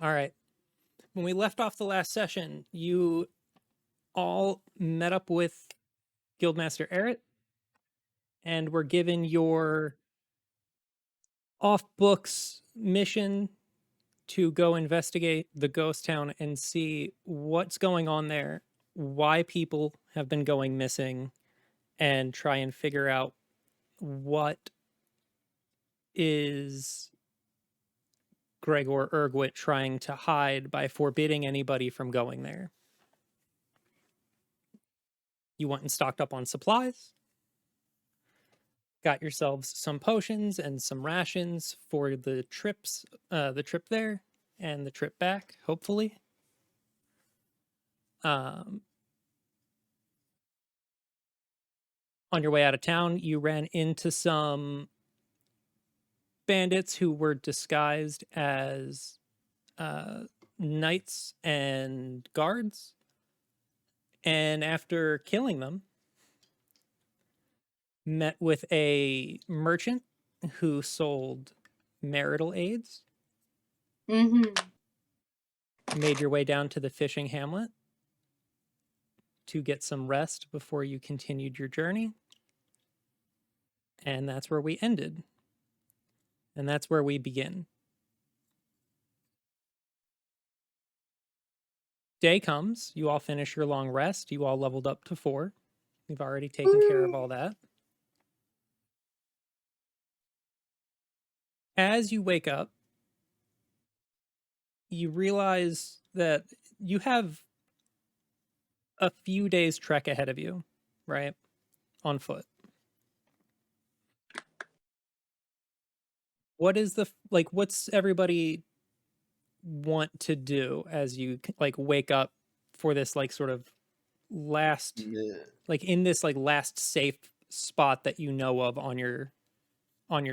All right. When we left off the last session, you all met up with Guildmaster Errett and were given your off-books mission to go investigate the ghost town and see what's going on there, why people have been going missing, and try and figure out what is Gregor Ergwit trying to hide by forbidding anybody from going there. You went and stocked up on supplies, got yourselves some potions and some rations for the trip there and the trip back, hopefully. On your way out of town, you ran into some bandits who were disguised as knights and guards. And after killing them, met with a merchant who sold marital aids. Made your way down to the fishing hamlet to get some rest before you continued your journey. And that's where we ended. And that's where we begin. Day comes, you all finish your long rest, you all leveled up to 4. We've already taken care of all that. As you wake up, you realize that you have a few days trek ahead of you, right? On foot. What is what's everybody want to do as you wake up for this sort of last in this last safe spot that you know of on your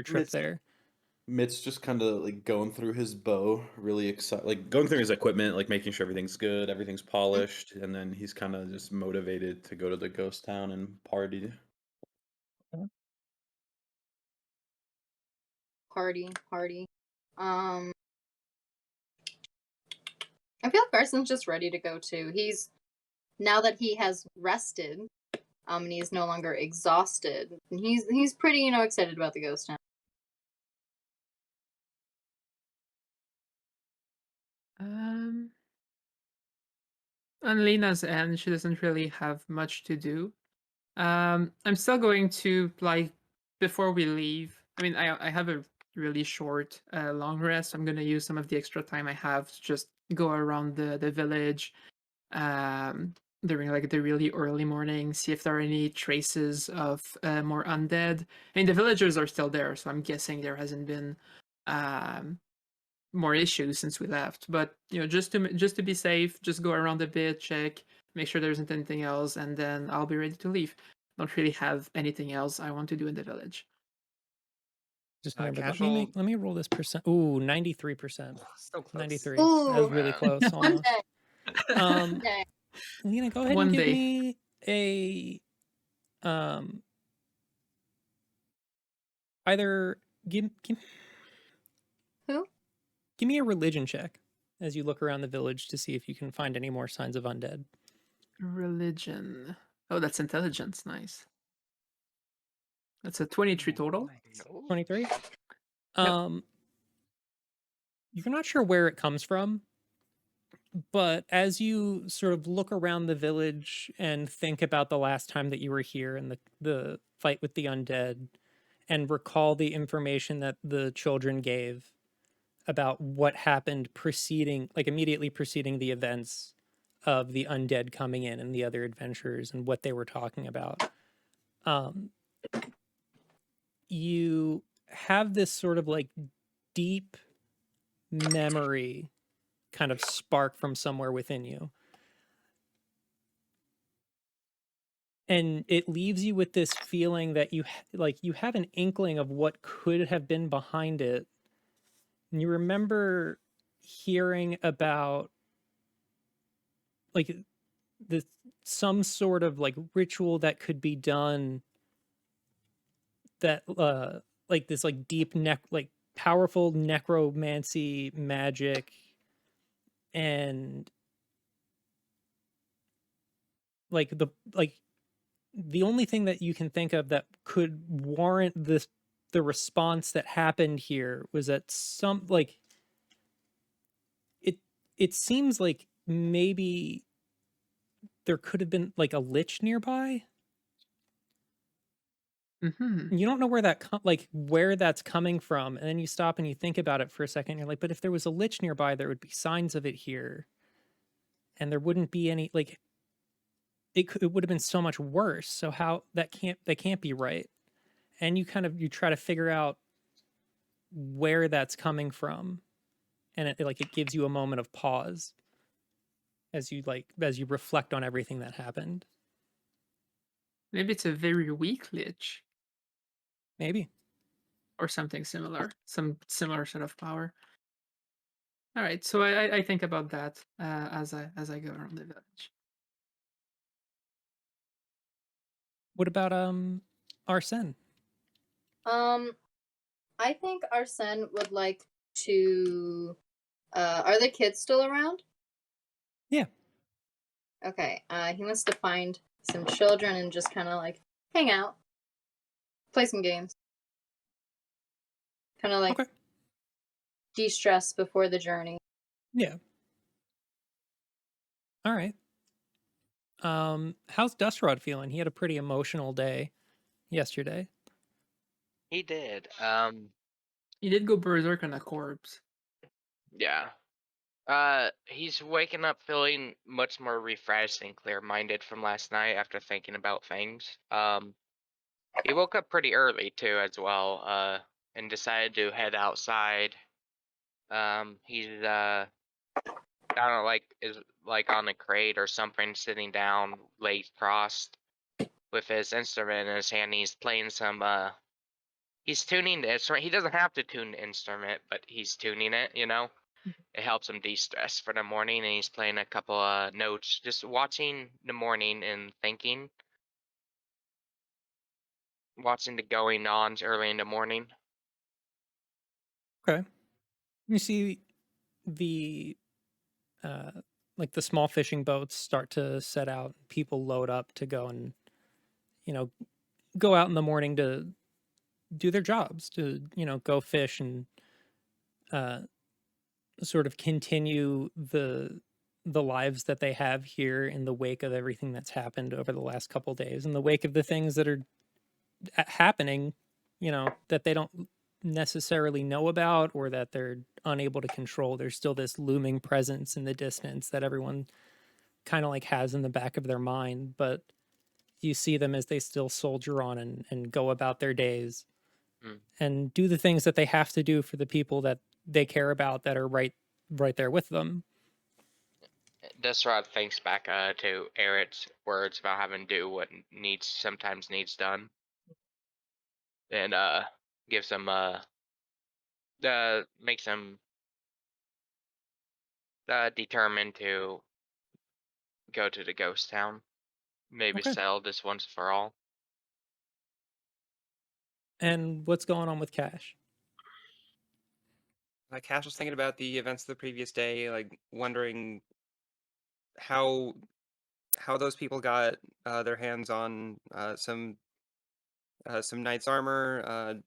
trip there? Mitt's just kind of going through his bow, really excited, going through his equipment, making sure everything's good, everything's polished, and then he's kind of just motivated to go to the ghost town and party. Party. I feel like Arsen's just ready to go too. Now that he has rested, and he's no longer exhausted, and he's pretty, excited about the ghost town. On Lena's end, she doesn't really have much to do. I'm still going to, before we leave, I have a really short long rest. I'm going to use some of the extra time I have to just go around the village during the really early morning, see if there are any traces of more undead. The villagers are still there, so I'm guessing there hasn't been more issues since we left. But just to be safe, just go around a bit, check, make sure there isn't anything else, and then I'll be ready to leave. Don't really have anything else I want to do in the village. Just remember, let me roll this percent. Ooh, 93%. So close. 93. Ooh, that was really close. Almost. One day. Lena, go ahead and give me a either give Who? Give me a religion check as you look around the village to see if you can find any more signs of undead. Religion. Oh, that's intelligence. Nice. That's a 23 total. 23? You're not sure where it comes from, but as you sort of look around the village and think about the last time that you were here and the fight with the undead and recall the information that the children gave about what happened immediately preceding the events of the undead coming in and the other adventurers and what they were talking about. You have this sort of deep memory kind of spark from somewhere within you. And it leaves you with this feeling that you have an inkling of what could have been behind it. And you remember hearing about some sort of ritual that could be done that this deep powerful necromancy magic and like the only thing that you can think of that could warrant the response that happened here was that some like it it seems like maybe there could have been like a lich nearby. Mm-hmm. You don't know where that like where that's coming from, and then you stop and you think about it for a second. You're like, but if there was a lich nearby, there would be signs of it here, and there wouldn't be any like it would have been so much worse. So how that can't be right. And you try to figure out where that's coming from, and it gives you a moment of pause as you reflect on everything that happened. Maybe it's a very weak lich Maybe. or something similar, some similar sort of power. All right, so I think about that as I go around the village. What about Arsen? I think Arsen would like to. Are the kids still around? Yeah. Okay. He wants to find some children and just kind of like hang out, play some games, kind of like Okay. de-stress before the journey. Yeah. All right. How's Dustrod feeling? He had a pretty emotional day yesterday. He did. He did go berserk on a corpse. Yeah. He's waking up feeling much more refreshed and clear-minded from last night after thinking about things. He woke up pretty early too, as well. And decided to head outside. He's I don't know, is like on a crate or something, sitting down, legs crossed, with his instrument in his hand. And he's playing some. He's tuning the instrument. He doesn't have to tune the instrument, but he's tuning it. It helps him de-stress for the morning, and he's playing a couple of notes, just watching the morning and thinking, watching the going ons early in the morning. Okay. You see the uh like the small fishing boats start to set out, people load up to go and you know go out in the morning to do their jobs, to go fish and uh sort of continue the lives that they have here in the wake of everything that's happened over the last couple days, in the wake of the things that are happening, that they don't necessarily know about or that they're unable to control. There's still this looming presence in the distance that everyone kind of like has in the back of their mind, but you see them as they still soldier on and go about their days and do the things that they have to do for the people that they care about that are right there with them. Desrod thinks back to Eric's words about having to do what sometimes needs done, and gives him makes him determined to go to the ghost town, maybe Okay. settle this once for all. And what's going on with Cash? Cash was thinking about the events of the previous day, like wondering how those people got their hands on some knight's armor.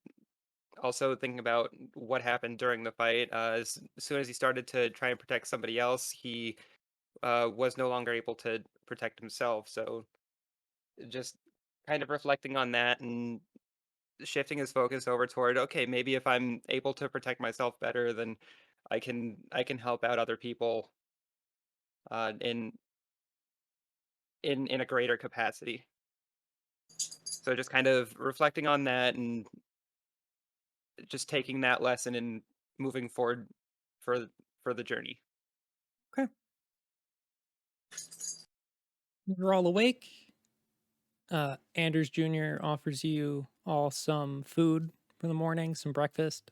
Also thinking about what happened during the fight. As soon as he started to try and protect somebody else, he was no longer able to protect himself. So just kind of reflecting on that and shifting his focus over toward, okay, maybe if I'm able to protect myself better, then I can help out other people in a greater capacity. So just kind of reflecting on that and just taking that lesson and moving forward for the journey. Okay. You're all awake. Anders Jr. offers you all some food for the morning, some breakfast.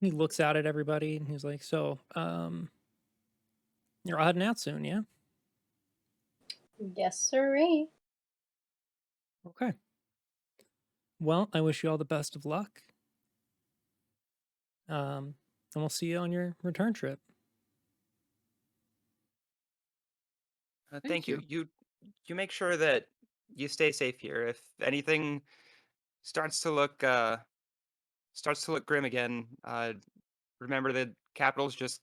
He looks out at everybody and he's like, "So, you're all heading out soon, yeah?" Yes, sirree. Okay. Well, I wish you all the best of luck. and we'll see you on your return trip. Thank you. You make sure that you stay safe here. If anything starts to look grim again, remember the capital's just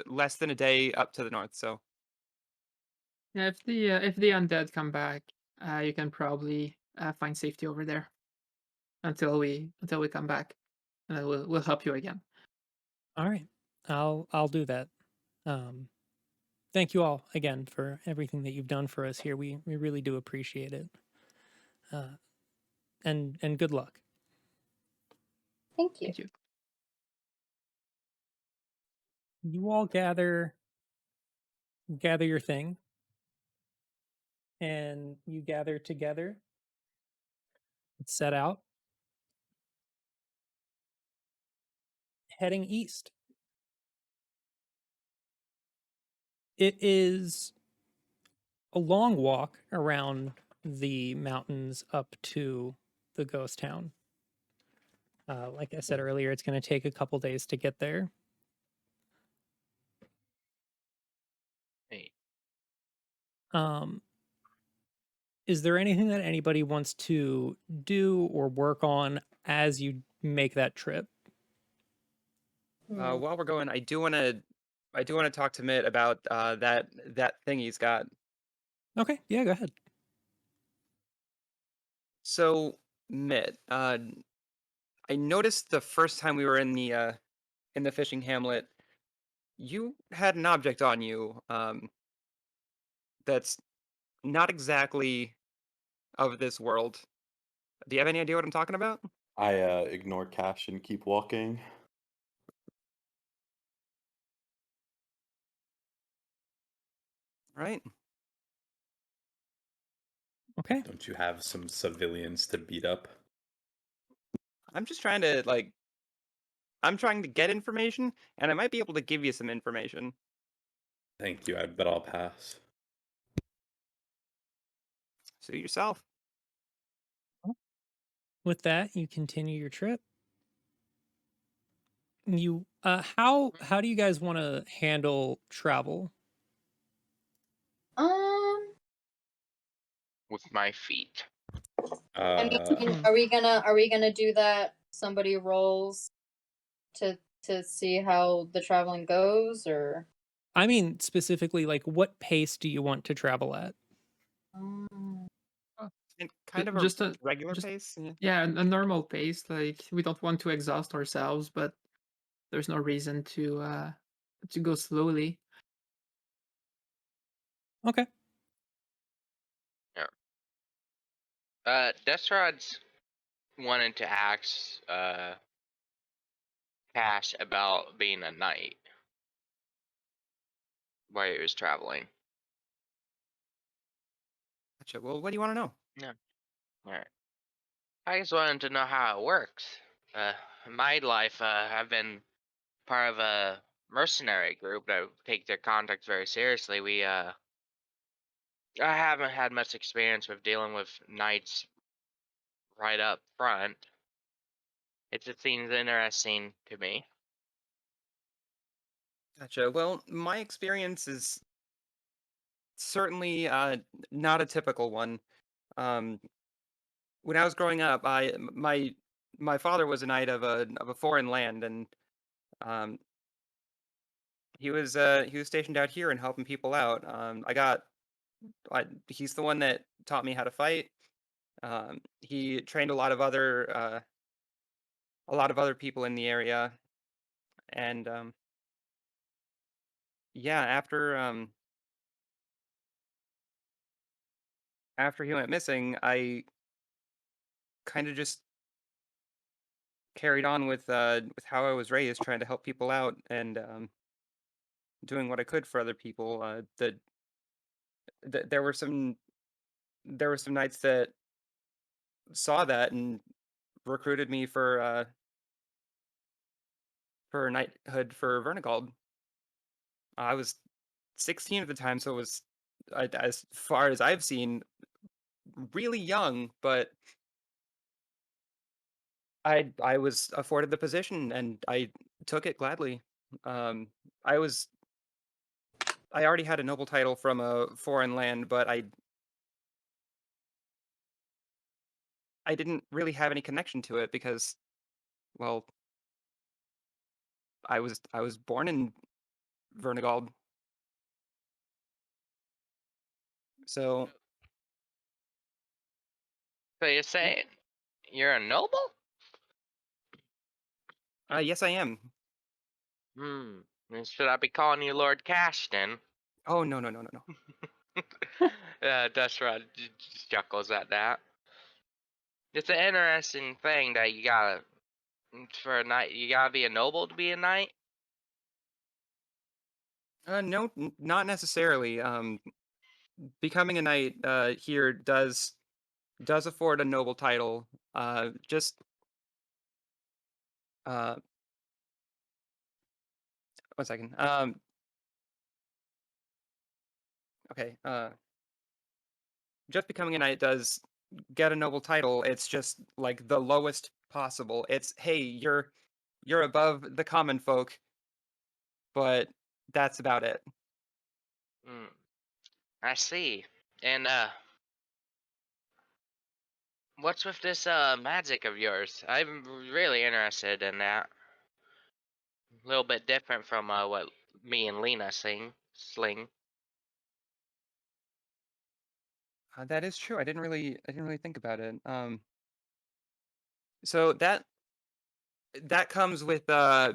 less than a day up to the north. So Yeah, if the undead come back, you can probably find safety over there until we come back, and then we'll help you again. All right, I'll do that. Um, thank you all again for everything that you've done for us here. We really do appreciate it. And good luck. Thank you. Thank you. You all gather your thing, and you gather together. Set out, heading east. It is a long walk around the mountains up to the ghost town. Like I said earlier, it's going to take a couple days to get there. Hey, Um, is there anything that anybody wants to do or work on as you make that trip? Hmm. while we're going, I do want to talk to Mitt about that thing he's got. Okay, yeah, go ahead. So Mitt, I noticed the first time we were in the fishing hamlet, you had an object on you that's not exactly of this world. Do you have any idea what I'm talking about? I ignore Cash and keep walking. Right? Okay. Don't you have some civilians to beat up? I'm just trying to I'm trying to get information, and I might be able to give you some information. Thank you. I bet I'll pass. Suit yourself. With that, you continue your trip. You how do you guys want to handle travel? Um, with my feet. I mean, Hmm. are we gonna do that? Somebody rolls to see how the traveling goes, or I mean, specifically, like, what pace do you want to travel at? um, And kind of a Just a regular just pace. Yeah. yeah, a normal pace. Like we don't want to exhaust ourselves, but there's no reason to go slowly. Okay. Yeah. Desrod's wanted to ask Cash about being a knight while he was traveling. Gotcha. Well, what do you want to know? Yeah. All right. I just wanted to know how it works. In my life, I've been part of a mercenary group that take their contracts very seriously. I haven't had much experience with dealing with knights right up front. It just seems interesting to me. Gotcha. Well, my experience is certainly not a typical one. Um, when I was growing up, my father was a knight of a foreign land, and um, he was stationed out here and helping people out. He's the one that taught me how to fight. He trained a lot of other people in the area, and yeah, after he went missing, I kind of just carried on with how I was raised, trying to help people out and doing what I could for other people. There were some nights that saw that and recruited me for knighthood for Vernigald. I was 16 at the time, so it was as far as I've seen really young, but I was afforded the position and I took it gladly. Um, I was I already had a noble title from a foreign land, but I didn't really have any connection to it because, well, I was born in Vernegald, so So you're yeah. saying you're a noble? Yes, I am. Hmm. Then should I be calling you Lord Cashton? Oh, no, no, no, no, no. Dushrod chuckles at that. It's an interesting thing that you gotta for a knight. You gotta be a noble to be a knight. No, not necessarily. Becoming a knight here does afford a noble title. Just uh, 1 second. Okay. Just becoming a knight does get a noble title. It's just like the lowest possible. It's, hey, you're above the common folk, but that's about it. Hmm. I see. And what's with this magic of yours? I'm really interested in that. A little bit different from what me and Lena sling. That is true. I didn't really think about it. So that comes with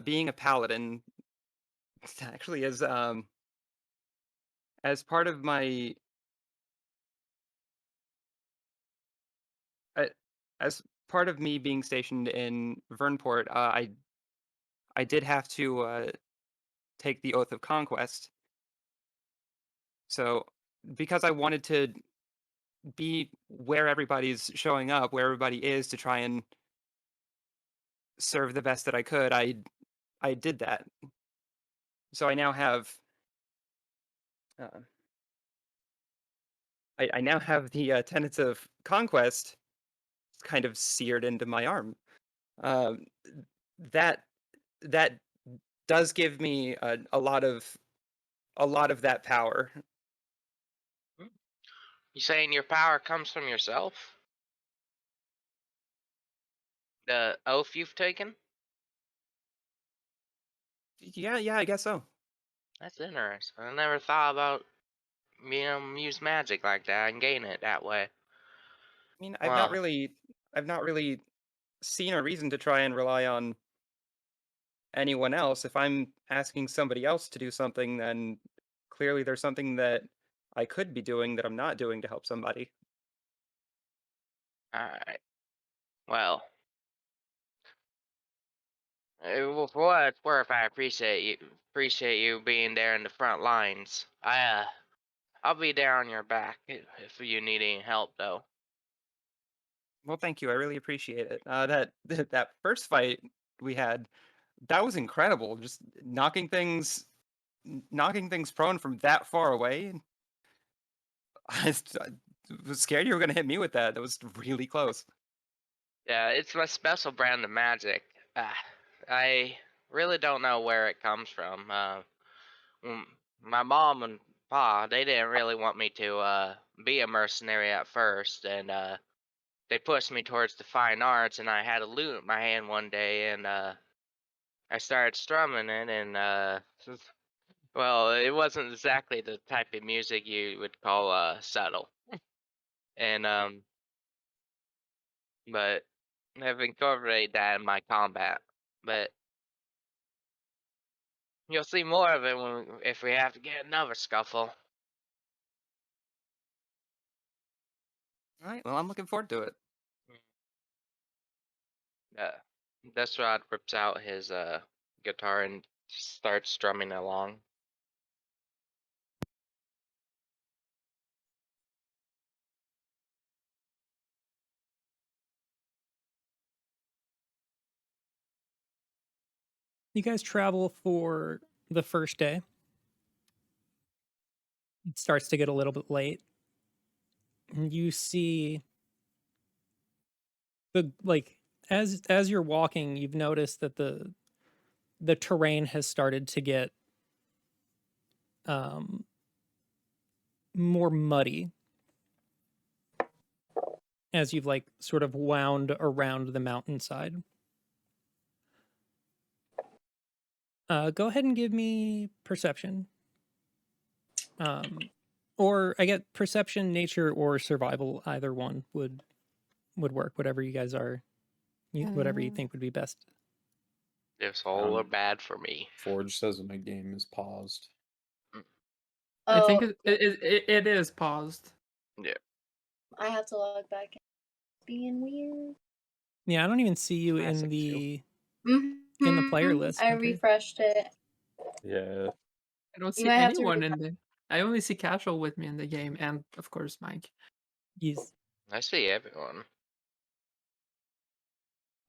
being a paladin. Actually, as part of my uh, as part of me being stationed in Vernport, I did have to take the oath of conquest. So because I wanted to be where everybody's showing up, where everybody is to try and serve the best that I could, I did that. So I now have uh, I now have the tenets of conquest kind of seared into my arm. Um, that that does give me a lot of that power. You saying your power comes from yourself? The oath you've taken? Yeah, yeah, I guess so. That's interesting. I never thought about being able to use magic like that and gain it that way. I mean, Well, I've not really seen a reason to try and rely on anyone else. If I'm asking somebody else to do something, then clearly there's something that I could be doing that I'm not doing to help somebody. alright. Well, well, for what it's worth, I appreciate you being there in the front lines. I'll be there on your back if you need any help, though. Well, thank you. I really appreciate it. That that first fight we had, that was incredible. Just knocking things prone from that far away. I was scared you were going to hit me with that. That was really close. Yeah, it's my special brand of magic. I really don't know where it comes from. Mm, my mom and pa, they didn't really want me to be a mercenary at first, and they pushed me towards the fine arts, and I had a lute in my hand one day, and I started strumming it, and well, it wasn't exactly the type of music you would call subtle, and but I've incorporated that in my combat. But you'll see more of it if we have to get another scuffle. All right. Well, I'm looking forward to it. Uh, Desrod rips out his guitar and starts strumming along. You guys travel for the first day. It starts to get a little bit late. And you see the like as you're walking, you've noticed that the terrain has started to get um more muddy as you've like sort of wound around the mountainside. Go ahead and give me perception. Or I get perception, nature, or survival. Either one would work. Whatever you guys are, whatever you think would be best. It's all or bad for me. Forge says my game is paused. I think Oh, it is paused. Yeah. I have to log back in. Being weird. Yeah, I don't even see you Classic in too. the player list. I Hunter. refreshed it. Yeah. I don't You see might have to anyone in the. I only see Kashel with me in the game, and of course Mike. Yes. I see everyone.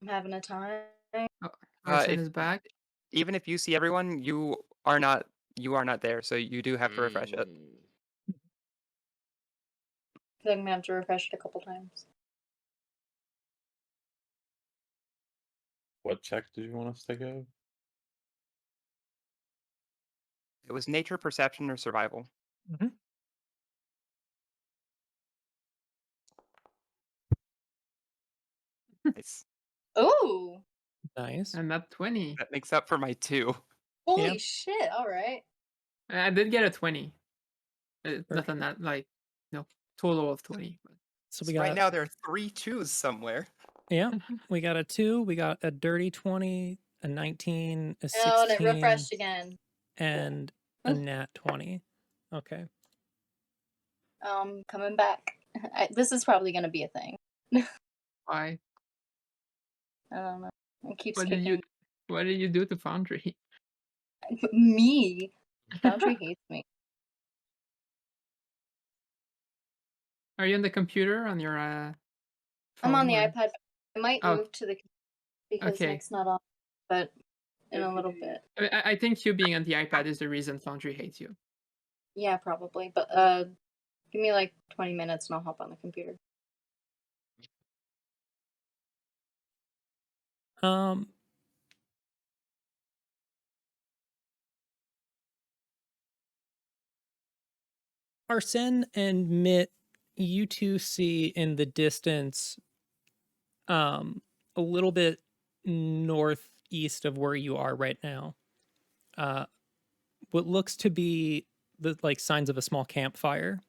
I'm having a time. Arsen If is back. even if you see everyone, you are not there, so you do have to refresh it. Mm. I think I'm gonna have to refresh it a couple times. What check did you want us to go? It was nature, perception, or survival. Mhm. Nice. Ooh! Nice. And that 20. That makes up for my 2. Holy Yeah. shit! All right. I did get a 20. Perfect. Nothing that like, total of 20. So we Right got now there are 3 2s somewhere. yeah, we got a 2, we got a dirty 20, a 19, a Oh, and it 16, refreshed again. and a nat 20. Okay. Coming back. This is probably gonna be a thing. Why? I don't know. It keeps What kicking. did you do to Foundry? Me. Foundry hates me. Are you on the computer on your I'm phone? on the or- iPad. I might Oh, move to the because okay. Nick's not on, but in a little bit. I think you being on the iPad is the reason Foundry hates you. Yeah, probably. But give me like 20 minutes and I'll hop on the computer. Um Arsen and Mitt, you two see in the distance a little bit northeast of where you are right now. What looks to be the like signs of a small campfire.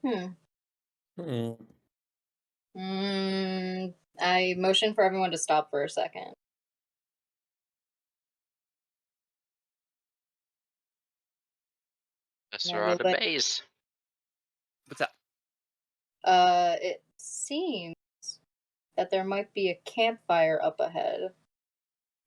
Hmm. Hmm. I motion for everyone to stop for a second. That's Yeah, around the we'll let- base. What's that? It seems that there might be a campfire up ahead.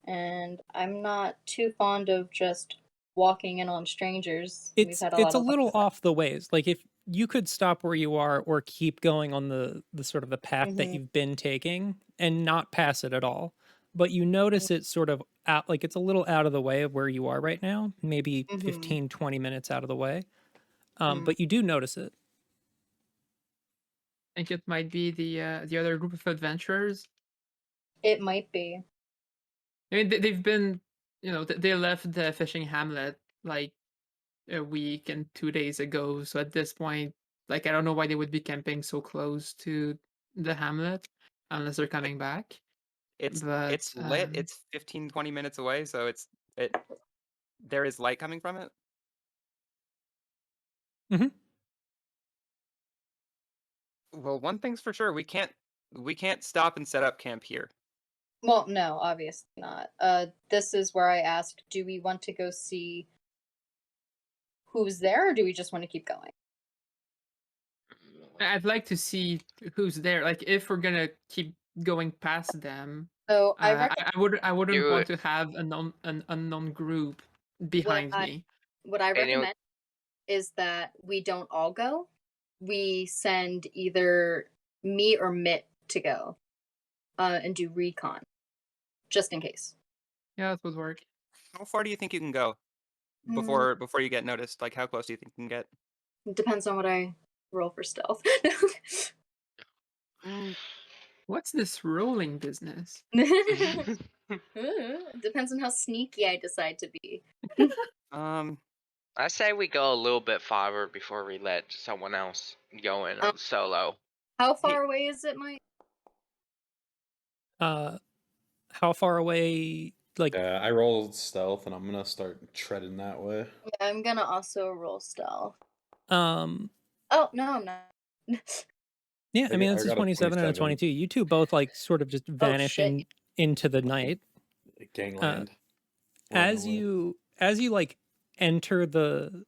And I'm not too fond of just walking in on strangers. We've had a It's lot a of luck little with that. off the ways. Like if you could stop where you are or keep going on the sort of the path that Mhm. you've been taking and not pass it at all. But you notice it's sort of out, like it's a little out of the way of where you are right now, maybe Mhm. 15, 20 minutes out of the way. Mm. But you do notice it. I think it might be the other group of adventurers. It might be. I mean, they've been, they left the fishing hamlet like a week and 2 days ago. So at this point, like, I don't know why they would be camping so close to the hamlet unless they're coming back. It's But lit. It's 15-20 minutes away, so there is light coming from it. Mhm. Well, one thing's for sure, we can't stop and set up camp here. Well, no, obviously not. This is where I asked, do we want to go see who's there, or do we just want to keep going? I'd like to see who's there. Like, if we're gonna keep going past them, So I I wouldn't Do want it. to have an unknown group what behind I me. what I And you know- recommend is that we don't all go. We send either me or Mitt to go, and do recon, just in case. Yeah, that would work. How far do you think you can go before you get noticed? Like, how close do you think you can get? It depends on what I roll for stealth. What's this rolling business? Depends on how sneaky I decide to be. I say we go a little bit farther before we let someone else go in solo. How far away is it, Mike? How far away? Like, Yeah, I rolled stealth, and I'm gonna start treading that way. Yeah, I'm gonna also roll stealth. um, Oh no, I'm not. yeah. I mean, I it's a got a 27 and a 27. 22. You two both like sort of just Oh vanish shit. into the night. Gangland. Run As away. you like enter the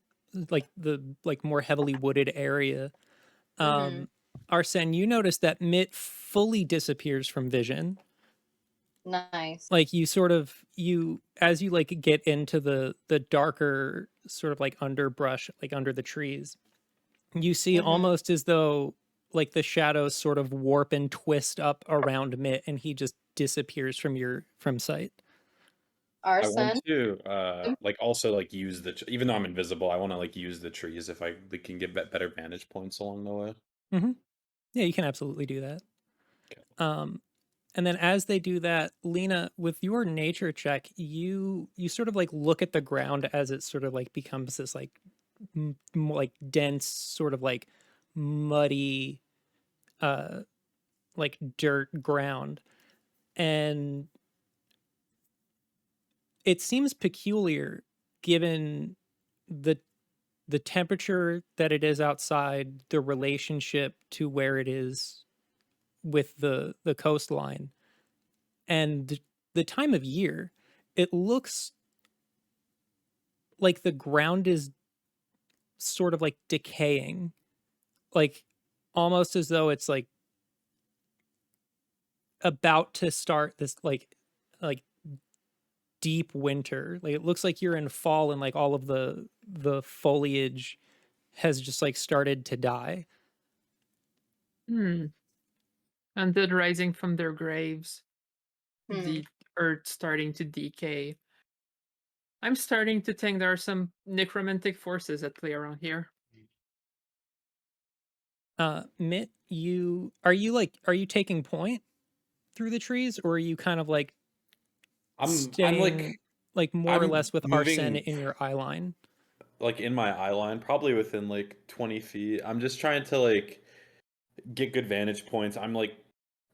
more heavily wooded area, Arsen, you notice that Mitt fully disappears from vision. Nice. Like you sort of as you like get into the darker sort of like underbrush, like under the trees, you see almost as though like the shadows sort of warp and twist up around Mitt, and he just disappears from sight. I Arsen. want to like also like use even though I'm invisible, I want to like use the trees if I can get better vantage points along the way. Yeah, you can absolutely do that. Okay. And then as they do that, Lena, with your nature check, you sort of like look at the ground as it sort of like becomes this like like dense sort of like muddy like dirt ground, and it seems peculiar given the temperature that it is outside, the relationship to where it is with the coastline, and the time of year. It looks like the ground is sort of like decaying, like almost as though it's like about to start this like deep winter. Like it looks like you're in fall, and like all of the foliage has just like started to die. Undead rising from their graves. Hmm. The earth starting to decay. I'm starting to think there are some necromantic forces at play around here. Mitt, are you taking point through the trees, or are you kind of like I'm staying like more or I'm less with Arsene moving in your eye line? like in my eye line, probably within like 20 feet. I'm just trying to like get good vantage points. I'm like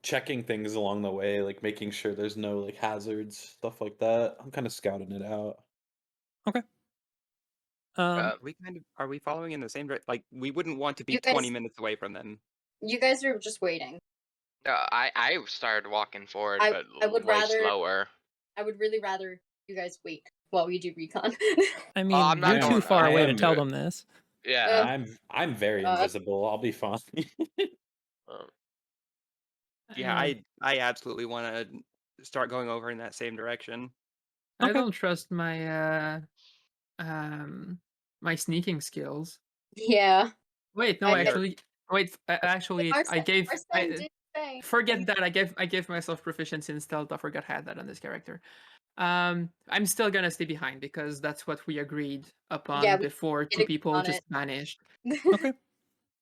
checking things along the way, like making sure there's no like hazards, stuff like that. I'm kind of scouting it out. Okay. Are we following in the same direction? Like, we wouldn't want to be You 20 guys, minutes away from them. you guys are just waiting. I started walking forward, I but would way rather. slower. I would really rather you guys wait while we do recon. I I'm mean, not you're too going. far I away to am. tell them this. Yeah. I'm very invisible. I'll be fine. Yeah, I absolutely want to start going over in that same direction. I Okay. don't trust my my sneaking skills. Yeah. Wait, no, I think- actually, wait. Actually, I gave. Arsen did say. Forget that. I gave myself proficiency in stealth. I forgot I had that on this character. I'm still gonna stay behind because that's what we agreed upon Yeah, we before did two agree people on just it. vanished. Okay.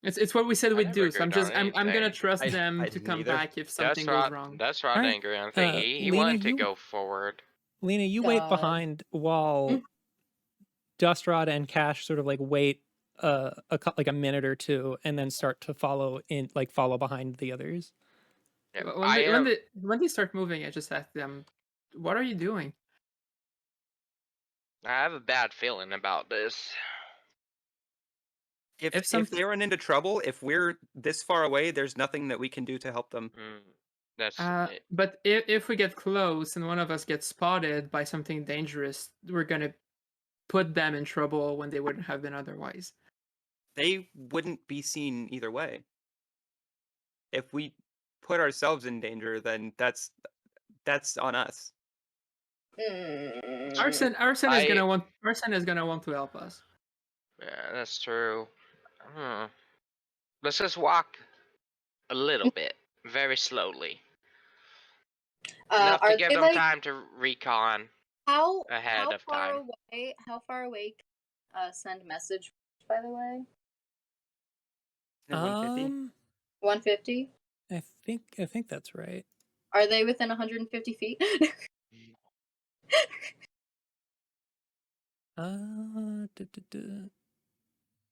It's what we said I we'd never do. So agreed on I'm gonna anything. trust them I to didn't come either. back if something goes wrong. That's Rod Alright, didn't agree on anything. He Lena, wanted to go forward. Lena, you wait God. behind while Dustrod and Cash sort of like wait like a minute or two, and then start to follow behind the others. Yeah, When they start moving, I just ask them, "What are you doing?" I have a bad feeling about this. If they run into trouble, if we're this far away, there's nothing that we can do to help them. That's it. But if we get close and one of us gets spotted by something dangerous, we're gonna put them in trouble when they wouldn't have been otherwise. They wouldn't be seen either way. If we put ourselves in danger, then that's on us. Arsen is gonna want to help us. Yeah, that's true. Let's just walk a little bit, very slowly. Enough to give them time to recon ahead of time. How far away can send message, by the way? 150? 150? I think that's right. Are they within 150 feet?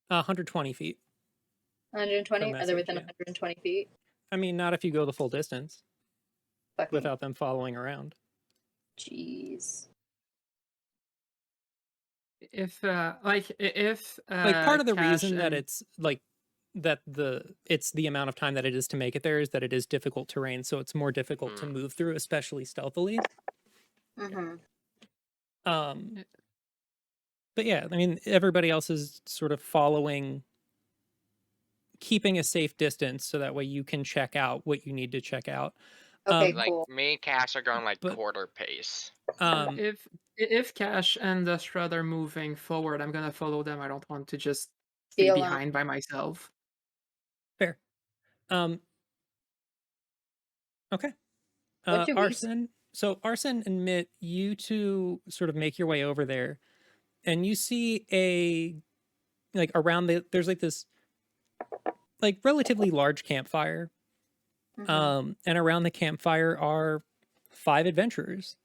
120 feet 120? per Are they message. within Yeah. 120 feet? I mean, not if you go the full distance Fucking without them following around. jeez. If if Like part of the Cash reason that and it's like that it's the amount of time that it is to make it there is that it is difficult terrain, so it's more difficult to move through, especially stealthily. Mm-hmm. Um, but yeah, I mean, everybody else is sort of following, keeping a safe distance, so that way you can check out what you need to check out. Okay, Like cool. me and Cass are going like but- quarter pace. if Cash and the Strut are moving forward, I'm gonna follow them. I don't want to just Be stay alone. behind by myself. Fair. Okay. What do we- Arsen. So Arsen and Mitt, you two sort of make your way over there, and you see like around there's like this like relatively large campfire. Mhm. And around the campfire are 5 adventurers.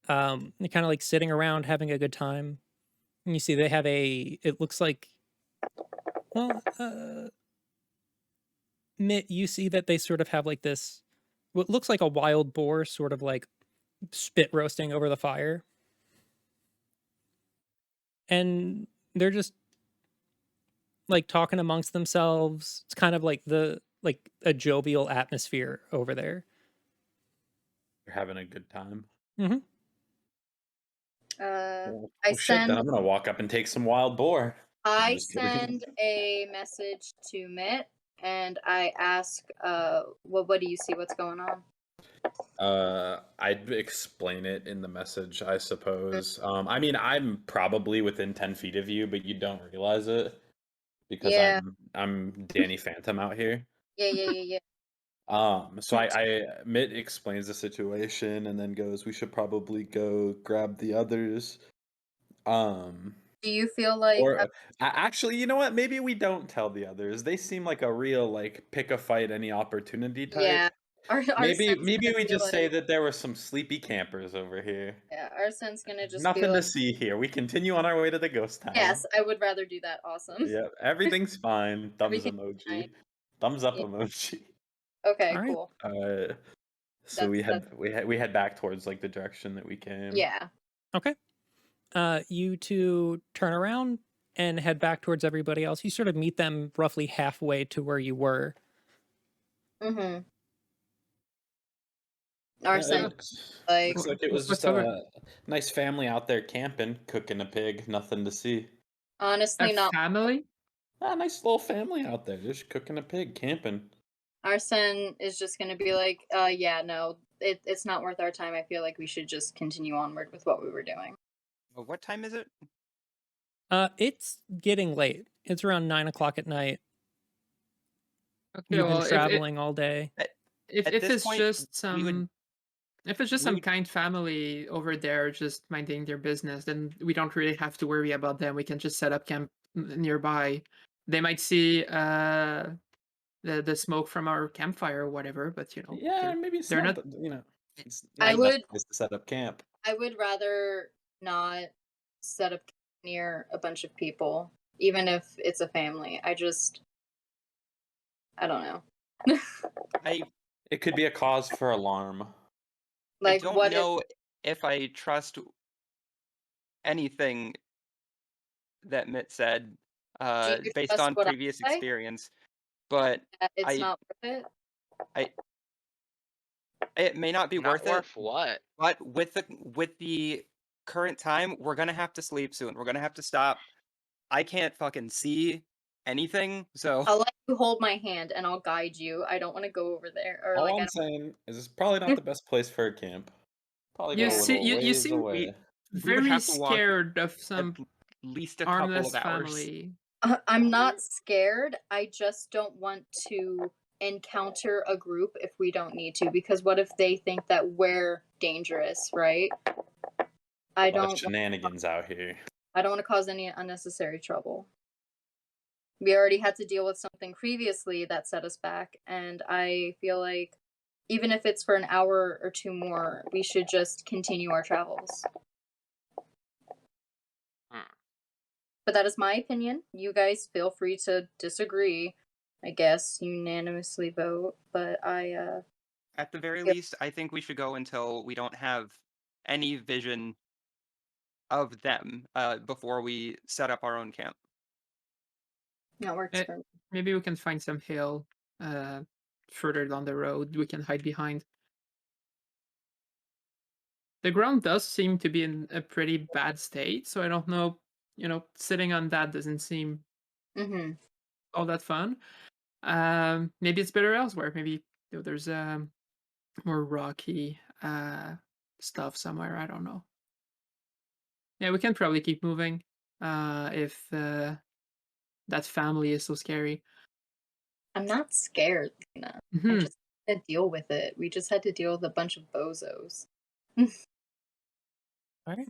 They're kind of like sitting around having a good time. And you see they have it looks like, well, Mitt, you see that they sort of have like this, what looks like a wild boar sort of like spit roasting over the fire. And they're just like talking amongst themselves. It's kind of like a jovial atmosphere over there. You're having a good time. Mm-hmm. Well, I shit, then send I'm gonna walk up and take some wild boar. I'm I just kidding. send a message to Mitt and I ask, what do you see? What's going on? I'd explain it in the message, I suppose. I mean, I'm probably within 10 feet of you, but you don't realize it because Yeah. I'm Danny Phantom out here. Yeah. So I Mitt explains the situation and then goes, "We should probably go grab the others." Do you feel like Or actually, you know what? Maybe we don't tell the others. They seem like a real like pick a fight any opportunity type. yeah. Our Maybe sense we gonna be just say like, that there were some sleepy campers over here. yeah, Arsen's gonna just Nothing be to like, see here. We continue on our way to the ghost town. yes, I would rather do that. Awesome. Yep, everything's fine. Thumbs Everything's emoji. fine. Thumbs up Yeah. emoji. Okay, All right. cool. So we That's- head back towards like the direction that we came. Yeah. Okay. You two turn around and head back towards everybody else. You sort of meet them roughly halfway to where you were. Mm-hmm. Yeah, Arsen, looks like, like it was What's just over? a nice family out there camping, cooking a pig, nothing to see. honestly, A not. family? Ah, nice little family out there, just cooking a pig, camping. Arsen is just gonna be like, yeah, no, it's not worth our time. I feel like we should just continue onward with what we were doing. What time is it? It's getting late. It's around 9 o'clock at night. Okay, You've well, been traveling all day. if At if this it's point, just we would- some if it's just we some would- kind family over there just minding their business, then we don't really have to worry about them. We can just set up camp nearby. They might see the smoke from our campfire or whatever, but Yeah, maybe it's they're not, not. it's I not the best would- place to set up camp. I would rather not set up near a bunch of people, even if it's a family. I don't know. It could be a cause for alarm. I Like, don't what know if I trust anything that Mitt said, you based trust on what I previous say? experience, but if it's I- not worth it? it may not be Not worth it. worth what? But with the current time, we're gonna have to sleep soon. We're gonna have to stop. I can't fucking see anything, so I'll let you hold my hand and I'll guide you. I don't want to go over there. Or All like, I I'm don't, saying is it's probably not the best place for a camp. Probably You go a see- little you ways seem away. we would Very have to walk scared of at some least a couple armless of hours. family. I'm not scared. I just don't want to encounter a group if we don't need to. Because what if they think that we're dangerous, right? I A lot of don't. shenanigans out here. I don't want to cause any unnecessary trouble. We already had to deal with something previously that set us back, and I feel like even if it's for an hour or two more, we should just continue our travels. Hmm. But that is my opinion. You guys feel free to disagree. I guess unanimously vote, but At the very Yep. least, I think we should go until we don't have any vision of them before we set up our own camp. that works Eh, for me. Maybe we can find some hill further down the road we can hide behind. The ground does seem to be in a pretty bad state, so I don't know, sitting on that doesn't seem Mm-hmm. all that fun. Maybe it's better elsewhere. Maybe there's more rocky stuff somewhere. I don't know. Yeah, we can probably keep moving if that family is so scary. I'm not scared, Lena. I Mhm. just had to deal with it. We just had to deal with a bunch of bozos. All right.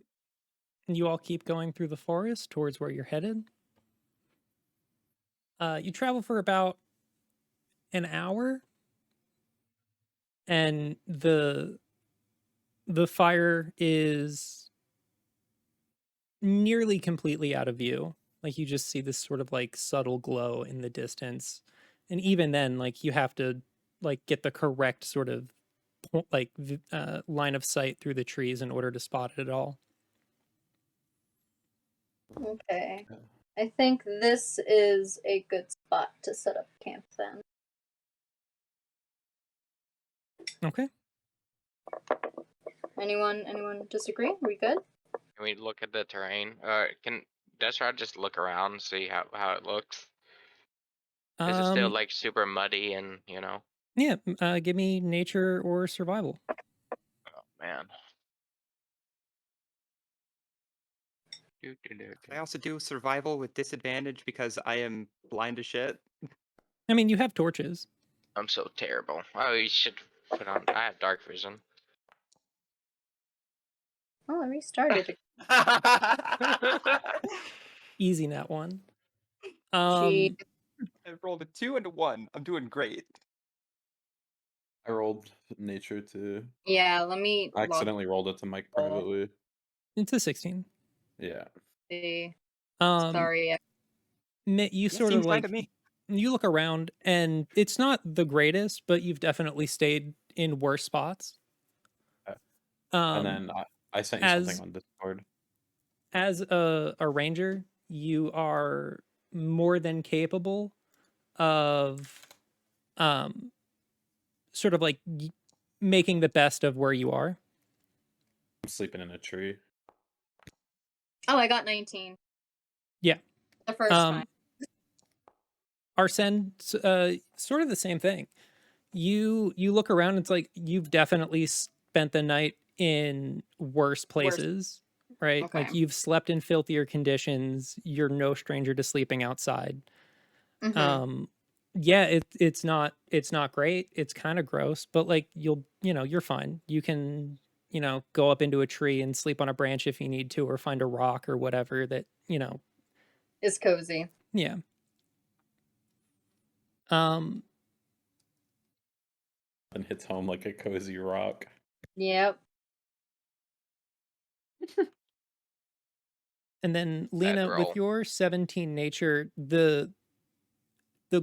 You all keep going through the forest towards where you're headed. You travel for about an hour, and the fire is nearly completely out of view. Like you just see this sort of like subtle glow in the distance, and even then, like you have to like get the correct sort of line of sight through the trees in order to spot it at all. Okay. I think this is a good spot to set up camp then. Okay. Anyone disagree? Are we good? Can we look at the terrain? Can Desra just look around and see how it looks? Is it still like super muddy and Yeah. Give me nature or survival. Oh man. I also do survival with disadvantage because I am blind as shit. I mean, you have torches. I'm so terrible. Oh, you should put on. I have dark vision. Oh, I restarted. Easy net one. Gee. I rolled a 2 and a 1. I'm doing great. I rolled nature too. Yeah, let me I accidentally rolled it to Mike privately. It's a 16. Yeah. see. Um, Sorry. Mitt, you Yeah, sort of seems fine to like me. you look around, and it's not the greatest, but you've definitely stayed in worse spots. And then I sent you something as on Discord. as a ranger, you are more than capable of sort of like making the best of where you are. I'm sleeping in a tree. Oh, I got 19. Yeah. The first time. Arsen, sort of the same thing. You look around, it's like you've definitely spent the night in worse places, right? Okay. Like you've slept in filthier conditions. You're no stranger to sleeping outside. Mm-hmm. Yeah, it's not great. It's kind of gross, but like you're fine. You can, go up into a tree and sleep on a branch if you need to, or find a rock or whatever that, It's cozy. yeah. Um And hits home like a cozy rock. Yep. and then Lena, roll. with your 17 nature, the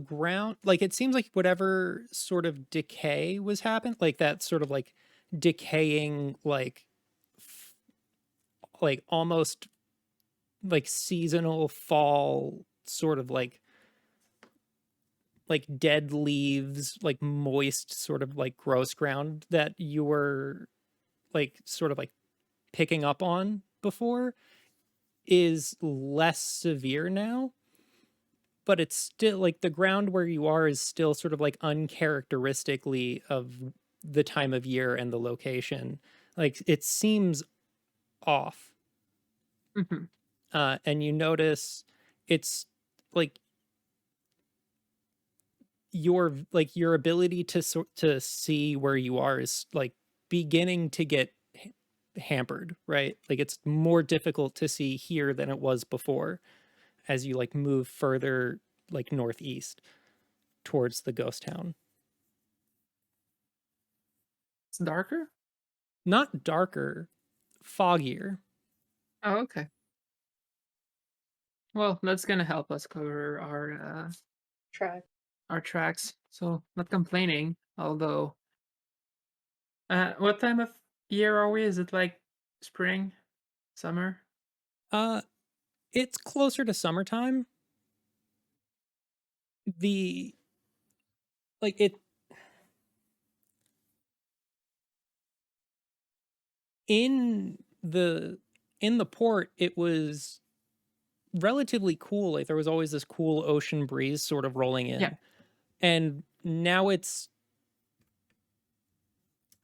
ground, like it seems like whatever sort of decay was happened, like that sort of like decaying, like almost like seasonal fall, sort of like dead leaves, like moist, sort of like gross ground that you were like sort of like picking up on before is less severe now, but it's still like the ground where you are is still sort of like uncharacteristically of the time of year and the location. Like it seems off. Mhm. And you notice it's like your ability to see where you are is like beginning to get hampered, right? Like it's more difficult to see here than it was before as you like move further like northeast towards the ghost town. It's darker? Not darker, foggier. Oh, okay. Well, that's gonna help us cover Track. our tracks. So not complaining, although what time of year are we? Is it like spring? Summer? It's closer to summertime. The like it in the port, it was relatively cool. Like there was always this cool ocean breeze sort of rolling in. Yeah. And now it's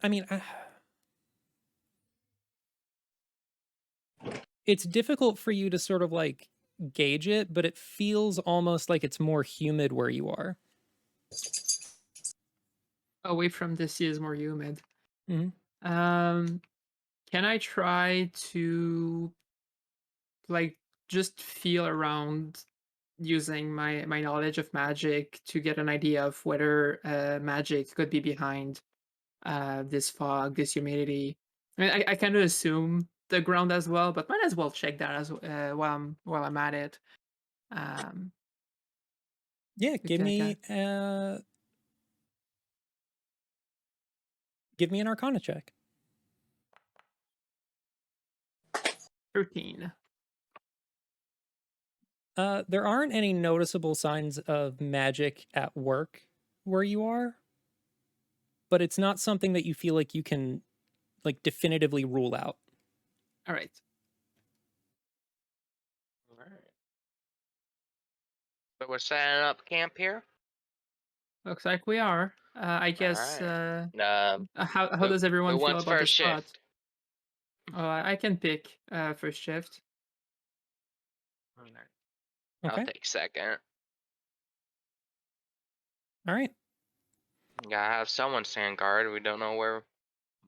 I mean, it's difficult for you to sort of like gauge it, but it feels almost like it's more humid where you are. Away from the sea is more humid. Mhm. Can I try to like just feel around using my knowledge of magic to get an idea of whether magic could be behind this fog, this humidity? I mean, I kind of assume the ground as well, but might as well check that as while I'm at it. Um, Yeah, okay. give me an arcana check. 13. There aren't any noticeable signs of magic at work where you are, but it's not something that you feel like you can like definitively rule out. All right. All right. So we're setting up camp here. Looks like we are. I All guess. right. How does Who everyone feel wants about the first spot? shift? I can pick first shift. All right. I'll Okay. take second. All right. Gotta have someone stand guard. We don't know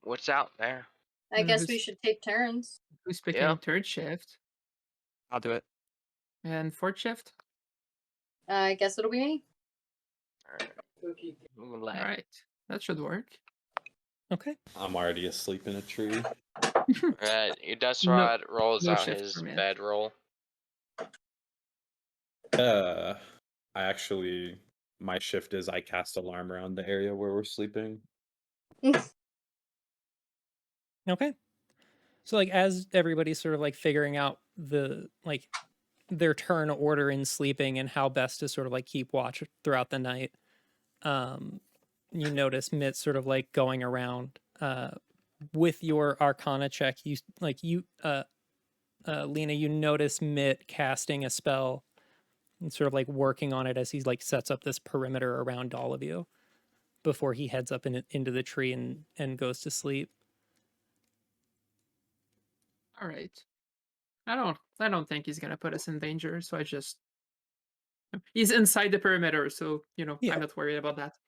what's out there. I guess Who's we should take turns. picking Yeah. third shift I'll do it. and fourth shift? I guess it'll be me. All All right. right, that should work. Okay. I'm already asleep in a tree. Your dust No- rod rolls no out shift his permit. bedroll. I actually, my shift is I cast alarm around the area where we're sleeping. Okay. So like as everybody's sort of like figuring out their turn order in sleeping and how best to sort of like keep watch throughout the night, you notice Mitt sort of like going around with your arcana check. Lena, you notice Mitt casting a spell and sort of like working on it as he's like sets up this perimeter around all of you before he heads up into the tree and goes to sleep. All right. I don't think he's gonna put us in danger, so he's inside the perimeter, so Yeah. I'm not worried about that.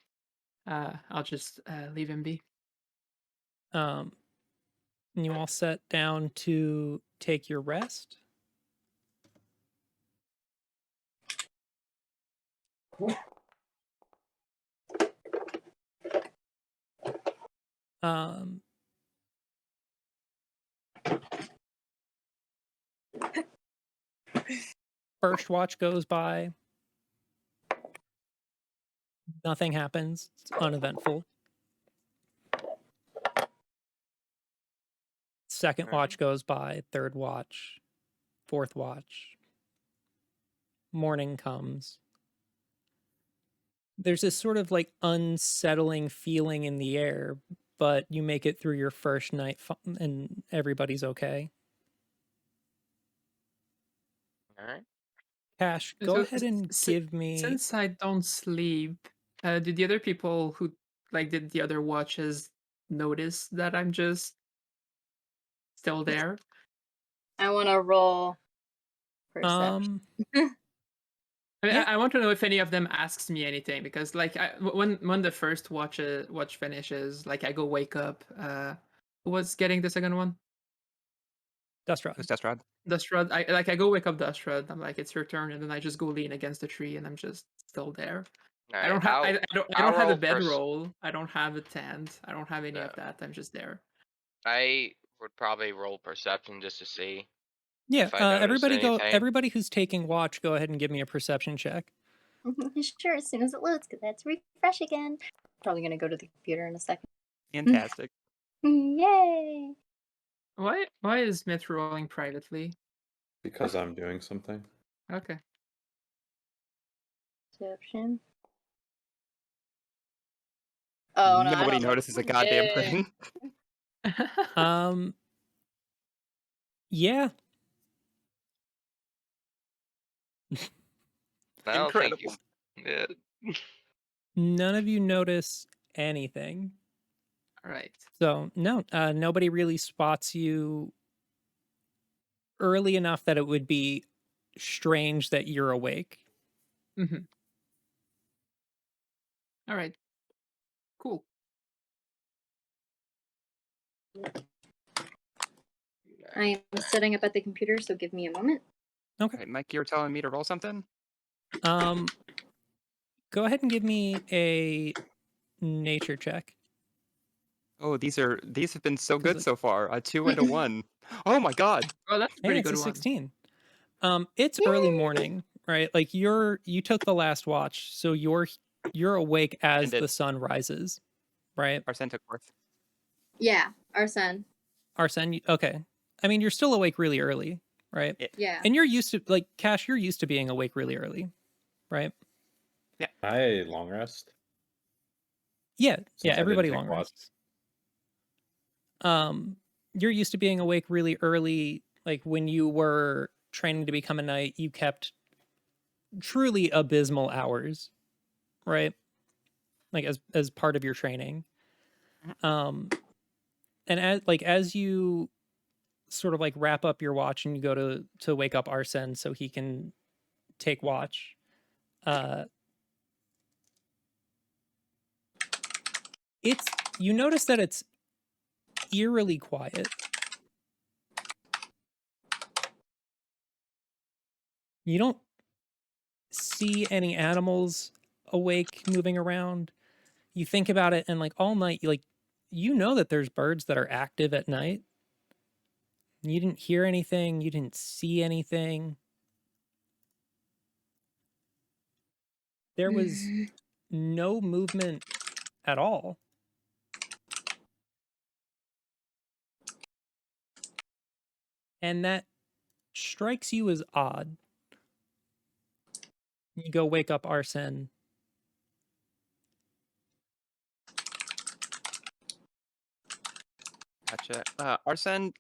I'll just leave him be. And you all set down to take your rest. Um, First watch goes by. Nothing happens. It's uneventful. Second watch goes by. Third watch. Fourth watch. Morning comes. There's this sort of like unsettling feeling in the air, but you make it through your first night and everybody's okay. All right. Cash, go So, ahead and give me. Since I don't sleep, did the other people who did the other watches notice that I'm just still there? I want to roll perception. I mean, Yeah. I want to know if any of them asks me anything, because when the first watch finishes, I go wake up. Who was getting the second one? Dust Rod. Who's Dust Rod? Dustrod, I go wake up Dustrod. I'm like, it's your turn, and then I just go lean against the tree, and I'm just still there. I don't have I I'll don't have a roll bedroll. I don't have a tent. I don't have any No. of that. I'm just there. I would probably roll perception just to see Yeah, if I notice everybody go. anything. Everybody who's taking watch, go ahead and give me a perception check. Sure, as soon as it loads, because that's refresh again. Probably gonna go to the computer in a second. Fantastic. Yay! Why is Smith rolling privately? Because I'm doing something. Okay. Perception. Oh no! I Nobody don't know. notices a goddamn Yeah. thing. Yeah. I don't think Incredible. Yeah. None of you notice anything. All right. So no, nobody really spots you early enough that it would be strange that you're awake. Mm-hmm. All right. Cool. I am setting up at the computer, so give me a moment. Okay. Right, Mike, you were telling me to roll something? Go ahead and give me a nature check. Oh, these have been so 'Cause, good like- so far. A 2 and a 1. Oh my god. Oh, that's a Hey, pretty it's good a one. 16. It's early morning, right? Like you took the last watch, so you're awake as Ended. the sun rises, right? Arsen took fourth. Yeah, Arsen. Arsen, okay. I mean, you're still awake really early, right? Yeah. And you're used to like Cash, you're used to being awake really early, right? I long rest. Yeah, Since yeah, I didn't everybody take long watch. rests. You're used to being awake really early. Like when you were training to become a knight, you kept truly abysmal hours, right? Like as part of your training. And as you sort of like wrap up your watch and you go to wake up Arsen so he can take watch, you notice that it's eerily quiet. You don't see any animals awake moving around. You think about it and like all night you know that there's birds that are active at night. You didn't hear anything, you didn't see anything. There was no movement at all. And that strikes you as odd. You go wake up Arsen. Gotcha. Arsen,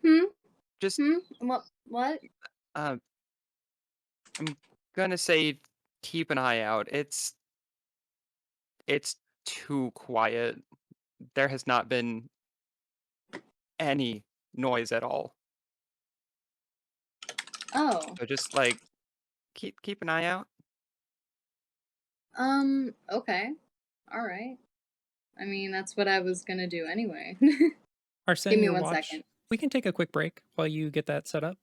Hmm. just What? I'm gonna say keep an eye out. It's too quiet. There has not been any noise at all. Oh. So just like keep an eye out. Okay. All right. I mean, that's what I was gonna do anyway. Arsen, Give me your 1 watch. second. We can take a quick break while you get that set up.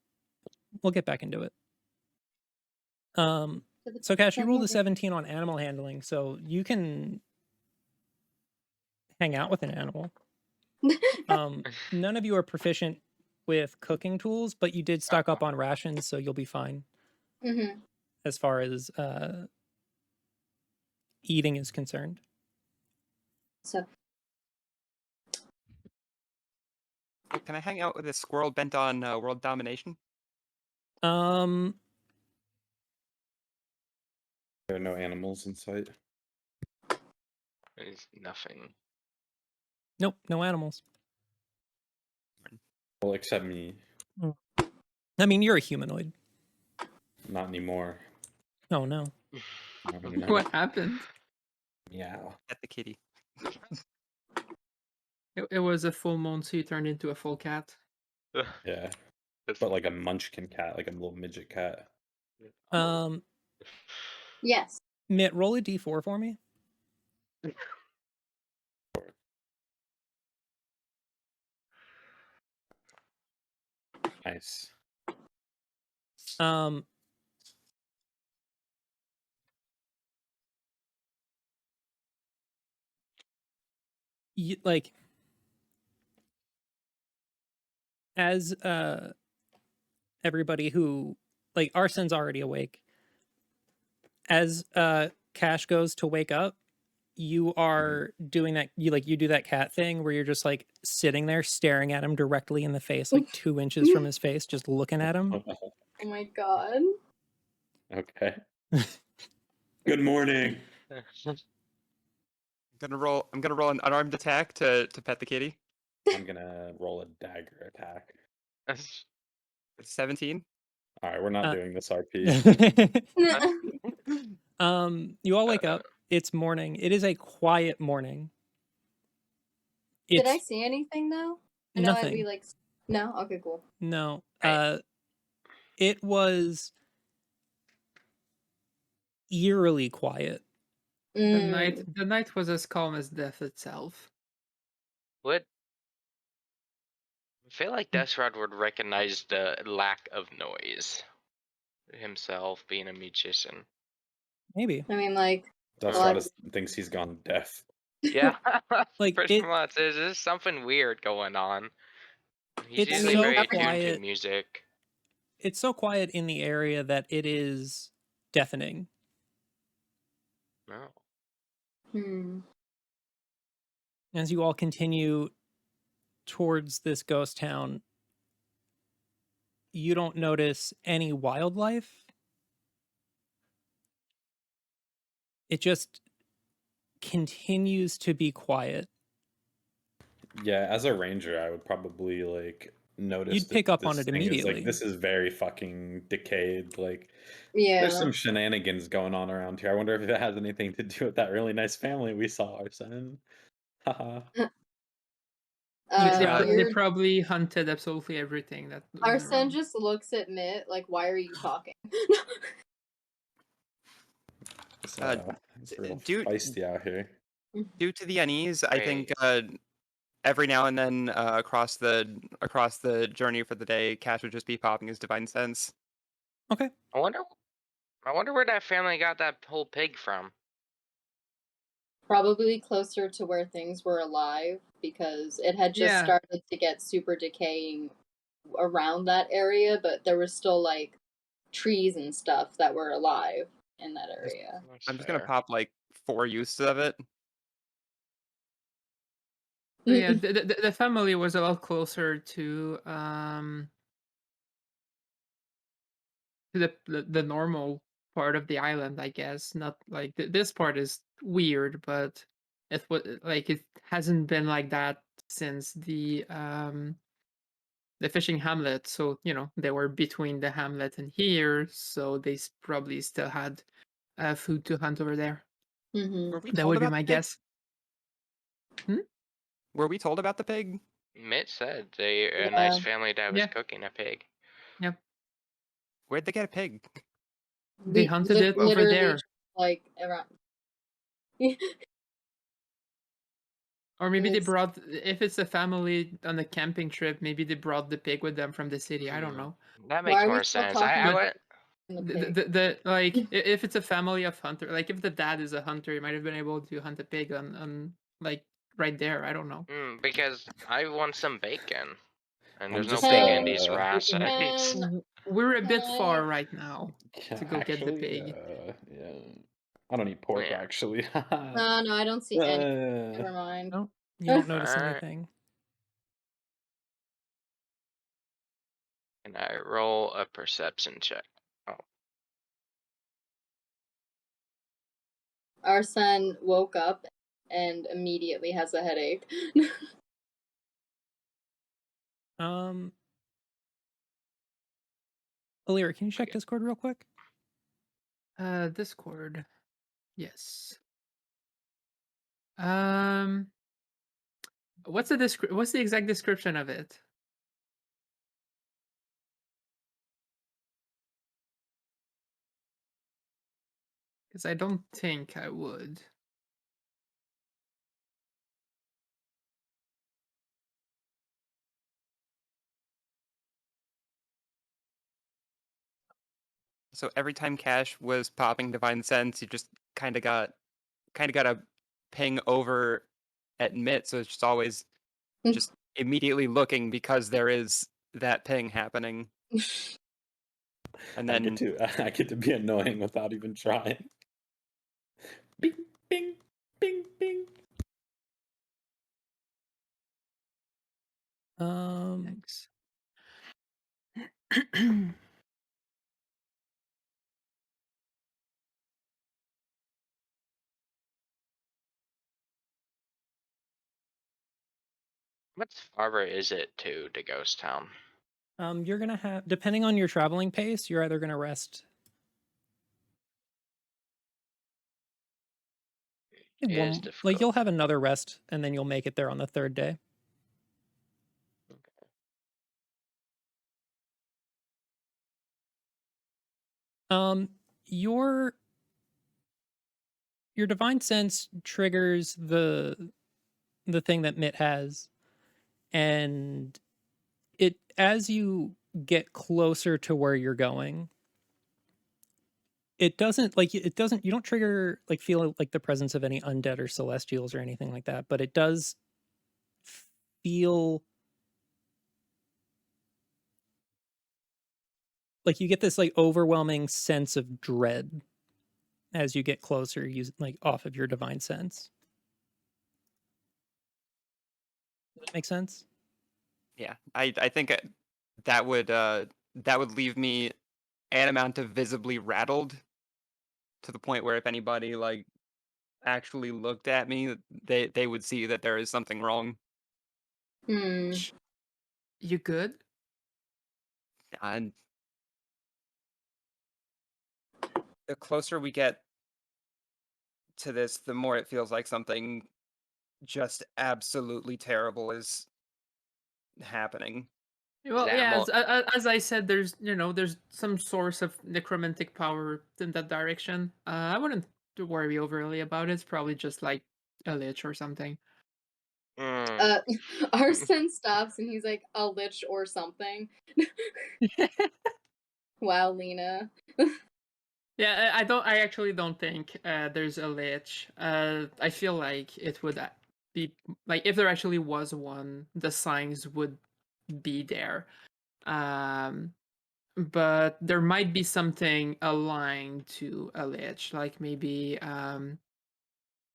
We'll get back into it. So Cash, you rolled a 17 on animal handling, so you can hang out with an animal. None of you are proficient with cooking tools, but you did stock up on rations, so you'll be fine Mm-hmm. as far as eating is concerned. So Can I hang out with a squirrel bent on world domination? Um, There are no animals in sight. There's nothing. nope, no animals. Well, except me. I mean, you're a humanoid. Not anymore. Oh no. No. What happened? Meow. At the kitty. It was a full moon, so you turned into a full cat. Yeah. That's- But like a munchkin cat, like a little midget cat. yes. Mitt, roll a d4 for me. Nice. Um, like as everybody who like Arsen's already awake. As Cash goes to wake up, you are doing that you do that cat thing where you're just like sitting there staring at him directly in the face, like 2 inches from his face, just looking at him. Oh my god. Okay. Good morning. I'm gonna roll an unarmed attack to pet the kitty. I'm gonna roll a dagger attack. 17. All right, we're not Uh, doing this RP. You all wake up. It's morning. It is a quiet morning. Did I It's see anything though? I know we nothing. like. No. Okay. Cool. No. Right. It was eerily quiet. The night was as calm as death itself. What? I feel like Desrod would recognize the lack of noise himself, being a musician. Maybe. I mean, like. That's Well, why thinks he's gone deaf. Yeah, Like, pretty it- much. There's something weird going on. He's It's usually so very attuned to quiet. music. It's so quiet in the area that it is deafening. No. As you all continue towards this ghost town, you don't notice any wildlife. It just continues to be quiet. Yeah, as a ranger, I would probably like notice You'd that pick up this on it thing is immediately. like this is very fucking decayed. Like Yeah. there's some shenanigans going on around here. I wonder if it has anything to do with that really nice family we saw, Arsen. Haha. They Weird. probably hunted absolutely everything that went Arsen around. just looks at Mitt like, "Why are you talking?" It's real due- feisty out here. Due to the unease, I think Wait. every now and then across the journey for the day, Cash would just be popping his divine sense. Okay. I wonder where that family got that whole pig from. Probably closer to where things were alive because it had just Yeah. started to get super decaying around that area, but there was still like trees and stuff that were alive in that area. That's I'm just gonna fair. pop like 4 uses of it. So yeah, the family was a lot closer to the normal part of the island, I guess. Not like this part is weird, but it hasn't been like that since the fishing hamlet. So they were between the hamlet and here, so they probably still had food to hunt over there. Mm-hmm. Were we That told would be about my the pig? guess. Were we told about the pig? Mitt said they a Yeah. nice family that was Yeah. cooking a pig. Where'd they get a pig? They hunted it over literally there. like around. Or maybe they It's- brought, if it's a family on a camping trip, maybe they brought the pig with them from the city. I don't know. That Why makes are we more still sense. talking I about went. the The, pig? the like if it's a family of hunter, like if the dad is a hunter, he might have been able to hunt a pig on like right there. I don't know. Because I want some bacon, and I'm there's no just pig in these Can- rations. We're a Can bit I- far right now Yeah, to go get the actually, pig. yeah. I don't eat pork Yeah. actually. No, I don't see any. Uh, Never mind. No, you don't notice Alright. anything. Can I roll a perception check? Arsen woke up and immediately has a headache. Alira, can you check Okay. Discord real quick? Discord. Yes. What's the exact description of it? Because I don't think I would. So every time Cash was popping Divine Sense, you just kind of got a ping over at Mitt, so it's just always just immediately looking because there is that ping happening. And I then get to be annoying without even trying. Bing, bing, bing, bing. Thanks. How much farther is it to Ghost Town? You're gonna have, depending on your traveling pace, you're either gonna rest It is like difficult. you'll have another rest, and then you'll make it there on the third day. Your divine sense triggers the thing that Mitt has, and it, as you get closer to where you're going, it doesn't you don't trigger like feel like the presence of any undead or celestials or anything like that, but it does feel like you get this like overwhelming sense of dread as you get closer, like off of your divine sense. Does that make sense? yeah, I think that would leave me an amount of visibly rattled to the point where if anybody like actually looked at me, they would see that there is something wrong. Hmm. You good? And the closer we get to this, the more it feels like something just absolutely terrible is happening. Is Well, that yeah, more? as I said, there's some source of necromantic power in that direction. I wouldn't worry overly about it. It's probably just like a lich or something. Uh, Arsen stops and he's like, a lich or something. Wow, Lena. Yeah, I actually don't think there's a lich. I feel like it would be like if there actually was one, the signs would be there. Um, but there might be something aligned to a lich, like maybe I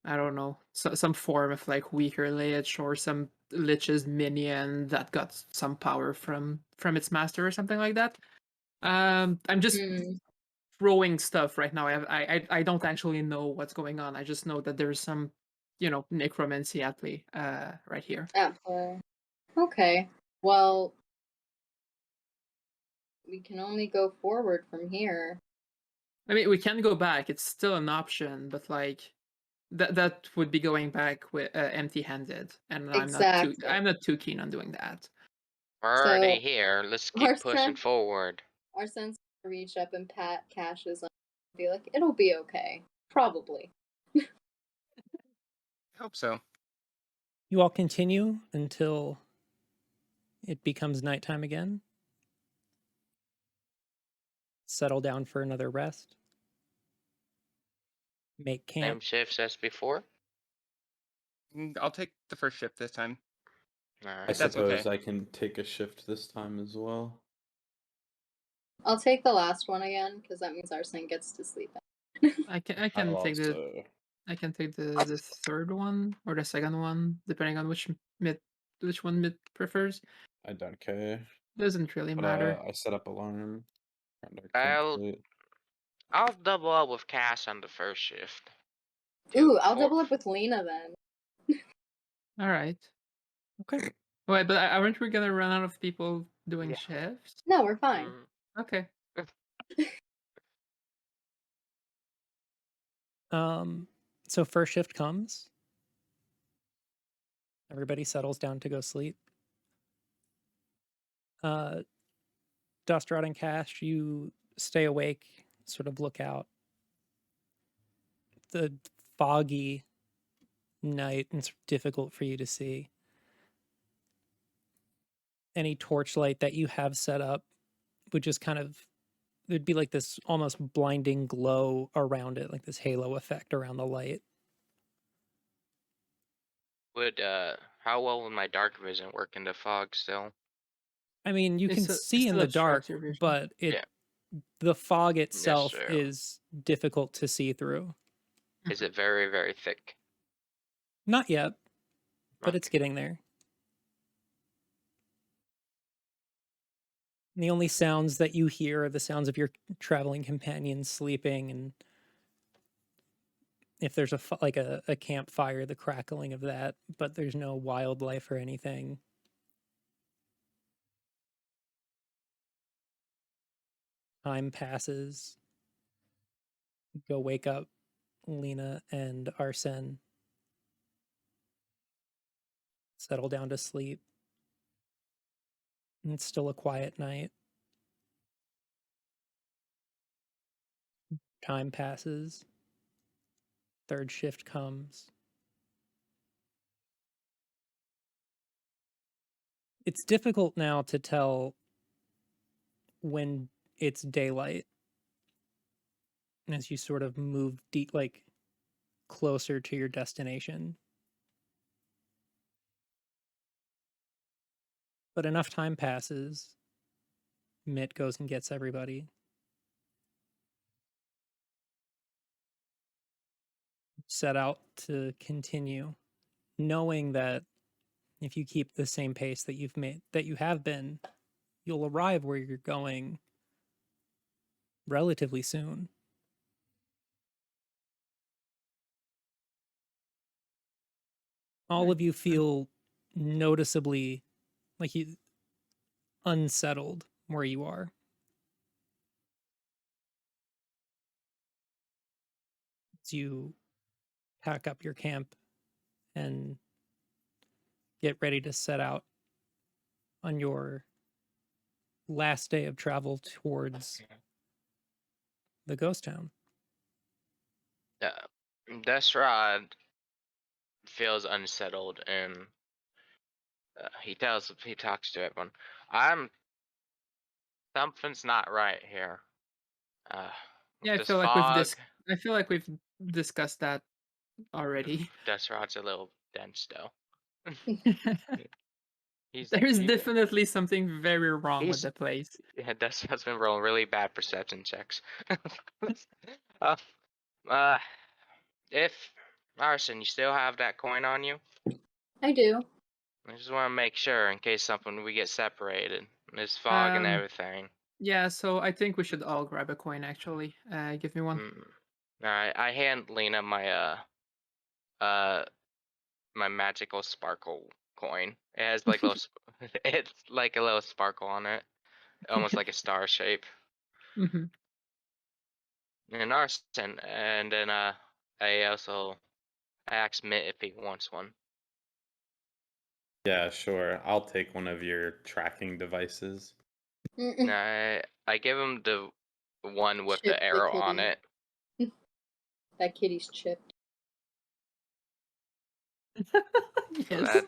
don't know, some form of like weaker lich or some lich's minion that got some power from its master or something like that. I'm just Hmm. throwing stuff right now. I don't actually know what's going on. I just know that there's some, necromancy at play right here. Okay. Well, we can only go forward from here. I mean, we can go back. It's still an option, but like that would be going back with empty-handed, and Exactly. I'm not too keen on doing that. We're So, already here. Let's keep pushing Arsen, forward. Arsen's gonna reach up and pat Cash's and be like, it'll be okay. Probably. I hope so. You all continue until it becomes nighttime again. Settle down for another rest. Make Same camp. shifts as before. I'll take the first shift this time. All I right. That's suppose okay. I can take a shift this time as well. I'll take the last one again, because that means Arsen gets to sleep. I can I'll take the also. the third one or the second one, depending on which one mid prefers. I don't care. Doesn't really But matter. I set up alarm. And I couldn't I'll sleep. I'll double up with Cass on the first shift. Ooh, I'll double up with Lena then. All right. Okay. Wait, but aren't we gonna run out of people doing Yeah. shifts? No, we're fine. Okay. So first shift comes. Everybody settles down to go sleep. Dustrod and Cash, you stay awake, sort of look out. The foggy night, and it's difficult for you to see. Any torchlight that you have set up would just kind of there'd be like this almost blinding glow around it, like this halo effect around the light. Would how well would my dark vision work in the fog still? I mean, you can It see in still the dark, obstructs your vision. but Yeah. the fog That's itself true. is difficult to see through. Is it very, very thick? Not yet, but it's Okay. getting there. And the only sounds that you hear are the sounds of your traveling companions sleeping, and if there's a campfire, the crackling of that, but there's no wildlife or anything. Time passes. Go wake up Lena and Arsen. Settle down to sleep. And it's still a quiet night. Time passes. Third shift comes. It's difficult now to tell when it's daylight as you sort of move closer to your destination. But enough time passes. Mitt goes and gets everybody. Set out to continue, knowing that if you keep the same pace that you have been, you'll arrive where you're going relatively soon. All of you feel noticeably unsettled where you are. As you pack up your camp and get ready to set out on your last day of travel towards the ghost town. Desrod feels unsettled, and he talks to everyone. Something's not right here. Yeah, This fog. I feel like we've discussed that already. Desrod's a little dense though. There's definitely something very wrong with he's- the place. Yeah, Desrod's been rolling really bad perception checks. If Arsen, you still have that coin on you? I do. I just want to make sure in case we get separated. There's fog and everything. Yeah, so I think we should all grab a coin actually. Give me one. Alright, I hand Lena my my magical sparkle coin. It has like it's like a little sparkle on it. Almost like a star shape. Mm-hmm. And Arsen, and then I also asked Mitt if he wants one. Yeah, sure. I'll take one of your tracking devices. And I give him the one with Chip the the arrow on kitty. it. That kitty's chipped. Yes.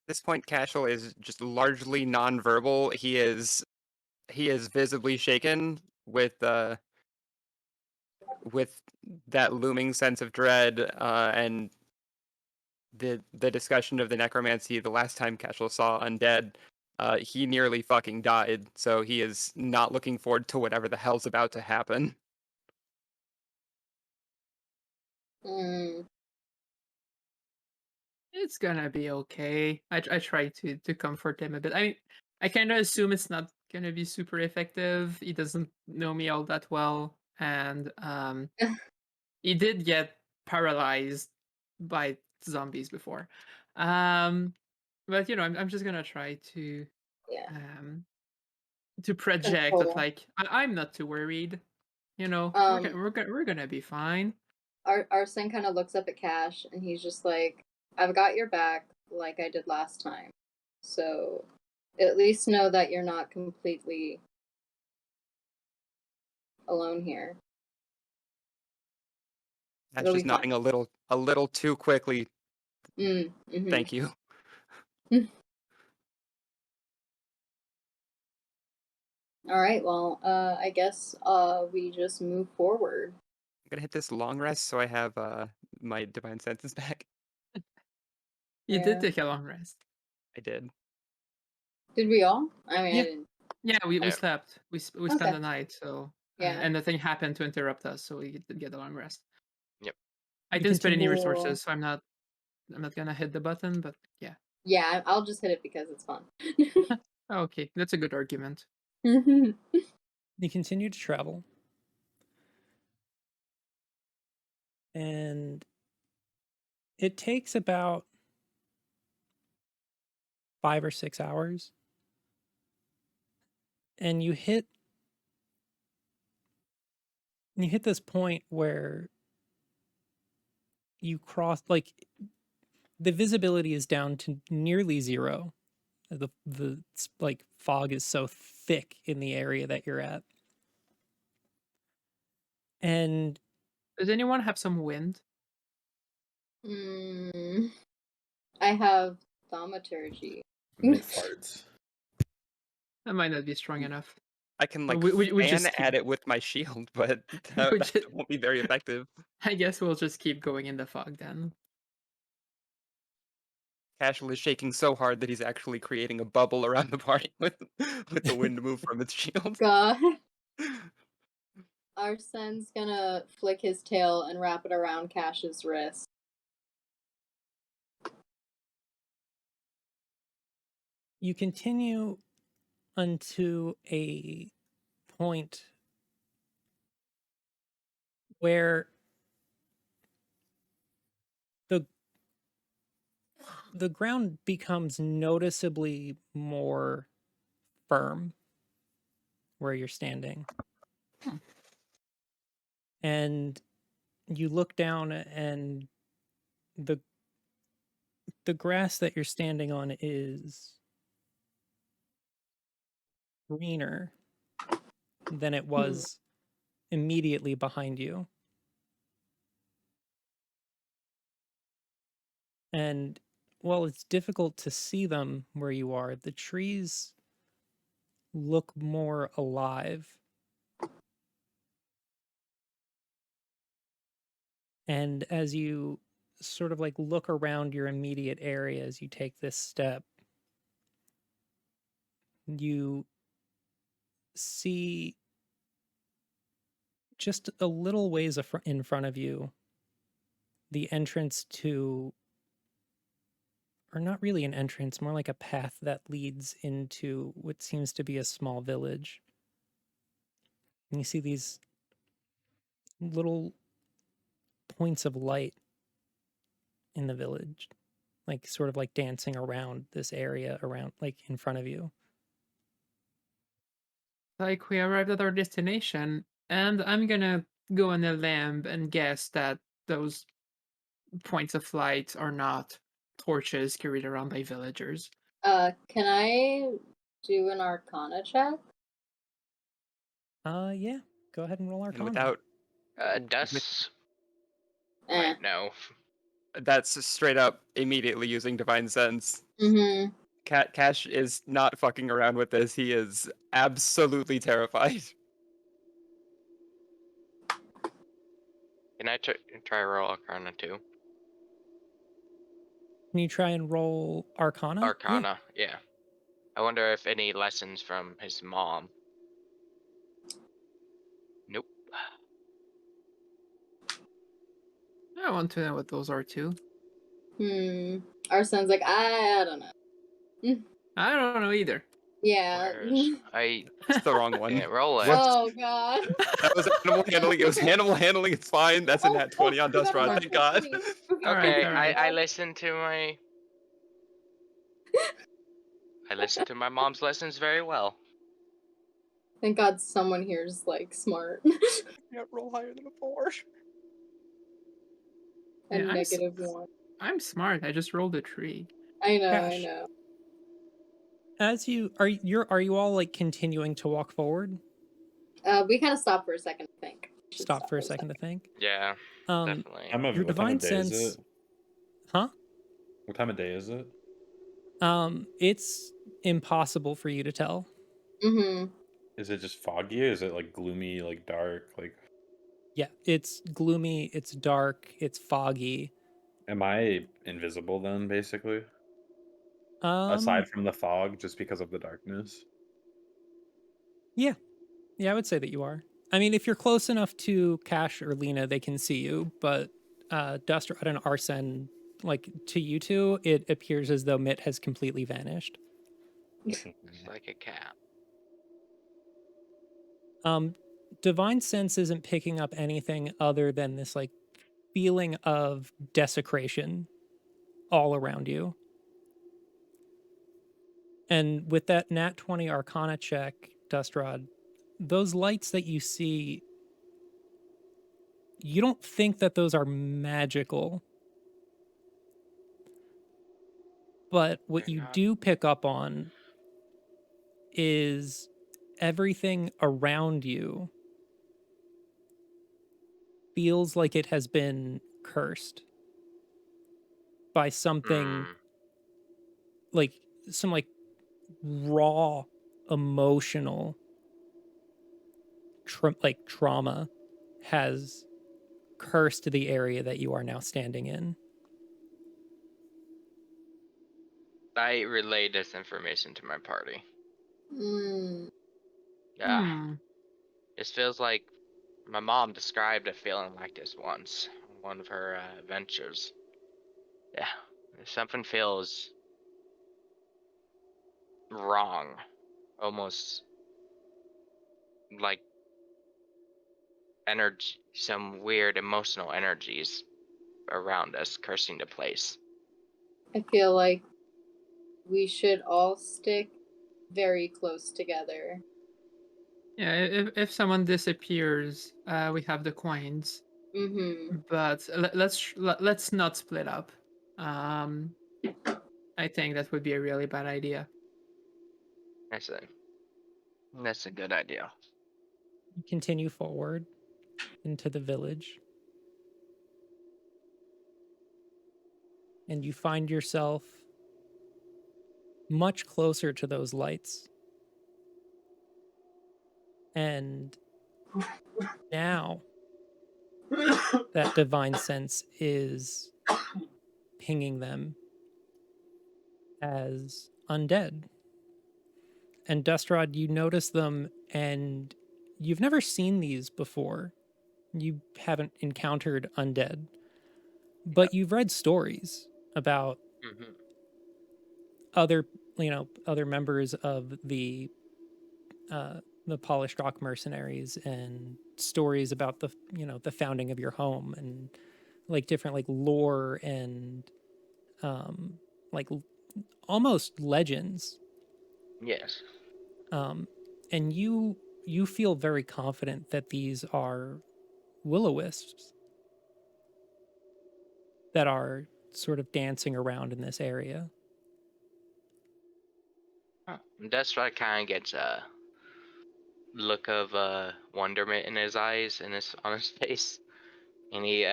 At this point, Kashel is just largely nonverbal. He is visibly shaken with that looming sense of dread and the discussion of the necromancy. The last time Kashel saw undead, he nearly fucking died. So he is not looking forward to whatever the hell's about to happen. It's gonna be okay. I try to comfort him a bit. I kind of assume it's not gonna be super effective. He doesn't know me all that well, and he did get paralyzed by zombies before. But you know, I'm just gonna try to project that like I'm not too worried. You know, we're gonna be fine. Arsen kind of looks up at Cash and he's just like, I've got your back like I did last time. So at least know that you're not completely alone here. That's just nodding a little a little too quickly. Mm-hmm. Thank you. All right. Well, I guess we just move forward. I'm gonna hit this long rest so I have my divine senses back. You did Yeah. take a long rest. I did. Did we all? I mean, Yeah. I didn't. Yeah, we Yeah. slept. We spent Okay. the night, so Yeah. and nothing happened to interrupt us, so we did get a long rest. Yep. I You didn't spend any continue- resources, so I'm not gonna hit the button, but yeah. Yeah, I'll just hit it because it's fun. Okay, that's a good argument. You continue to travel. And it takes about 5 or 6 hours. And you hit this point where you cross, like, the visibility is down to nearly zero. The like fog is so thick in the area that you're at. And Does anyone have some wind? I have thaumaturgy. Make farts. That might not be strong enough. I can But like we fan just at keep- it with my shield, but We that just- won't be very effective. I guess we'll just keep going in the fog then. Kashel is shaking so hard that he's actually creating a bubble around the party with the wind move from its shield. God. Arsen's gonna flick his tail and wrap it around Cash's wrist. you continue unto a point where the ground becomes noticeably more firm where you're standing. And you look down and the grass that you're standing on is greener than it was immediately behind you. And while it's difficult to see them where you are, the trees look more alive. And as you sort of like look around your immediate area as you take this step, you see just a little ways in front of you the entrance to, or not really an entrance, more like a path that leads into what seems to be a small village. And you see these little points of light in the village, like sort of like dancing around this area around, like in front of you. Like we arrived at our destination, and I'm gonna go on a limb and guess that those points of light are not torches carried around by villagers. Can I do an Arcana check? Yeah, go ahead and roll And Arcana. without Dust Eh. might know. that's straight up immediately using divine sense. Mm-hmm. Cash is not fucking around with this. He is absolutely terrified. Can I try roll Arcana too? Can you try and roll Arcana? Yeah. Arcana, yeah. I wonder if any lessons from his mom. Nope. I want to know what those are too. Arsen's like, I don't know. I don't know either. Yeah. Where's I That's the wrong one. can't roll it. What? Oh God. That was animal handling. It was animal handling. It's fine. That's a Oh, nat 20 on Dust forgot Rod. about Thank the God. 20. Okay, Alright. I listened to my I listened to my mom's lessons very well. Thank God someone here is like smart. Yeah, roll higher than a 4. A Yeah, -1. I'm smart. I just rolled a 3. I know, I Cash. know. As you are you all like continuing to walk forward? We kind of stopped for a second, I think. Should stop for a second to think. Yeah, Um, definitely. your What time divine of day is sense, it? huh? What time of day is it? It's impossible for you to tell. Mm-hmm. Is it just foggy? Or is it like gloomy, like dark? Like, Yeah, it's gloomy, it's dark, it's foggy. am I invisible then, basically? Um, Aside from the fog, just because of the darkness? yeah, yeah, I would say that you are. I mean, if you're close enough to Cash or Lena, they can see you, but Dustrad and Arsen, like to you two, it appears as though Mitt has completely vanished. It's like a cat. Um, divine sense isn't picking up anything other than this like feeling of desecration all around you. And with that nat 20 arcana check, Dustrad, those lights that you see, you don't think that those are magical. But what They're you not. do pick up on is everything around you feels like it has been cursed by something Hmm. like some like raw emotional trauma has cursed the area that you are now standing in. I relay this information to my party. Mm. Yeah, this feels like my mom described a feeling like this once on one of her adventures. Yeah, something feels wrong, almost like energy, some weird emotional energies around us cursing the place. I feel like we should all stick very close together. Yeah, if someone disappears, we have the coins, Mm-hmm. but let's not split up. Um, I think that would be a really bad idea. That's a good idea. You continue forward into the village, and you find yourself much closer to those lights. And now that divine sense is pinging them as undead. And Dustrad, you notice them, and you've never seen these before. You haven't encountered undead, but you've read stories about Mm-hmm. other, other members of the polished rock mercenaries, and stories about the founding of your home, and like different like lore and like almost legends. Yes. um and you feel very confident that these are will-o-wisps that are sort of dancing around in this area. Huh. That's why kind of gets a look of wonderment in his eyes and his on his face, and he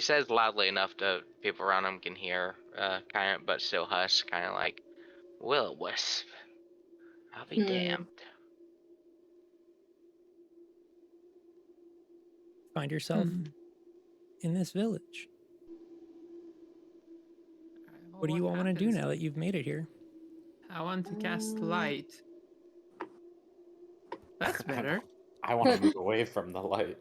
says loudly enough that people around him can hear, kind of, but still hush, kind of like, "Will wisp, I'll be Hmm. damned." Find yourself in this village. What do you all want to do happens? now that you've made it here? I want to cast light. That's better. I want to move away from the light.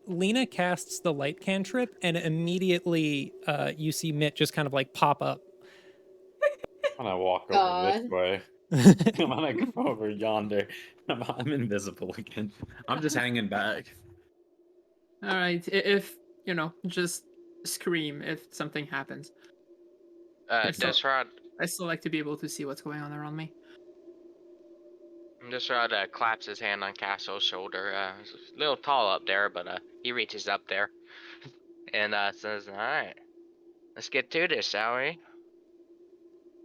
Lena casts the light cantrip, and immediately you see Mitt just kind of like pop up. I'm gonna walk over this God. way. I'm gonna go over yonder. I'm invisible again. I'm just hanging back. All right, if just scream if something happens. Desrod, I still like to be able to see what's going on around me. claps his hand on Kashel's shoulder. He's a little tall up there, but he reaches up there and says, "All right, let's get to this, shall we?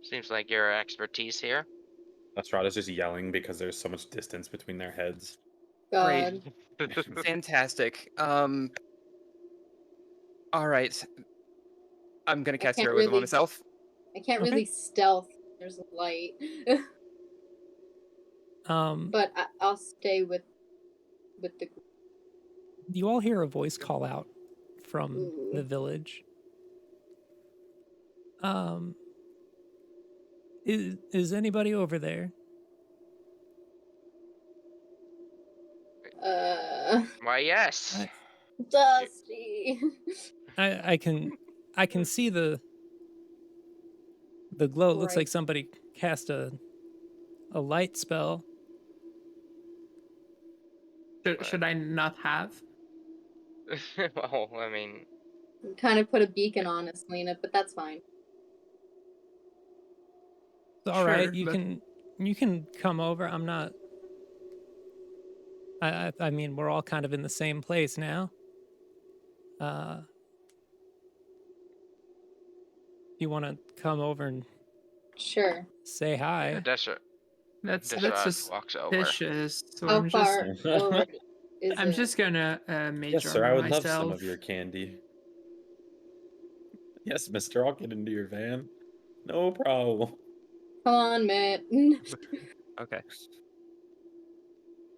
Seems like your expertise here." Estrada's just yelling because there's so much distance between their heads. God. Fantastic. All right. I'm gonna I cast can't heroism on really myself. I can't Okay. really stealth. There's light. Um, But I'll stay with the group. you all hear a voice call out from the Ooh. village. Um, is anybody over there? Why, yes. I Dusty. I can see the glow. It looks Right. like somebody cast a light spell. Should I not have? Well, I mean, Kind of put a beacon on us, Lena, but that's fine. It's all right. Sure, but You can come over. I'm not. I mean, we're all kind of in the same place now. You want to come over and Sure. say hi? that's a that's Deshaun walks over. suspicious. So How far forward is I'm it? just gonna mage Yes, sir. I armor would love some myself. of your candy. Yes, mister. I'll get into your van. No problem. Come on, Matt. Okay.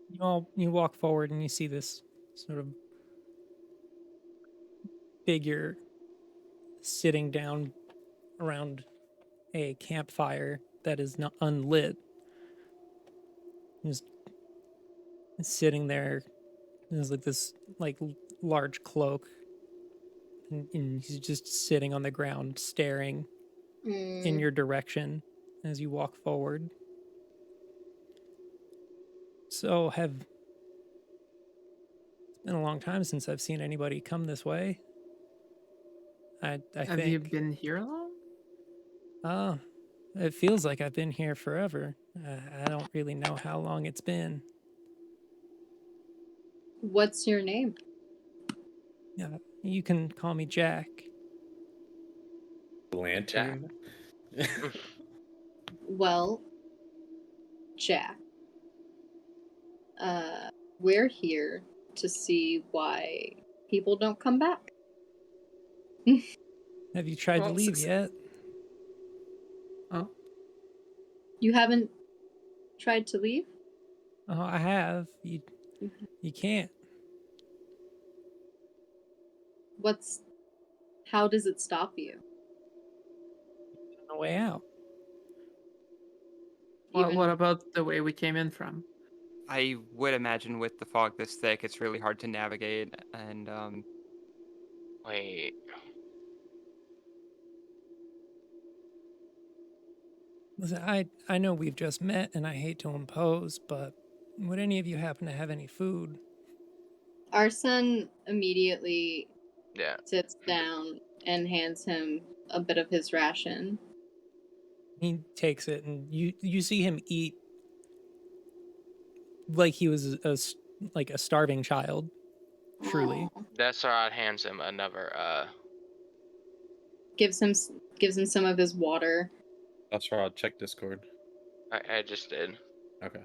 You walk forward and you see this sort of figure sitting down around a campfire that is not unlit. Just sitting there. There's like this large cloak, and he's just sitting on the ground, staring in Mm, your direction as you walk forward. So it's been a long time since I've seen anybody come this way. I Have you think. been here long? Oh, it feels like I've been here forever. I don't really know how long it's been. what's your name? Yeah, you can call me Jack. Lantern. Well, Jack. We're here to see why people don't come back. Have you tried to Well, leave yet? Oh, You haven't tried to leave? Oh, I have. You can't. How does it stop you? No way out. well, Even what about the way we came in from? I would imagine with the fog this thick, it's really hard to navigate, and Wait. Listen, I know we've just met and I hate to impose, but would any of you happen to have any food? Arsen immediately Yeah. sits down and hands him a bit of his ration. He takes it and you see him eat like he was like a starving child. Truly. Aw. Deshaun hands him another. Gives him some of his water. That's right. I'll check Discord. I just did. Okay.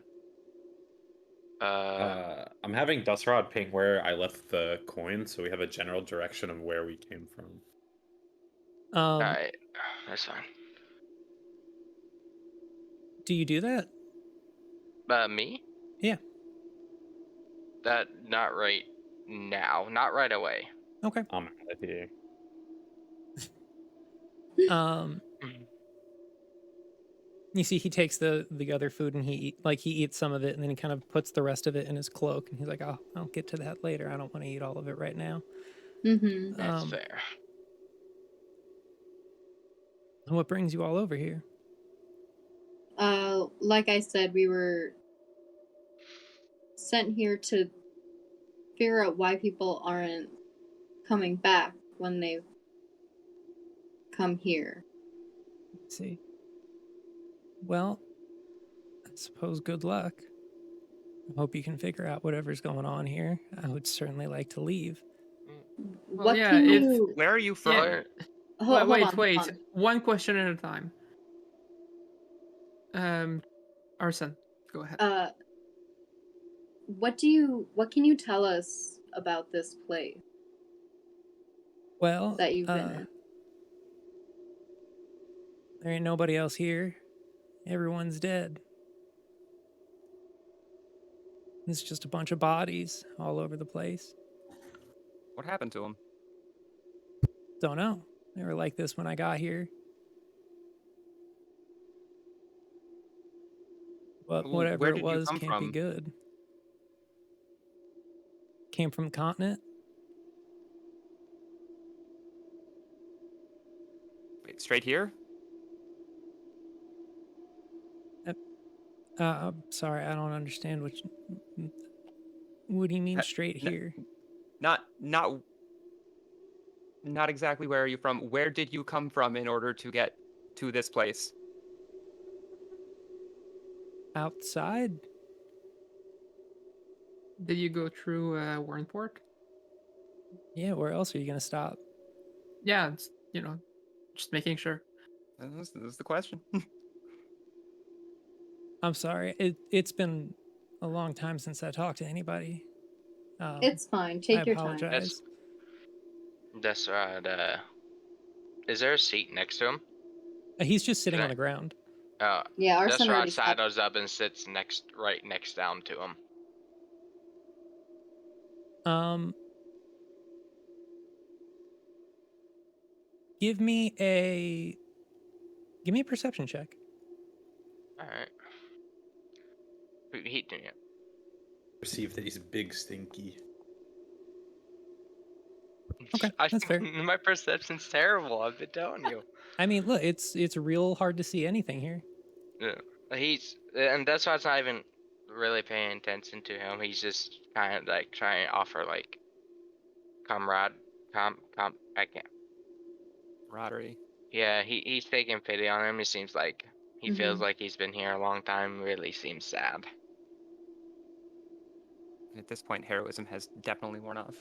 Uh. I'm having Dusrod ping where I left the coin, so we have a general direction of where we came from. Alright. That's fine. Do you do that? Me? Yeah. Not right now. Not right away. Okay. I'm out of here. You see he takes the other food and he eats some of it and then he kind of puts the rest of it in his cloak and he's like, "Oh, I'll get to that later. I don't want to eat all of it right now." Mm-hmm. That's fair. And what brings you all over here? Like I said, we were sent here to figure out why people aren't coming back when they've come here. Let's see. Well, I suppose good luck. I hope you can figure out whatever's going on here. I would certainly like to leave. Well, What yeah, can if- you... where are you from? Where- Hold wait. on. One question at a time. Arsen, go ahead. what can you tell us about this place Well, that you've been in? there ain't nobody else here. Everyone's dead. It's just a bunch of bodies all over the place. What happened to him? Don't know. They were like this when I got here. But whatever Where it did you was come can't be from? good. Came from the continent. Wait, straight here? Sorry, I don't understand what do you mean Ha- straight n- here? Not not exactly where are you from. Where did you come from in order to get to this place? Outside? Did you go through Warrenport? Yeah, where else are you gonna stop? Yeah, it's, just making sure. This is the question. I'm sorry. It's been a long time since I talked to anybody. It's fine. I Take your time. apologize. That's right. Is there a seat next to him? He's just sitting Can on the ground. Yeah, That's Arsen right. already sat. Sidles up and sits right next down to him. Um, give me a perception check. All right. He doing it. Perceive that he's big stinky. Okay, I that's fair. my perception's terrible. I've been telling you. I mean, look, it's real hard to see anything here. Yeah. And that's why it's not even really paying attention to him. He's just kind of like trying to offer like I can't. Camaraderie. Yeah, he's taking pity on him. It seems like he feels like he's been here a long time. Really seems sad. At this point, heroism has definitely worn off.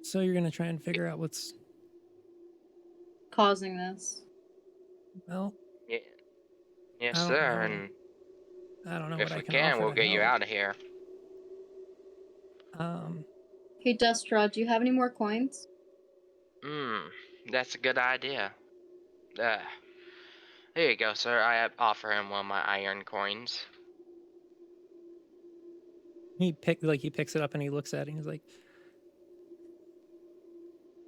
So you're gonna try and figure out what's Causing this. well. Yeah. Yes, I don't sir. know. And I don't know what if I we can can, offer we'll to get you help. out of here. Hey, Dustra, do you have any more coins? That's a good idea. Here you go, sir. I offer him one of my iron coins. He picks it up and he looks at it and he's like,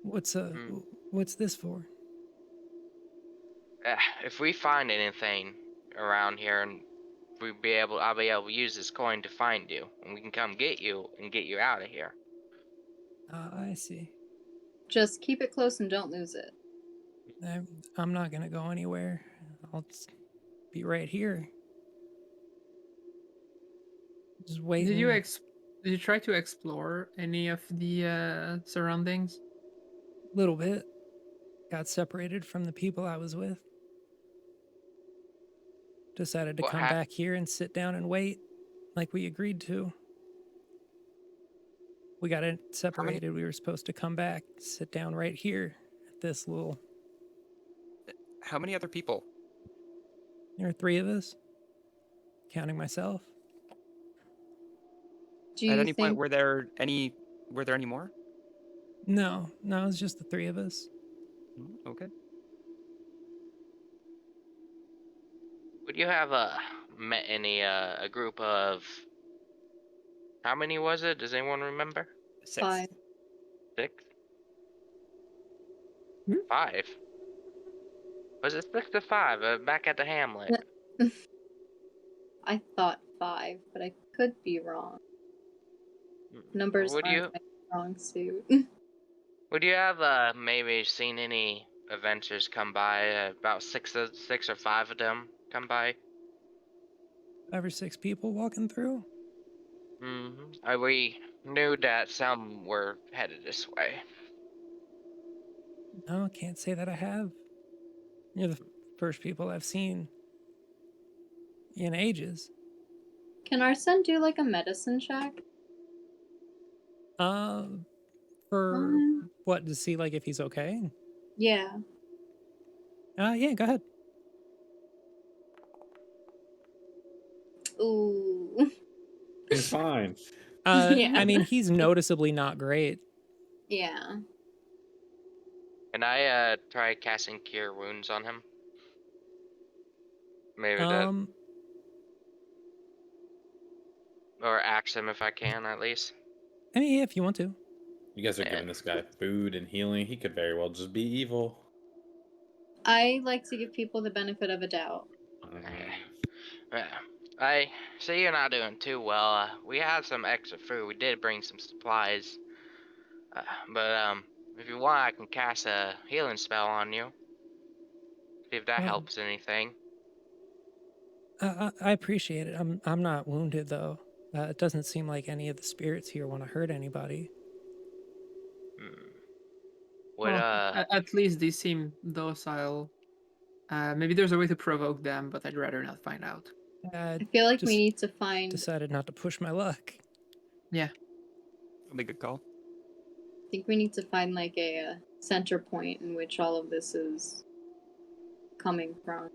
Hmm. what's this for? If we find anything around here, and I'll be able to use this coin to find you, and we can come get you and get you out of here. I see. Just keep it close and don't lose it. I'm not gonna go anywhere. I'll just be right here. Just waiting. Did you try to explore any of the surroundings? Little bit. Got separated from the people I was with. Decided to What come back here and sit down and wait, like we agreed to. We got it separated. We were supposed to come back, sit down right here at this little. How many other people? There are 3 of us, counting myself. Do At you any point, think were there any more? No, it was just the 3 of us. Okay. would you have met any a group of how many was it? Does anyone remember? 6. 5? 6? Hmm? 5? Was it 6 to 5? Back at the Hamlet. I thought 5, but I could be wrong. Numbers Would aren't you my strong suit. would you have maybe seen any adventures come by? About six or 5 of them come by. 5 or 6 people walking through. We knew that some were headed this way. No, I can't say that I have. You're the first people I've seen in ages. Can Arsen do like a medicine check? For Um, what, to see like if he's okay? yeah. Yeah, go ahead. Ooh. He's fine. Yeah. I mean, he's noticeably not great. Yeah. Can I try casting Cure Wounds on him? Maybe that, Um, or axe him if I can at least. I mean, yeah, if you want to. You guys are Yeah. giving this guy food and healing. He could very well just be evil. I like to give people the benefit of a doubt. Yeah. I see you're not doing too well. We have some extra food. We did bring some supplies. But if you want, I can cast a healing spell on you. See if that Well, helps anything. I appreciate it. I'm not wounded though. It doesn't seem like any of the spirits here want to hurt anybody. Hmm. Would Well, at least they seem docile. Maybe there's a way to provoke them, but I'd rather not find out. I I feel like we just need to find. decided not to push my luck. Yeah. That'd be a good call. I think we need to find like a center point in which all of this is coming from.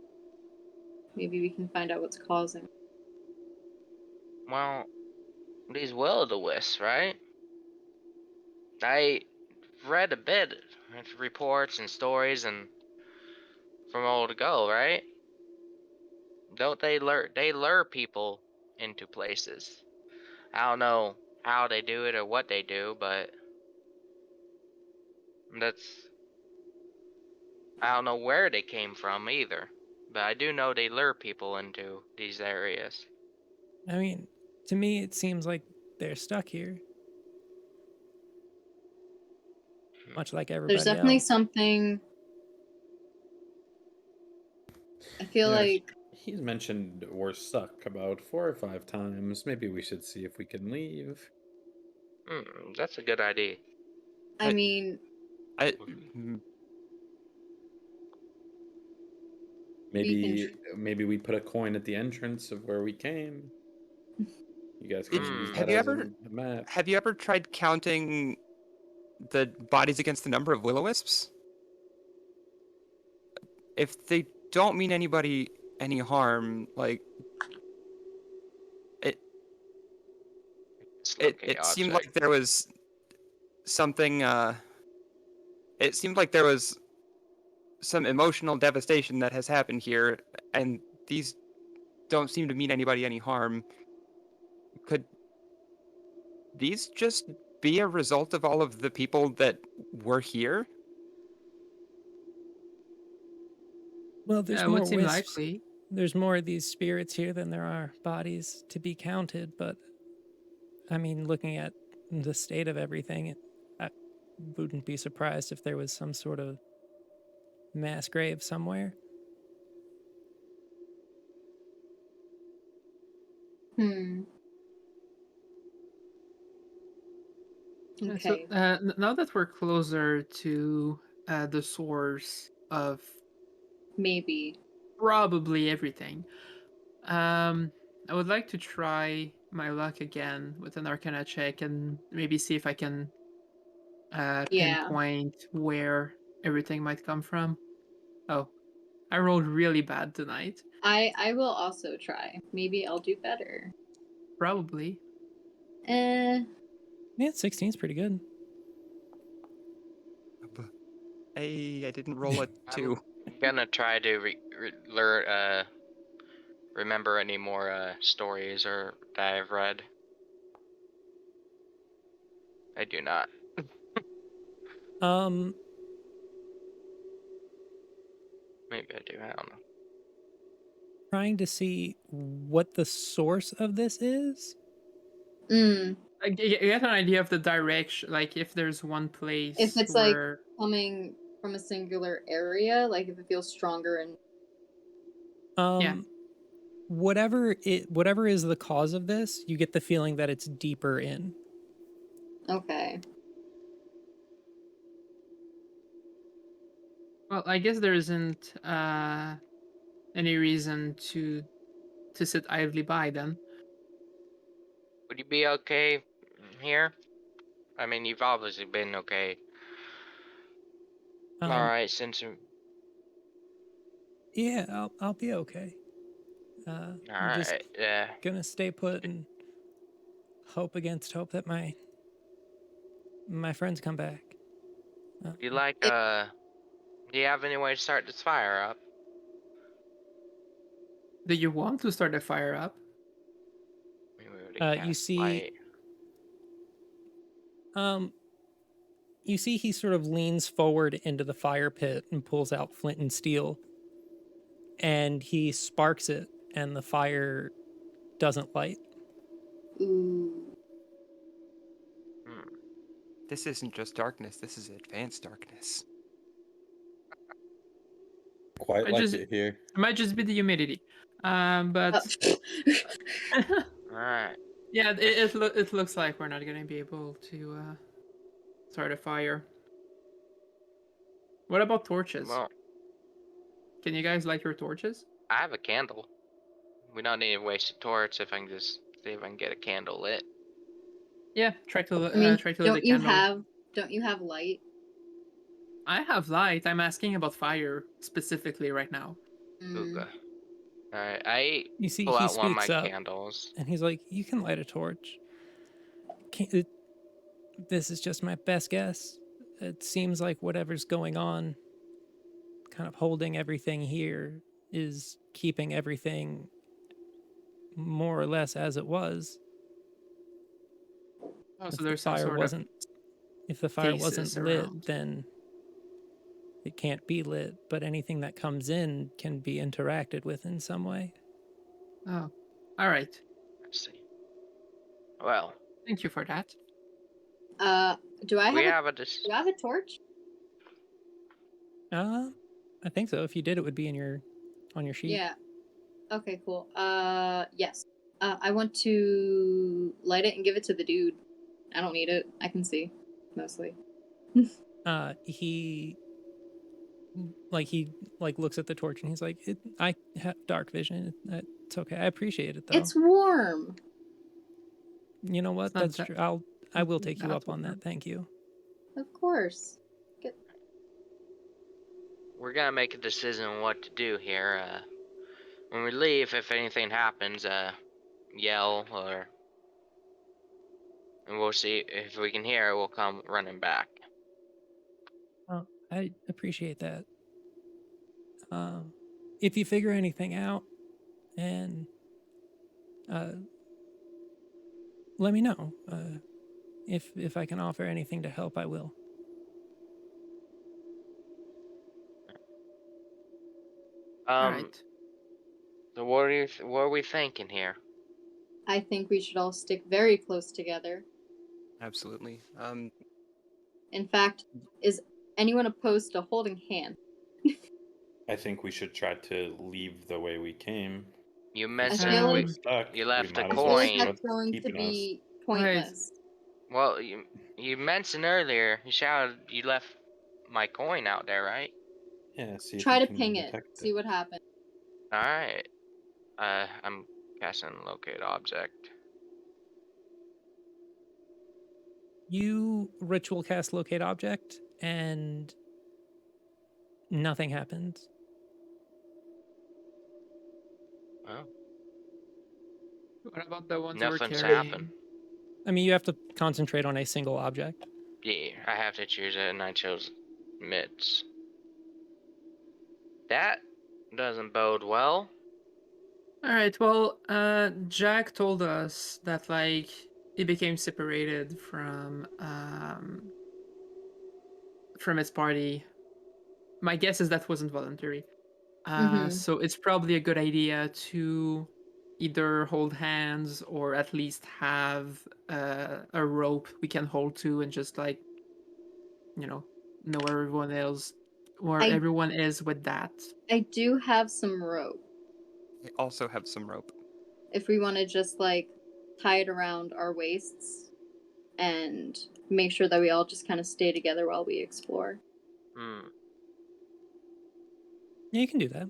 Maybe we can find out what's causing. well, these will-o'-the-wisps, right? I read a bit of reports and stories and from old ago, right? Don't they lure people into places? I don't know how they do it or what they do, but that's I don't know where they came from either. But I do know they lure people into these areas. I mean, to me, it seems like they're stuck here, much like There's everybody definitely else. something. I feel You know, like he's mentioned we're stuck about 4 or 5 times. Maybe we should see if we can leave. That's a good idea. I I- mean, I we can. Maybe we put a coin at the entrance of where we came. You guys can use Hmm. that as a map. have you ever tried counting the bodies against the number of will-o'-wisps? If they don't mean anybody any harm, like it It's it seemed like there was something it seemed like there was some emotional devastation that has happened here, and these don't seem to mean anybody any harm. Could these just be a result of all of the people that were here? Well, there's Would more seem wisps. likely. There's more of these spirits here than there are bodies to be counted, but I mean, looking at the state of everything, I wouldn't be surprised if there was some sort of mass grave somewhere. Hmm. So Okay. now that we're closer to the source of Maybe. probably everything, I would like to try my luck again with an Arcana check and maybe see if I can Yeah. pinpoint where everything might come from. Oh, I rolled really bad tonight. I will also try. Maybe I'll do better. Probably. Eh. Yeah, 16 is pretty good. Hey, I didn't roll a 2. I'm gonna try to remember any more stories or that I've read. I do not. Um, Maybe I do. I don't know. trying to see what the source of this is. Mm. You get an idea of the direction, like if there's one place If it's like where coming from a singular area, like if it feels stronger and Yeah. Whatever is the cause of this, you get the feeling that it's deeper in. okay. well, I guess there isn't any reason to sit idly by then. Would you be okay here? I mean, you've obviously been okay. All Um, right, since Yeah, I'll be okay. All I'm just right. Yeah. gonna stay put and hope against hope that my friends come back. Uh, Do you like If- Do you have any way to start this fire up? Do you want to start a fire up? We already you cast see, light. um, you see, he sort of leans forward into the fire pit and pulls out flint and steel, and he sparks it, and the fire doesn't light. Ooh. Hmm. This isn't just darkness. This is advanced darkness. Quite I like just- it here. It might just be the humidity. But All right. yeah, it looks like we're not gonna be able to start a fire. What about torches? Well, Can you guys light your torches? I have a candle. We don't need to waste a torch if I can just see if I can get a candle lit. Yeah, try to I mean, try to lit a don't you have light? I have light. I'm asking about fire specifically right now. Ooga. Alright, I You see, pull he out one of my speaks up, candles. and he's like, "You can light a torch. This is just my best guess. It seems like whatever's going on, kind of holding everything here, is keeping everything more or less as it was. Oh, If so the there's some fire sort of wasn't, if the fire wasn't stasis lit, around. then it can't be lit. But anything that comes in can be interacted with in some way. Oh, all right. Let's see. Well, Thank you for that. Do I we have have a dis- do I have a torch? I think so. If you did, it would be on your sheet. Yeah. Okay, cool. Yes. I want to light it and give it to the dude. I don't need it. I can see, mostly. He looks at the torch and he's like, I have dark vision. It's okay. I appreciate it though. It's warm. You know what? It's not That's that- true. I will take you that's up on warm. that. Thank you. Of course. we're gonna make a decision on what to do here. When we leave, if anything happens, yell and we'll see if we can hear it. We'll come running back. Oh, I appreciate that. If you figure anything out, and let me know. If I can offer anything to help, I will. All right. So what are we thinking here? I think we should all stick very close together. Absolutely. In fact, is anyone opposed to holding hands? I think we should try to leave the way we came. You If mentioned feel we're like stuck, you left we a might I as well feel like see coin. that's what's going to keeping us. be pointless. Well, you mentioned earlier. You shouted you left my coin out there, right? Yeah, see if Try we to can ping it. detect See what happens. All right. I'm casting locate object. You ritual cast locate object, and nothing happens. Oh, What about the ones we're nothing's carrying? happened. I mean, you have to concentrate on a single object. Yeah, I have to choose it, and I chose mids. That doesn't bode well. All right. Well, Jack told us that like he became separated from his party. My guess is that wasn't voluntary. Mhm. So it's probably a good idea to either hold hands or at least have a rope we can hold to and just like know where I- everyone is with that. I do have some rope. I also have some rope. If we want to just like tie it around our waists and make sure that we all just kind of stay together while we explore. Hmm. Yeah, you can do that.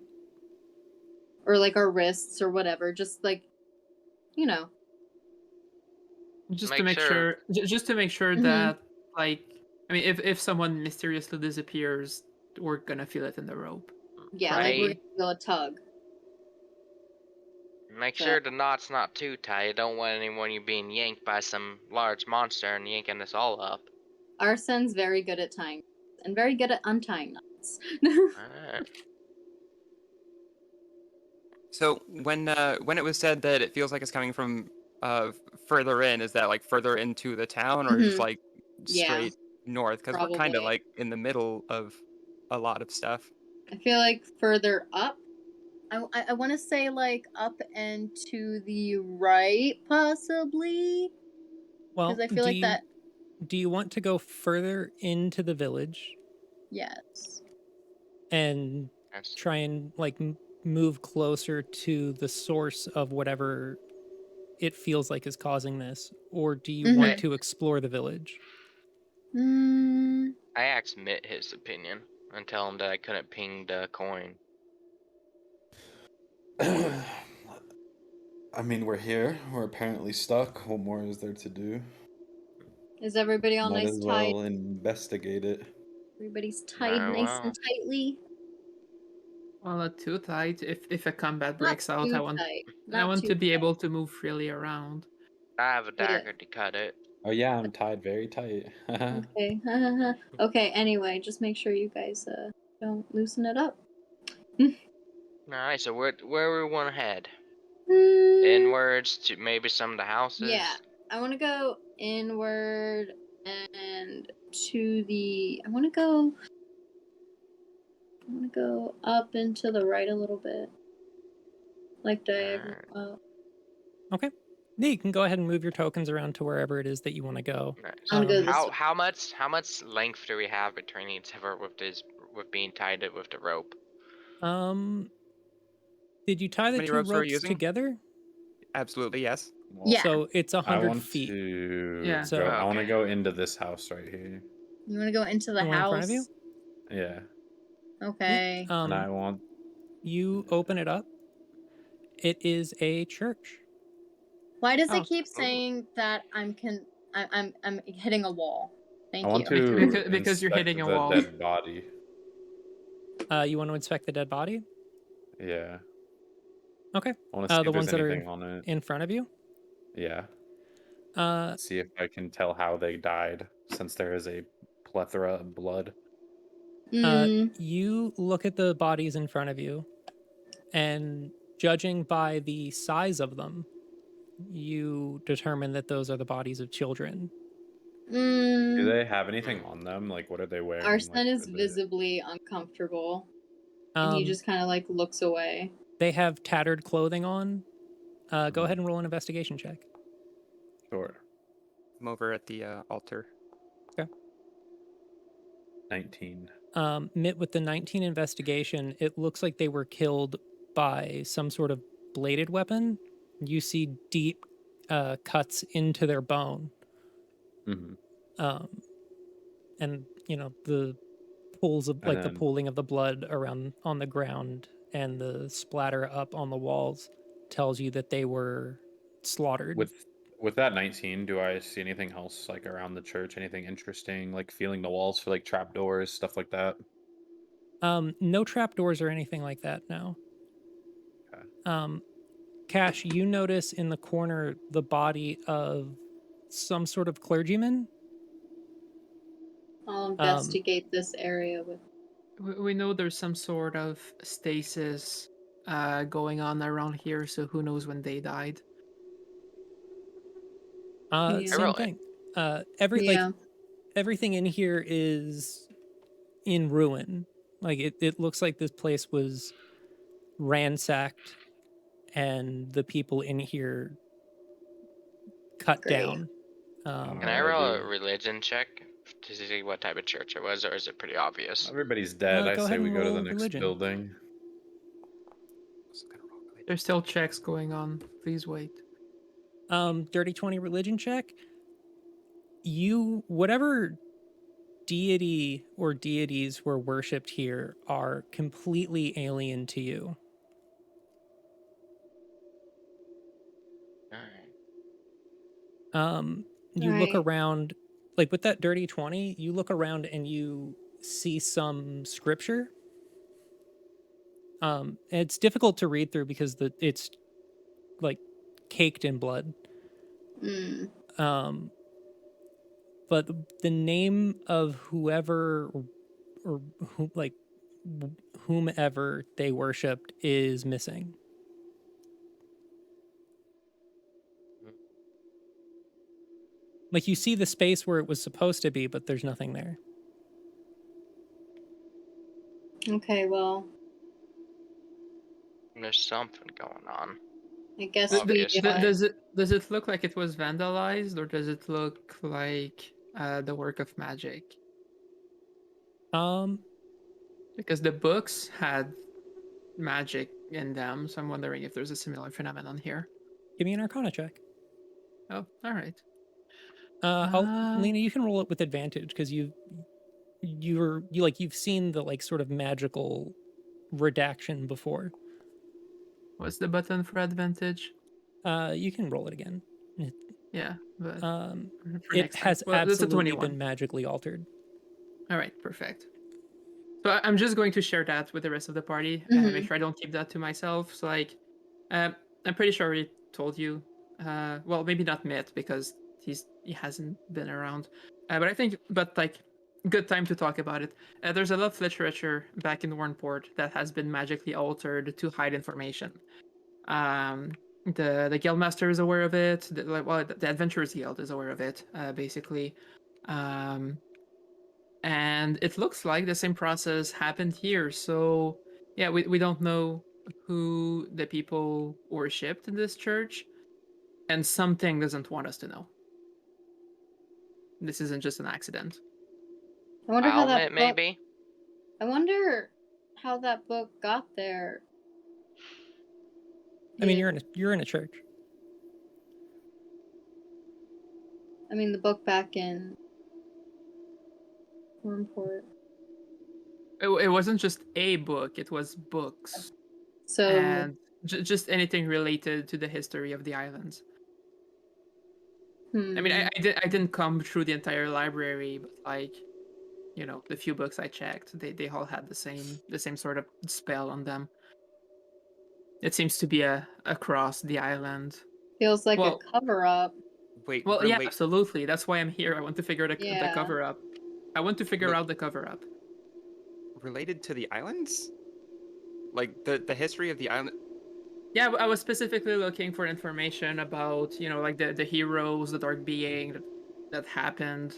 Or like our wrists or whatever. Just like, you know. Just to Make make sure- sure just to make sure Mhm. that like I mean if someone mysteriously disappears, we're gonna feel it in the rope. Yeah, like we're Right. gonna feel a tug. Make So- sure the knot's not too tight. I don't want anyone you being yanked by some large monster and yanking us all up. Arsen's very good at tying knots and very good at untying knots. Alright. So when it was said that it feels like it's coming from further in, is that like further into the town or just Mhm. like Yeah, straight north? Because we're kind of probably. like in the middle of a lot of stuff. I feel like further up. I want to say like up and to the right, possibly, Well, because I feel like that. do you want to go further into the village Yes. and That's try and like move closer to the source of whatever it feels like is causing this, or do you want Mhm. to explore the village? Mm, I asked Mitt his opinion and tell him that I couldn't ping the coin. I mean, we're here. We're apparently stuck. What more is there to do? is everybody all Might nice as tied? well investigate it. Everybody's tied nice and Well, tightly. Well, not too tight. If a combat Not breaks out, too tight. I Not want too to be tight. able to move freely around. I have a Yeah. dagger to cut it. Oh yeah, I'm tied very tight. Okay. Okay. Anyway, just make sure you guys don't loosen it up. Alright, so where we want to head? Mm, Inwards to maybe some of the houses? Yeah, I want to go inward and to the. I want to go up and to the right a little bit, like diagonal Alright. up. Okay. Yeah, you can go ahead and move your tokens around to wherever it is that you want to go. Nice. I want to go this How way. how much length do we have between each other with being tied it with the rope? Um, did you tie How the many two ropes are we ropes using? together? Absolutely, yes. Well, Yeah. So it's I 100 want feet. to Yeah. So- go. I want to Okay. go into this house right here. You want to go into the The one in house? front of you? Yeah, Okay. and I want. You open it up. It is a church. Why does Oh, it keep saying that I'm hitting a wall? I Thank want you. to Because you're inspect hitting a the wall. dead body. You want to inspect the dead body? Yeah, Okay. I want to see The if there's ones that are anything on it. in front of you. Yeah, Uh, see if I can tell how they died, since there is a plethora of blood. you look at the bodies in front of you, and judging by the size of them, you determine that those are the bodies of children. Do they have anything on them? Like, what are they wearing? Like, Arsen is are they- visibly uncomfortable, and he just kind of like looks away. They have tattered clothing on. Go Mhm. ahead and roll an investigation check. Sure. I'm over at the altar. 19. Mitt, with the 19 investigation, it looks like they were killed by some sort of bladed weapon. You see deep cuts into their bone. Mm-hmm. And you know the pools of And like the then- pooling of the blood around on the ground and the splatter up on the walls tells you that they were slaughtered. With that 19, do I see anything else like around the church? Anything interesting? Like feeling the walls for like trapdoors, stuff like that? No trapdoors or anything like that now. Okay. Cash, you notice in the corner the body of some sort of clergyman. I'll investigate this area with. We know there's some sort of stasis going on around here, so who knows when they died. Yeah. Same Really? thing. Yeah. Everything in here is in ruin. Like it looks like this place was ransacked and the people in here cut Great. down. Can I I roll a do. religion check to see what type of church it was, or is it pretty obvious? Everybody's dead. I Go say ahead we and go to the roll next religion. building. There's still checks going on. Please wait. Dirty 20 religion check. You whatever deity or deities were worshipped here are completely alien to you. Alright. You look Right. around, like with that dirty 20, you look around and you see some scripture. It's difficult to read through because it's like caked in blood. Mm. But the name of whoever or who like whomever they worshipped is missing. Like you see the space where it was supposed to be, but there's nothing there. Okay, well, There's something going on. I guess Th- th- we. Obviously. does it look like it was vandalized, or does it look like the work of magic? Um, Because the books had magic in them, so I'm wondering if there's a similar phenomenon here. give me an Arcana check. Oh, all right. Lena, you can roll it with advantage because you've seen the like sort of magical redaction before. What's the button for advantage? You can roll it again. Yeah, but for It next time. has Well, that's a absolutely 21. been magically altered. All right, perfect. So I'm just going to share that with the rest of the party and make sure I don't keep that to myself. So like, I'm pretty sure I already told you. Well, maybe not Mitt because he hasn't been around. But I think, but like, good time to talk about it. There's a lot of literature back in Warnport that has been magically altered to hide information. The Guildmaster is aware of it. The Adventurers Guild is aware of it, basically. And it looks like the same process happened here. So yeah, we don't know who the people worshipped in this church, and something doesn't want us to know. This isn't just an accident. I wonder how that Almit, book. maybe? I wonder how that book got there. I mean, you're in a church. I mean, the book back in Wormport. It wasn't just a book; it was books So, and just anything related to the history of the islands. I mean, I didn't come through the entire library, but like, you know, the few books I checked, they all had the same sort of spell on them. It seems to be across the island. feels like Well- a cover up. Wait, Well, yeah, absolutely. That's why I'm here. I want to figure the Yeah. cover up. I want to figure out the cover up. related to the islands? Like the history of the island? Yeah, I was specifically looking for information about, you know, like the heroes, the dark being that happened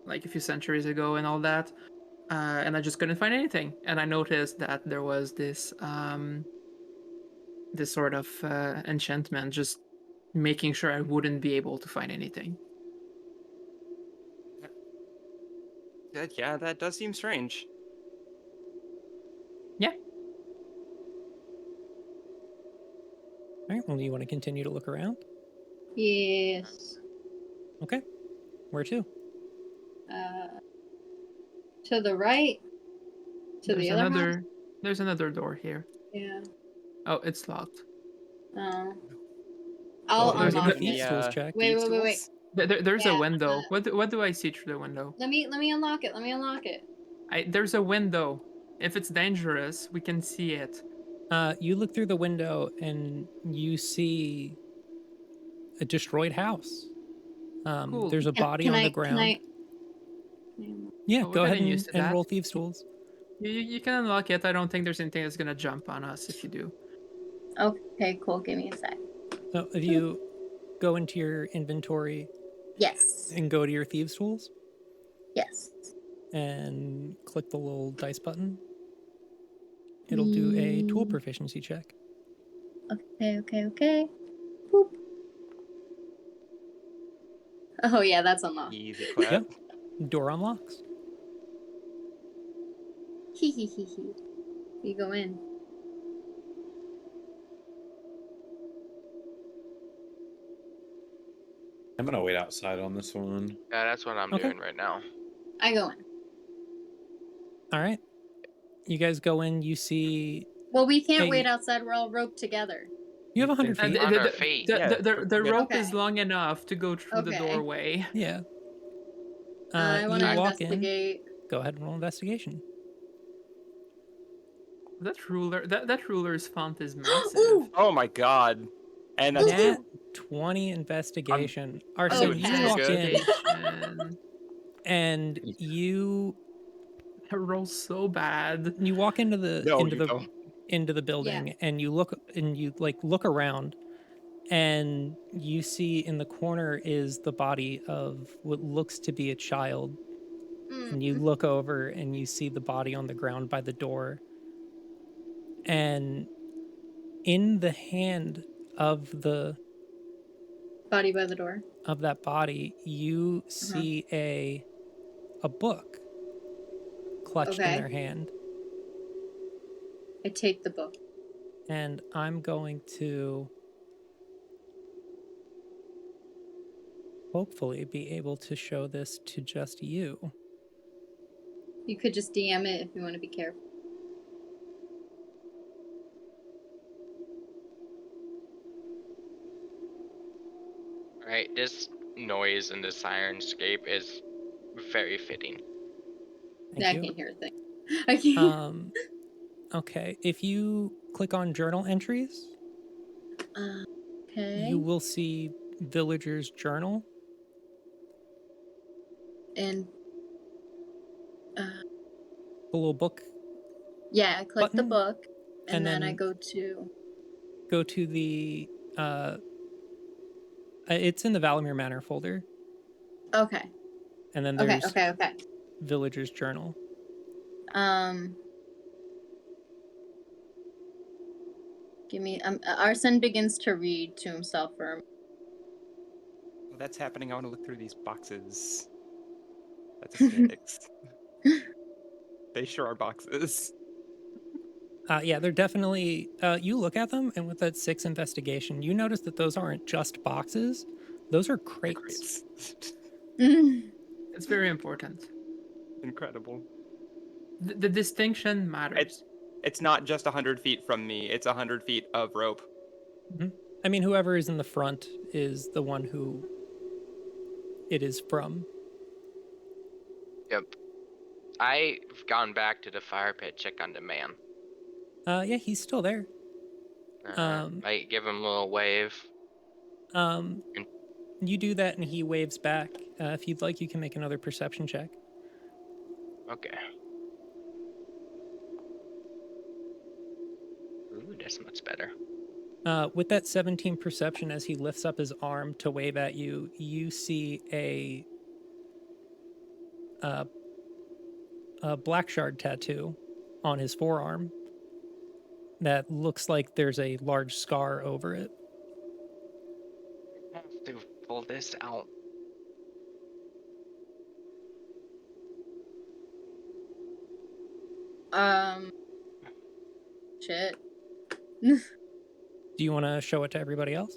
like a few centuries ago and all that. And I just couldn't find anything. And I noticed that there was this this sort of enchantment, just making sure I wouldn't be able to find anything. Yeah, that does seem strange. Yeah. All right. Well, do you want to continue to look around? Yes. Okay. Where to? To the right. To There's the other another house. there's another door here. Yeah. Oh, it's locked. Oh. Well, I'll give me a unlock thieves it. tools check. Wait. Tools? There's a Yeah, window. What do I see through the window? Let me unlock it. Let me unlock it. There's a window. If it's dangerous, we can see it. You look through the window and you see a destroyed house. Cool. There's a body on the ground. Yeah, Oh, we're go ahead getting used to and that. roll thieves tools. You can unlock it. I don't think there's anything that's gonna jump on us if you do. Okay, cool. Give me a sec. So if you go into your inventory Yes. and go to your thieves tools Yes. and click the little dice button, it'll do a tool proficiency check. Okay. Boop. Oh yeah, that's unlocked. Easy clap. Yep. Door unlocks. Hee. You go in. I'm gonna wait outside on this one. Yeah, that's what I'm Okay. doing right now. I go in. All right. You guys go in. You see. Well, we can't Hey. wait outside. We're all roped together. You have 100 feet. On our feet. The rope Okay. is long enough to go through the Okay. doorway. Yeah. I want you to walk in. investigate. Go ahead and roll investigation. That ruler's font is massive. Ooh! Oh my god. And that's Nat two. 20 investigation. I'm Arsen, doing you Okay. so walk good. in Investigation. and you That rolls so bad. walk into No, you don't. the building, Yeah. and you look look around, and you see in the corner is the body of what looks to be a child, and you Mm. look over and you see the body on the ground by the door, and in the hand of Body by the door. that body you see a book clutched in Okay. their hand. I take the book. And I'm going to hopefully be able to show this to just you. You could just DM it if you want to be careful. Right, this noise in the Syrinscape is very fitting. Thank I you. can't hear a thing. I can't. Okay, if you click on journal entries, Okay. you will see Villager's journal. And The little book. yeah, I click the Button, book, and and then I then go to. go to the it's in the Valamir Manor folder, Okay. and then Okay. there's Okay. Okay. Villager's journal. Give me. Arsen begins to read to himself for. Well, that's happening. I want to look through these boxes. That's aesthetics. They sure are boxes. Yeah, they're definitely. You look at them, and with that 6 investigation, you notice that those aren't just boxes; those are They're crates. crates. It's very important. Incredible. The distinction matters. It's not just 100 feet from me. It's 100 feet of rope. Mhm. I mean, whoever is in the front is the one who it is from. Yep. I've gone back to the fire pit, check on the man. Yeah, he's still there. I give him a little wave. Um, And- you do that, and he waves back. If you'd like, you can make another perception check. Okay. Ooh, that's much better. With that 17 perception, as he lifts up his arm to wave at you, you see a black shard tattoo on his forearm that looks like there's a large scar over it. I have to pull this out. Shit. Do you want to show it to everybody else?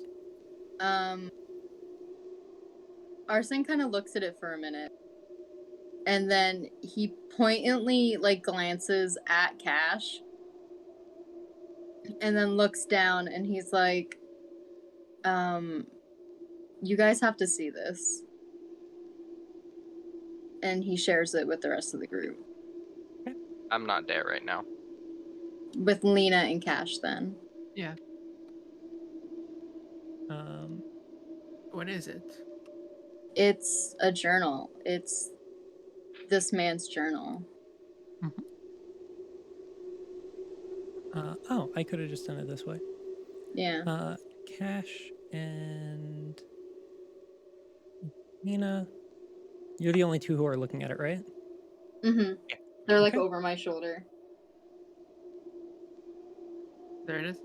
Arsen kind of looks at it for a minute, and then he pointedly glances at Cash, and then looks down, and he's like, "You guys have to see this." And he shares it with the rest of the group, I'm not there right now. with Lena and Cash. Then Yeah. Um, What is it? it's a journal. It's this man's journal. oh, I could have just done it this way. Yeah. Cash and Nina, you're the only two who are looking at it, right? Mm-hmm. They're Okay. over my shoulder. There it is.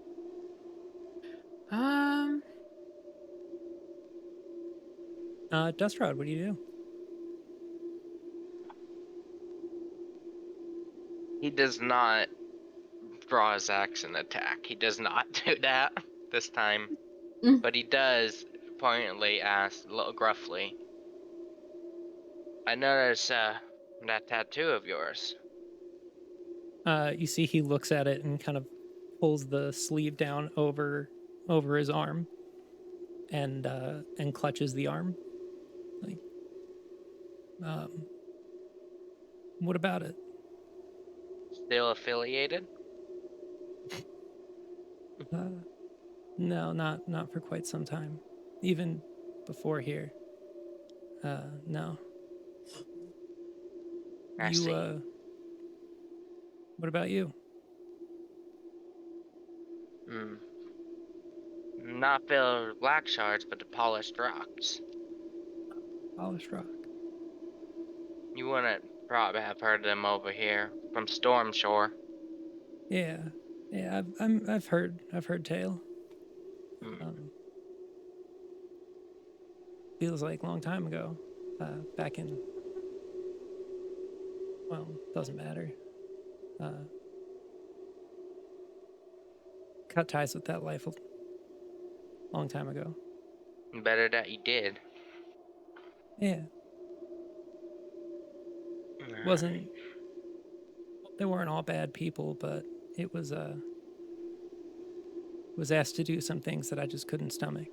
Dustrod, what do you do? He does not draw his axe and attack. He does not do that this time. Mm. But he does pointedly ask, a little gruffly, I notice that tattoo of yours. You see he looks at it and kind of pulls the sleeve down over his arm and clutches the arm. Like, what about it? Still affiliated? No, not for quite some time. Even before here. No. I You, see. what about you? Hmm. Not filled with black shards, but the polished rocks. Polished rock. You wouldn't probably have heard of them over here from Storm Shore. Yeah. Yeah, I've heard tale. Hmm. Feels like a long time ago. Back in, well, doesn't matter. Cut ties with that life a long time ago. Better that you did. Yeah. Wasn't They weren't all bad people, but it was asked to do some things that I just couldn't stomach.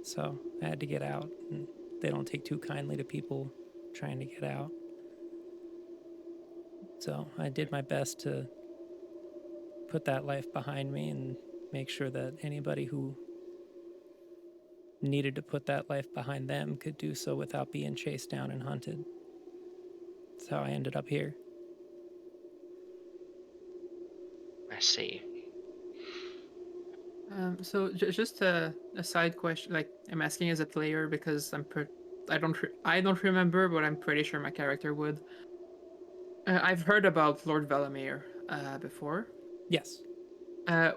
So I had to get out, and they don't take too kindly to people trying to get out. So I did my best to put that life behind me and make sure that anybody who needed to put that life behind them could do so without being chased down and hunted. That's how I ended up here. I see. So just a side question, like I'm asking as a player because I don't remember, but I'm pretty sure my character would. I've heard about Lord Valamir before. Yes,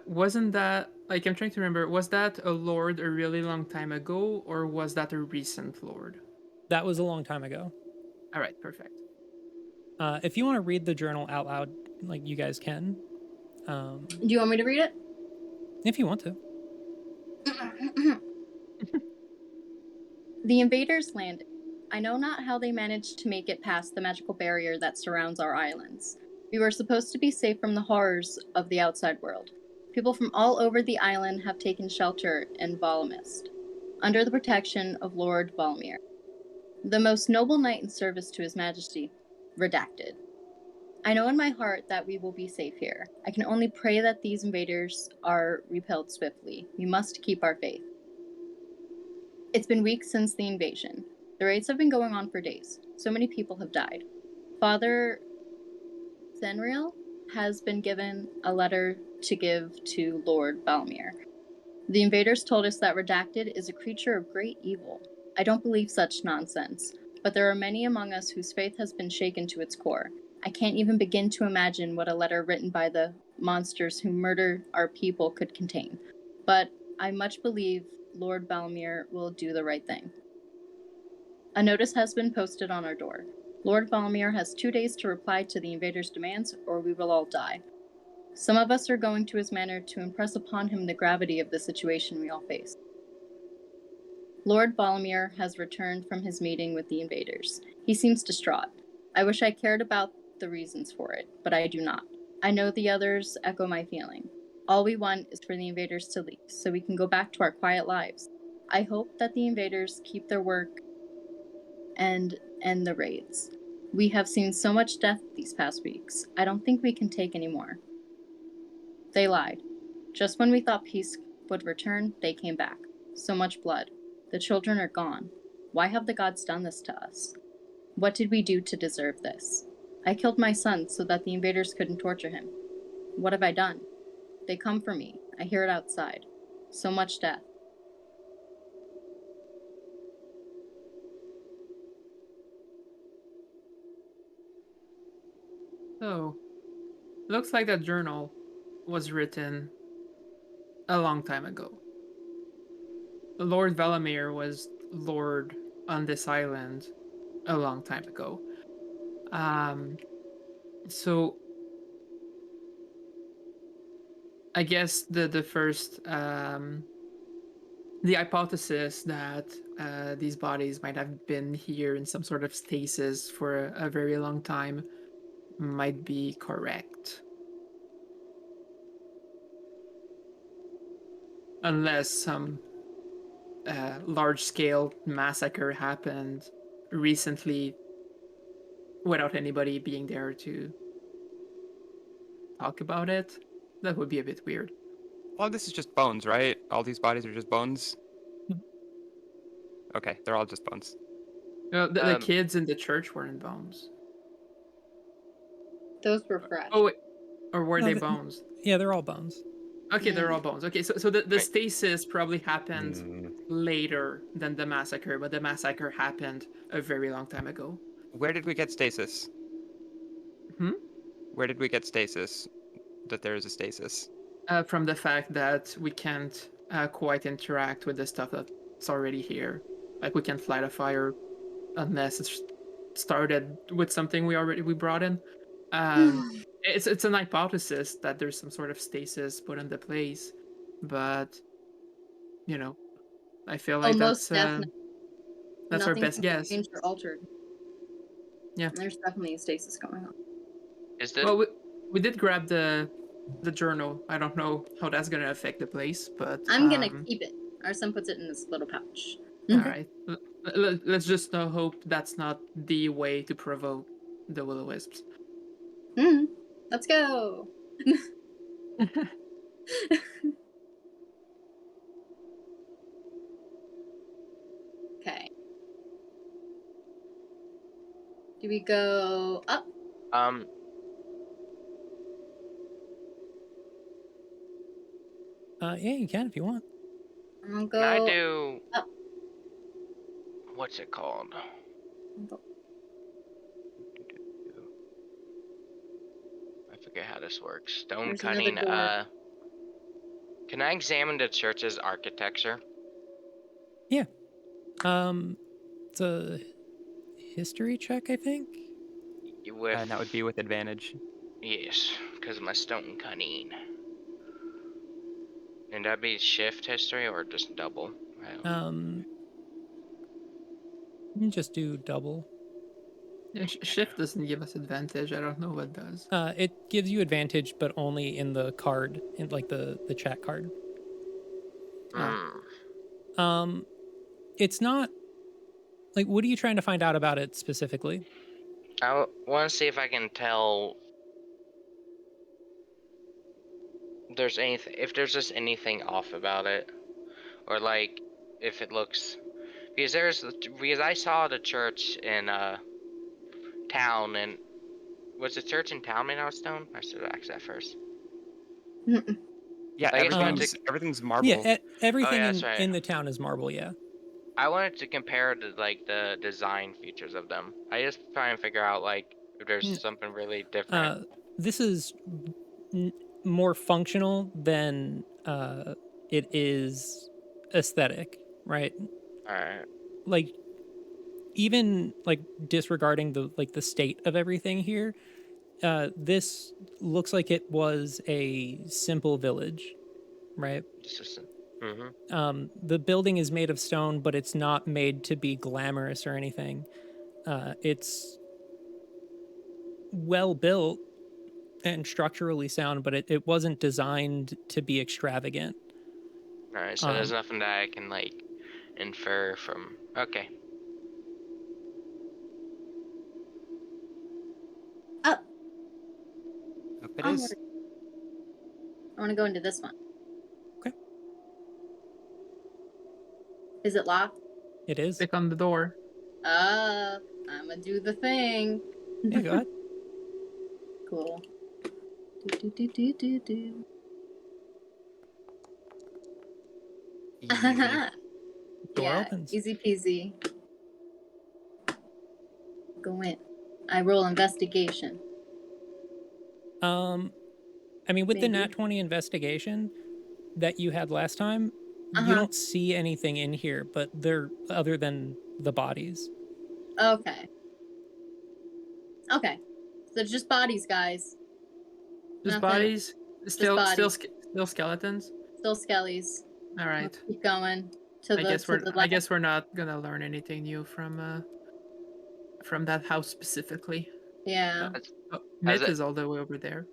Wasn't that like I'm trying to remember? Was that a lord a really long time ago, or was that a recent lord? that was a long time ago. All right, perfect. If you want to read the journal out loud, like you guys can, Do you want me to read it? if you want to. The invaders landed. I know not how they managed to make it past the magical barrier that surrounds our islands. We were supposed to be safe from the horrors of the outside world. People from all over the island have taken shelter in Valamist, under the protection of Lord Valmir, the most noble knight in service to His Majesty. Redacted. I know in my heart that we will be safe here. I can only pray that these invaders are repelled swiftly. We must keep our faith. It's been weeks since the invasion. The raids have been going on for days. So many people have died. Father Zenriel has been given a letter to give to Lord Balmir. The invaders told us that Redacted is a creature of great evil. I don't believe such nonsense, but there are many among us whose faith has been shaken to its core. I can't even begin to imagine what a letter written by the monsters who murder our people could contain. But I much believe Lord Balmir will do the right thing. A notice has been posted on our door. Lord Balmir has 2 days to reply to the invaders' demands, or we will all die. Some of us are going to his manor to impress upon him the gravity of the situation we all face. Lord Balmir has returned from his meeting with the invaders. He seems distraught. I wish I cared about the reasons for it, but I do not. I know the others echo my feeling. All we want is for the invaders to leave, so we can go back to our quiet lives. I hope that the invaders keep their work and end the raids. We have seen so much death these past weeks. I don't think we can take any more. They lied. Just when we thought peace would return, they came back. So much blood. The children are gone. Why have the gods done this to us? What did we do to deserve this? I killed my son so that the invaders couldn't torture him. What have I done? They come for me. I hear it outside. So much death. So, looks like that journal was written a long time ago. Lord Valamir was lord on this island a long time ago. Um, so I guess the first the hypothesis that these bodies might have been here in some sort of stasis for a very long time might be correct. Unless some large scale massacre happened recently without anybody being there to talk about it. That would be a bit weird. All this is just bones, right? All these bodies are just bones? Mhm. Okay, they're all just bones. The kids in the church were in bones. Those were fresh. Oh, wait. Or were No, they the- bones? Yeah, they're all bones. Okay, they're Mm. all bones. Okay, so the Right. stasis probably happened Mm. later than the massacre, but the massacre happened a very long time ago. Where did we get stasis? Hmm? Where did we get stasis? That there is a stasis. From the fact that we can't quite interact with the stuff that's already here. Like we can't light a fire unless it's started with something we brought in. It's an hypothesis that there's some sort of stasis put into place, but you know, I feel Oh, like most definitely. that's our Nothing best can guess. be changed or altered. Yeah. There's definitely a stasis going on. Is this? Well, we did grab the journal. I don't know how that's gonna affect the place, but I'm gonna keep it. Arsen puts it in this little pouch. all right. Let's just hope that's not the way to provoke the will-o-wisps. Let's go. Okay. Do we go up? Um, Yeah, you can if you want. I'm gonna can I go do? up. What's it called? I forget how this works. Stone There's another cutting. door. Can I examine the church's architecture? Yeah. It's a history check, I think. With And that would be with advantage. yes, because of my stone cutting. And that'd be shift history or just double? I don't You can just do double. Yeah, shift doesn't give us advantage. I don't know what does. It gives you advantage, but only in the card, in like the chat card. Mm. It's not like, what are you trying to find out about it specifically? I want to see if I can tell if there's just anything off about it, or like if it looks because I saw the church in town, and was the church in town made out of stone? I should ask that first. Yeah, I just wanted to. everything's marble. Yeah, everything Oh, yeah, that's right. in the town is marble. Yeah. I wanted to compare the design features of them. I just try and figure out like if there's something really different. This is more functional than it is aesthetic, right? All right. Like, even like disregarding the state of everything here, this looks like it was a simple village, right? Just. Mm-hmm. The building is made of stone, but it's not made to be glamorous or anything. It's well built and structurally sound, but it wasn't designed to be extravagant. All right. So there's nothing that I can like infer from. Okay. Up. Up it is. I want to go into this one. Okay. Is it locked? It is. Click on the door. I'm gonna do the thing. Yeah, go ahead. Cool. Do. Easy. Door Yeah, opens. easy peasy. Go in. I roll investigation. I mean, with the Maybe. Nat 20 investigation that you had last time, you Uh-huh. don't see anything in here, but they're other than the bodies. Okay. Okay. So just bodies, guys. Just Nothing. bodies. Still bodies. still skeletons. Still skellies. All right. Let's keep going to I the guess to we're the I left. guess we're not gonna learn anything new from that house specifically. Yeah. Myth it- is all the way over there.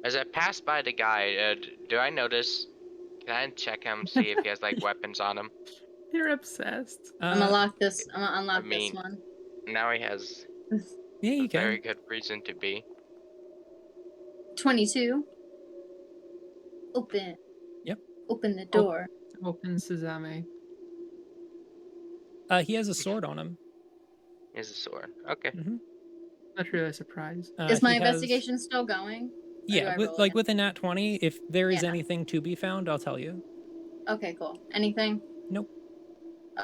As I pass by the guy, do I notice? Can I check him, see if he has like weapons on him? You're obsessed. I'm gonna lock this. I'm gonna unlock I mean, this one. Now he has Yeah, you a very can. good reason to be. 22. Open. Open the door. Open Sesame. He has a sword on him. Is a sword. Okay. Not really surprised. Is my He has- investigation still going? Or do Yeah, I with, roll like again? with a nat 20, if there is Yeah. anything to be found, I'll tell you. Okay, cool. Anything? Nope.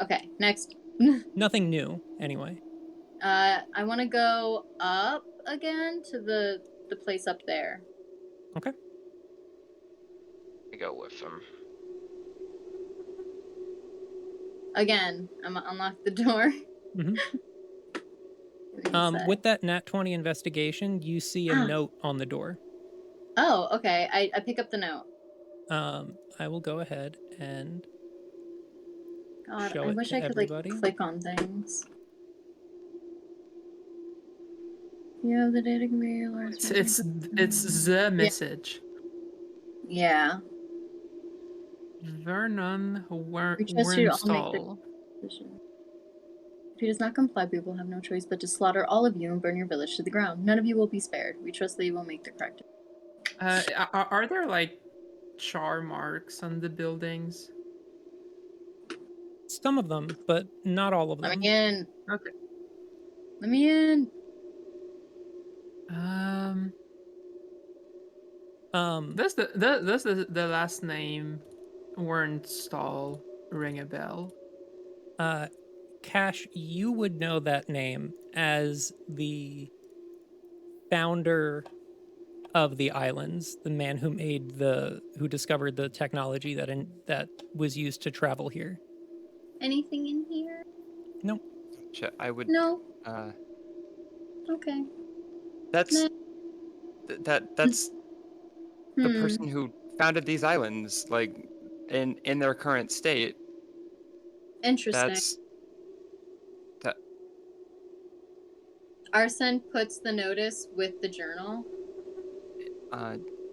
Okay, next. Nothing new, anyway. I want to go up again to the place up there. Okay. I go with him. Again, I'm gonna unlock the door. Mhm. What do you say? With that nat 20 investigation, you see a note on the door. Oh, okay. I pick up the note. I will go ahead and God, show I it wish to I could everybody. like click on things. You have the data can be large. It's the message. Yeah. Vernon We trust you to all make the Wernstall. decision. If he does not comply, we will have no choice but to slaughter all of you and burn your village to the ground. None of you will be spared. We trust that you will make the correct. Are there like char marks on the buildings? Some of them, but not all of Let them. me in. Okay. Let me in. Does the last name Wernstall ring a bell? Cash, you would know that name as the founder of the islands, the man who discovered the technology that was used to travel here. Anything in here? Nope. I would. No. Okay. That's that's the Hmm. person who founded these islands, like in their current state. Interesting. That's that. Arsen puts the notice with the journal.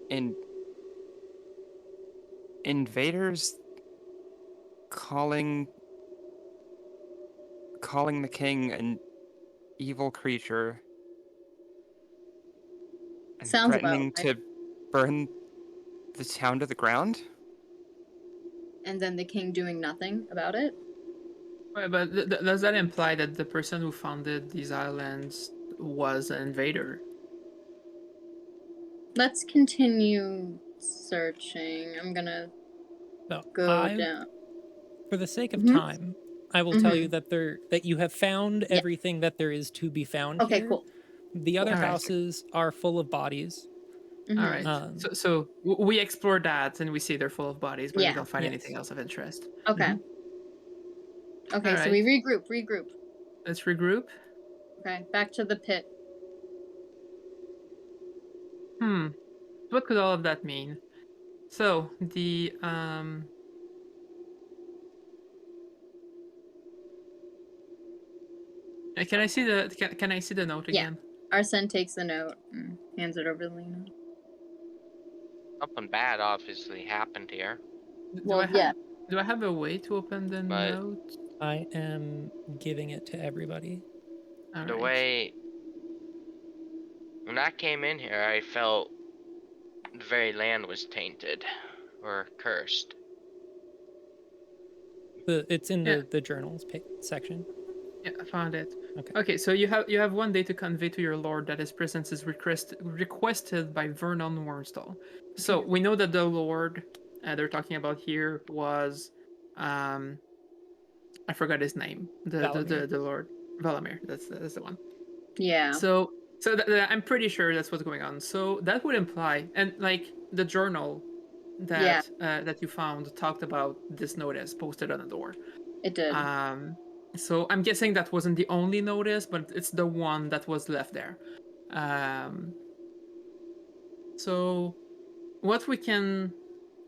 In invaders calling the king an evil creature and Sounds about threatening right. to burn the town to the ground. And then the king doing nothing about it. Wait, but does that imply that the person who founded these islands was an invader? Let's continue searching. I'm gonna So go down. for the sake of Mhm. time, I will tell you that you have found Yeah. everything that there is to be found Okay, here. cool. The other Alright. houses are full of bodies. Mhm. All right. So we explore that and we see they're full of bodies, but we Yeah. don't find Yes. anything else of interest. Okay. Okay, so Alright. we regroup. Let's regroup. Okay, back to the pit. What could all of that mean? So the can I see the note Yeah. again? Arsen takes the note and hands it over to Lena. Something bad obviously happened here. Do I have yeah. do I have a way to open the But- note? I am giving it to everybody. All The right. way when I came in here, I felt the very land was tainted or cursed. It's in Yeah. the journals section. Yeah, I found it. Okay. Okay, so you have 1 day to convey to your lord that his presence is requested by Vernon Wernstall. So we know that the lord they're talking about here was, I forgot his name. The lord Valamir. That's the one. Yeah. So I'm pretty sure that's what's going on. So that would imply, and like the journal that that you found talked about this notice posted on the door. It did. So I'm guessing that wasn't the only notice, but it's the one that was left there. So what we can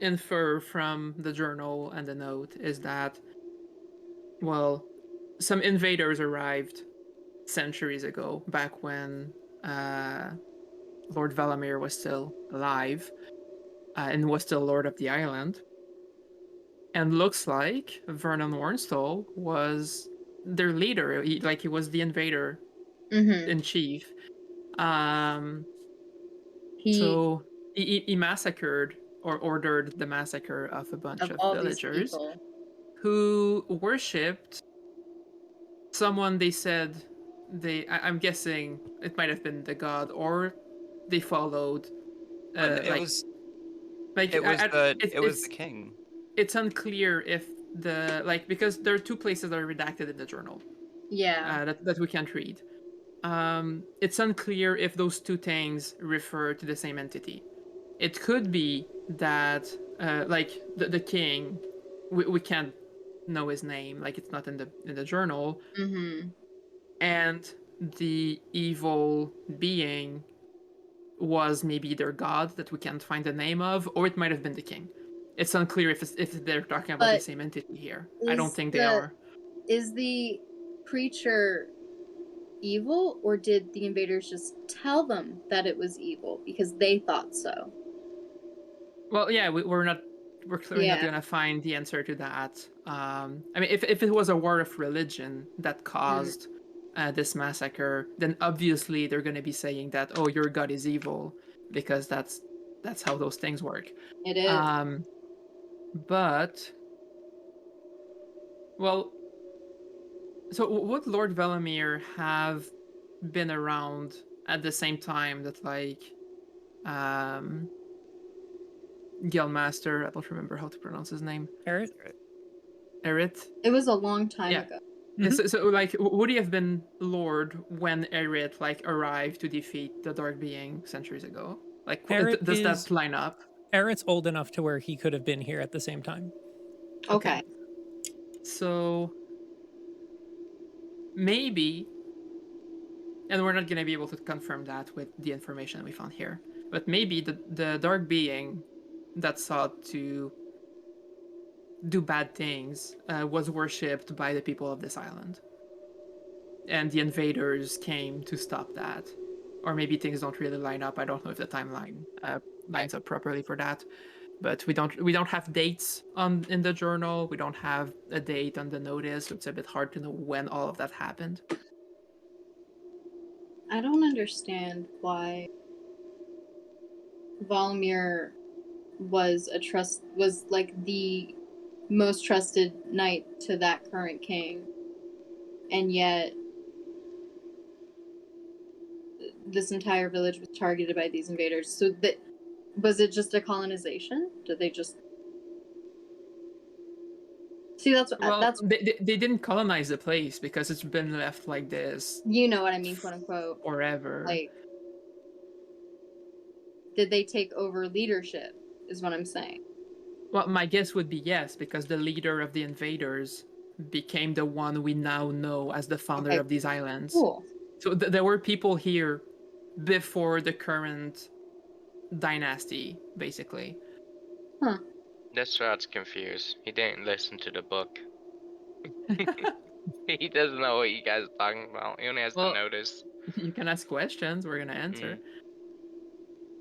infer from the journal and the note is that, well, some invaders arrived centuries ago, back when Lord Valamir was still alive and was still lord of the island. And looks like Vernon Warnstall was their leader. He was the invader in chief. So he massacred or ordered the massacre of a bunch Of of all these villagers people. who worshipped someone they said I'm guessing it might have been the god, or they followed It like was like it was the king. it's unclear if the like, because there are two places that are redacted in the journal Yeah. that we can't read. It's unclear if those two things refer to the same entity. It could be that like the king, we can't know his name, like it's not in the journal, Mm-hmm. and the evil being was maybe their god that we can't find the name of, or it might have been the king. It's unclear if they're talking about the But same entity here. I don't Is think they are. the creature evil, or did the invaders just tell them that it was evil because they thought so? Well, yeah, we're clearly not Yeah. gonna find the answer to that. I mean, if it was a war of religion that caused this massacre, then obviously they're gonna be saying that, oh, your god is evil, because that's how those things work. It is. But well, so would Lord Velamir have been around at the same time that like um Guildmaster, I don't remember how to pronounce his name. Parrot? Erit? It was a long time Yeah. ago. Yeah, so like, would he have been Lord when Erit like arrived to defeat the Dark Being centuries ago? Like, Parrot does is that line up? Parrot's old enough to where he could have been here at the same time. Okay. So maybe, and we're not gonna be able to confirm that with the information we found here, but maybe the Dark Being that sought to do bad things was worshipped by the people of this island, and the invaders came to stop that. Or maybe things don't really line up. I don't know if the timeline lines up properly for that. But we don't have dates on in the journal. We don't have a date on the notice. So it's a bit hard to know when all of that happened. I don't understand why Valmir was like the most trusted knight to that current king, and yet this entire village was targeted by these invaders. So that was it just a colonization? Did they just see? That's Well, they didn't colonize the place because it's been left like this you know what I mean, quote unquote. forever. Like, did they take over leadership? Is what I'm saying. Well, my guess would be yes, because the leader of the invaders became the one we now know as the founder Okay. of these islands. Cool. So there were people here before the current dynasty, basically. Huh. This rat's confused. He didn't listen to the book. He doesn't know what you guys are talking about. He only has Well, the notice. You can ask questions. We're gonna answer.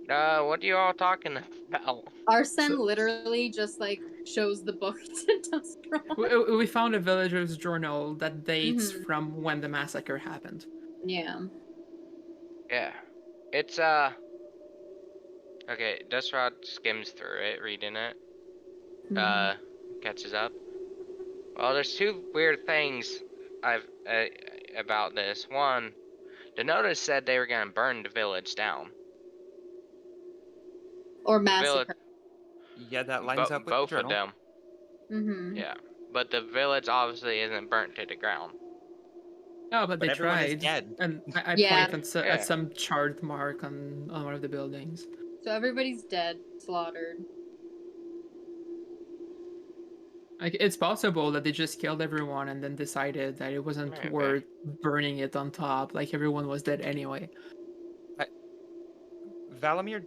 What are you all talking about? Arsen literally just like shows the book to Dustron. We found a villager's journal that dates from when the massacre happened. Yeah. Yeah. It's okay, Desrod skims through it, reading it. Catches up. Well, there's two weird things I've about this. One, the notice said they were gonna burn the village down. Or The village, massacre. Yeah, that lines up with the both of journal. them. Yeah, but the village obviously isn't burnt to the ground. Oh, but they everyone is tried. dead. And I Yeah. point at some charred mark on one of the buildings. So everybody's dead, slaughtered. Like, it's possible that they just killed everyone and then decided that it wasn't Maybe. worth burning it on top. Like, everyone was dead anyway. Valamir,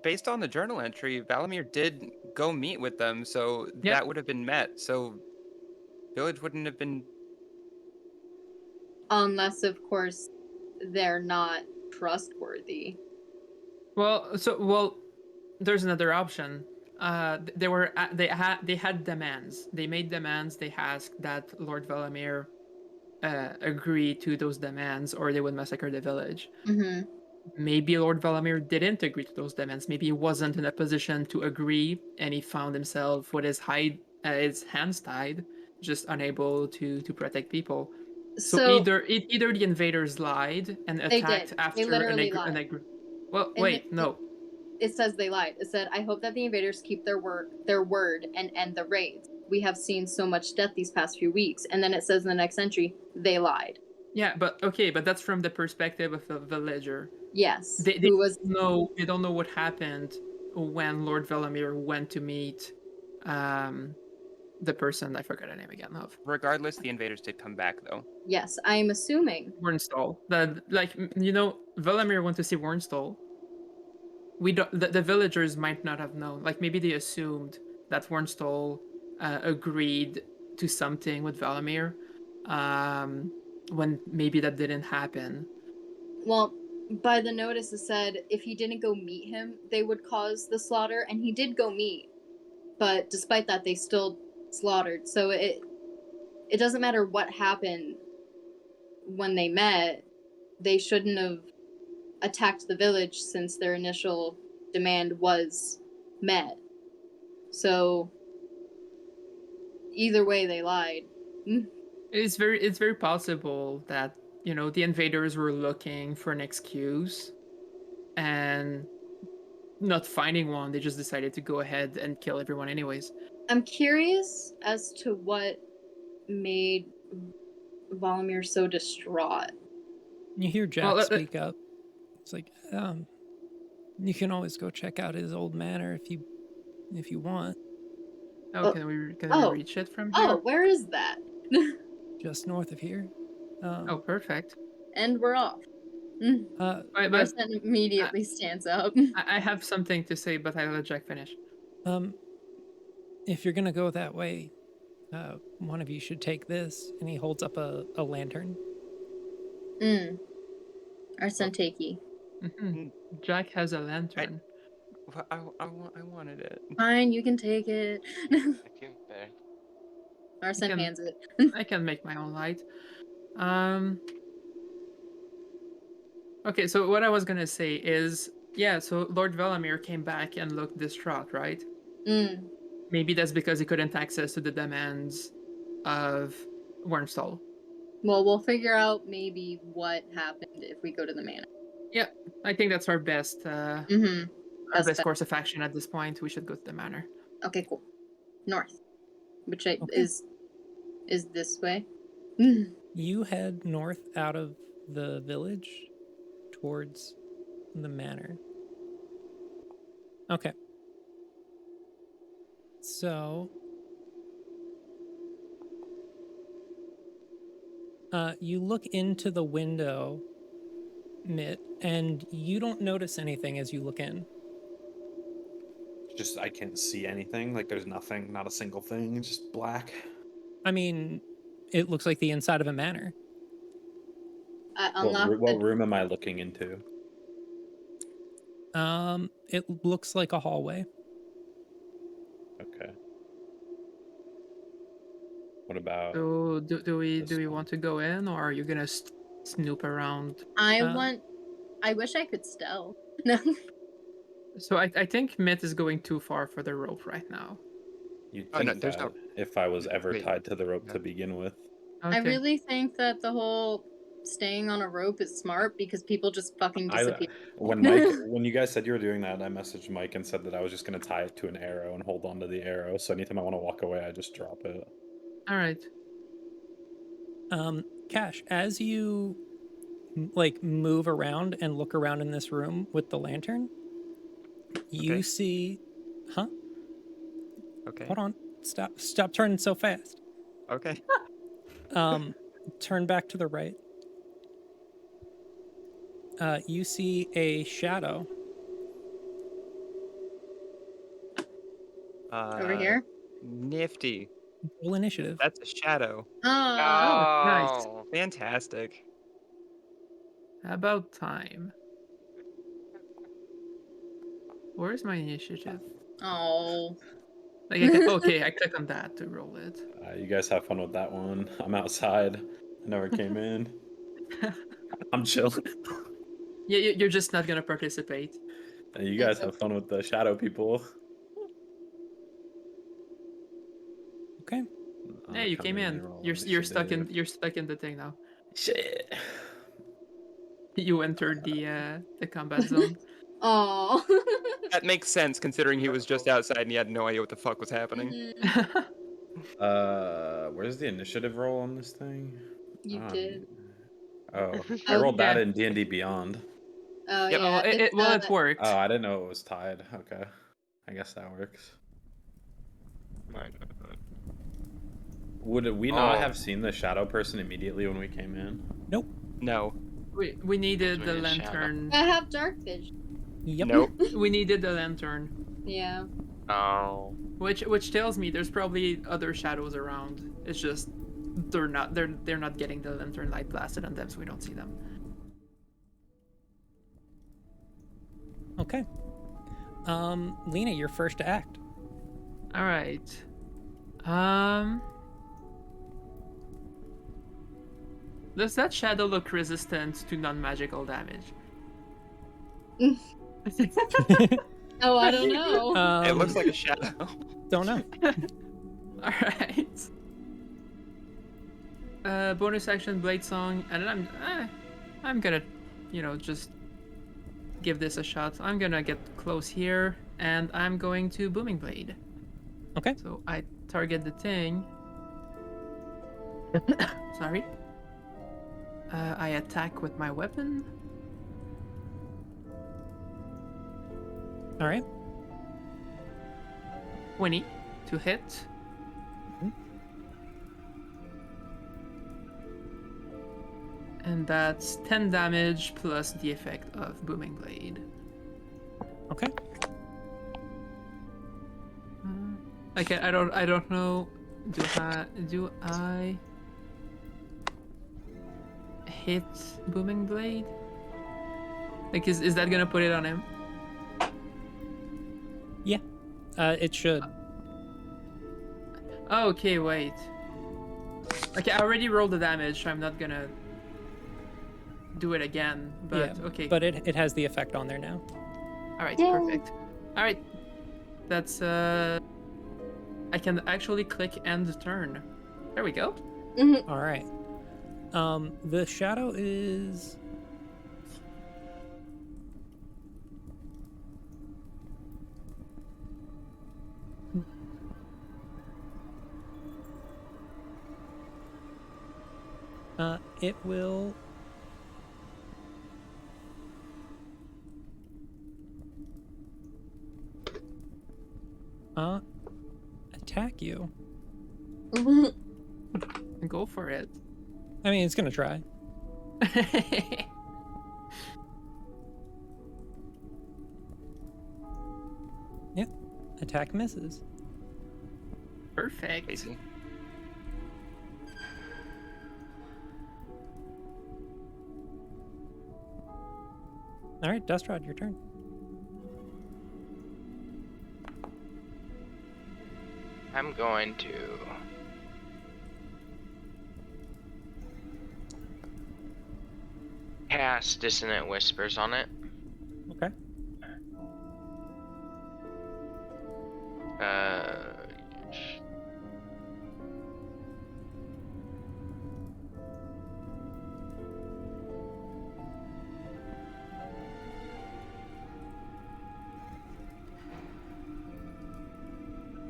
based on the journal entry, Valamir did go meet with them, so that would have been met. So village wouldn't have been. Unless, of course, they're not trustworthy. Well, there's another option. They had demands. They made demands. They asked that Lord Valamir agree to those demands, or they would massacre the village. maybe Lord Valamir didn't agree to those demands. Maybe he wasn't in a position to agree, and he found himself with his hands tied, just unable to protect people. So So either the invaders lied and they did. attacked They after literally an lied. agree. Well, And wait, no. it says they lied. It said, "I hope that the invaders keep their word and end the raids. We have seen so much death these past few weeks." And then it says in the next entry, "They lied." Yeah, but okay, but that's from the perspective of a villager. Yes. They Who was don't know what happened when Lord Valamir went to meet the person I forgot her name again of. Regardless, the invaders did come back though. Yes, I'm assuming. Warnstall. Valamir went to see Warnstall. We don't. The villagers might not have known. Like maybe they assumed that Warnstall agreed to something with Valamir, when maybe that didn't happen. Well, by the notice it said if he didn't go meet him, they would cause the slaughter, and he did go meet. But despite that, they still slaughtered. So it doesn't matter what happened when they met. They shouldn't have attacked the village since their initial demand was met. So either way, they lied. It's very possible that the invaders were looking for an excuse, and not finding one, they just decided to go ahead and kill everyone anyways. I'm curious as to what made Valamir so distraught. You hear Jack Well, speak up. It's like, you can always go check out his old manor if you want. Oh, can we reach it from here? Oh, where is that? Just north of here. Oh, perfect. And we're off. But Arsen immediately stands up. I have something to say, but I'll let Jack finish. If you're gonna go that way, one of you should take this. And he holds up a lantern. Arsen takey. Jack has a lantern. I wanted it. Fine, you can take it. Okay, fair. Arsen hands it. I can make my own light. Okay, so what I was gonna say is, yeah, so Lord Valamir came back and looked distraught, right? Maybe that's because he couldn't access to the demands of Wormstall. Well, we'll figure out maybe what happened if we go to the manor. Yeah, I think that's our best our Best best bet. course of action at this point. We should go to the manor. Okay, cool. North. Which Okay. is this way. You head north out of the village towards the manor. Okay. So you look into the window, Mitt, and you don't notice anything as you look in. Just I can't see anything. Like there's nothing, not a single thing. It's just black. I mean, it looks like the inside of a manor. I unlock What room am I looking into? It looks like a hallway. Okay. What about? So do we this one? want to go in, or are you gonna snoop around? I wish I could stealth. No. So I think Mitt is going too far for the rope right now. You'd Oh, think no, there's that no- if I was ever Wait, tied to the rope no. to begin with. Okay. I really think that the whole staying on a rope is smart because people just fucking disappear. When you guys said you were doing that, I messaged Mike and said that I was just gonna tie it to an arrow and hold on to the arrow. So anytime I want to walk away, I just drop it. All right. Cash, as you move around and look around in this room with the lantern, you see, huh? Okay. Hold on. Stop turning so fast. Okay. Turn back to the right. You see a shadow. Over here? Nifty. Roll initiative. That's a shadow. Oh. nice. Oh, Fantastic. About time. Where's my initiative? Oh. I click on that to roll it. You guys have fun with that one. I'm outside. I never came in. I'm chilling. You're just not gonna participate. And you guys have fun with the shadow people. Okay. Yeah, you Come came here, in. roll You're stuck in initiative. the thing now. Shit. You entered the combat zone. Oh. That makes sense considering he was just outside and he had no idea what the fuck was happening. Where's the initiative roll on this thing? You I don't did. need- Oh, I Oh, rolled that yeah. in D&D Beyond. Oh Yep. yeah. It worked. Oh, I didn't know it was tied. Okay, I guess that works. Would we not Oh. have seen the shadow person immediately when we came in? Nope. No. We needed we the need a shadow. lantern. I have dark vision. Yep. Nope. We needed the lantern, Yeah. Oh. which tells me there's probably other shadows around. It's just they're not getting the lantern light blasted on them, so we don't see them. Okay. Lena, you're first to act. All right. Does that shadow look resistant to non-magical damage? Oh, I don't know. It looks like a shadow. Don't know. All right. Bonus action blade song, and then I'm gonna, just give this a shot. I'm gonna get close here, and I'm going to booming blade. Okay. So I target the thing. Sorry. I attack with my weapon. All right. 20 to hit. Mhm. And that's 10 damage plus the effect of booming blade. Okay. Okay, I don't know. Do I hit booming blade? Like, is that gonna put it on him? Yeah. It should. Oh, okay, wait. Okay, I already rolled the damage, so I'm not gonna do it again. But yeah. okay. But it has the effect on there now. All right, Yay. perfect. All right, that's I can actually click end turn. There we go. Mhm. All right. The shadow is. It will. Attack you. Mhm. Go for it. I mean, it's gonna try. Yep. Attack misses. Perfect. Crazy. All right, Dustrod, your turn. I'm going to cast Dissonant Whispers on it. Okay.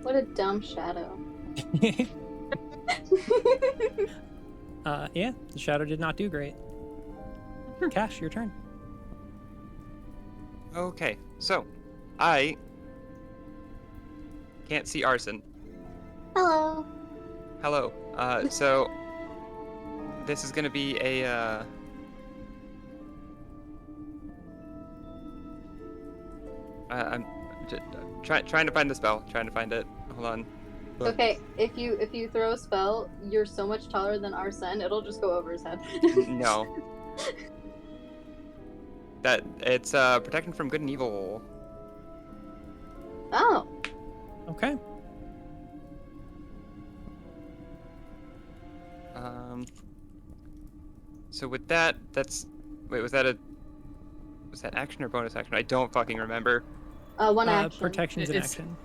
What a dumb shadow. Yeah, the shadow did not do great. Cash, your turn. Okay, so I can't see Arsen. Hello. Hello. So this is gonna be a I'm trying to find the spell. Trying to find it. Hold on. Look. Okay, if you throw a spell, you're so much taller than Arsen, it'll just go over his head. No. That it's protecting from good and evil. Oh. Okay. So with that, that's wait, was that a Was that action or bonus action? I don't fucking remember. One action. Protection's an It's- action.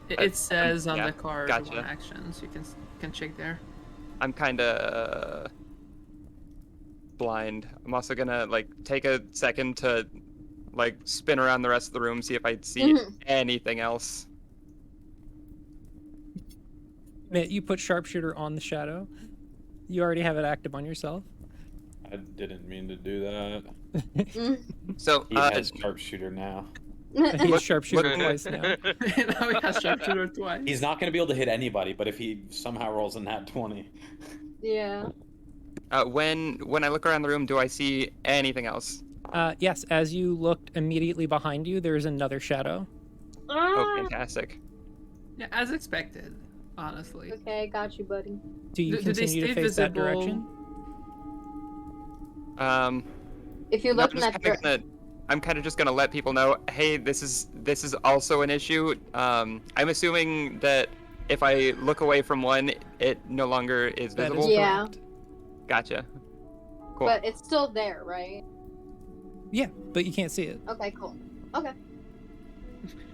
It says on yeah, the card gotcha. 1 action, so you can check there. I'm kind of blind. I'm also gonna like take a second to like spin around the rest of the room, see if I see anything else. Mitt, you put sharpshooter on the shadow. You already have it active on yourself. I didn't mean to do that. So He has sharpshooter now. He's sharpshooter look- twice now. Now he has sharpshooter twice. He's not going to be able to hit anybody, but if he somehow rolls a nat 20. Yeah. when I look around the room, do I see anything else? Yes, as you looked immediately behind you, there's another shadow. Oh, fantastic. Yeah, as expected, honestly. Okay, got you, buddy. Do you Do they continue to stay face that visible? direction? If you No, look in that I'm kind of just gonna let people know, hey, this is also an issue. I'm assuming that if I look away from one, it no longer is That is visible. Yeah. correct. Gotcha. Cool. but it's still there, right? Yeah, but you can't see it. Okay, cool. Okay.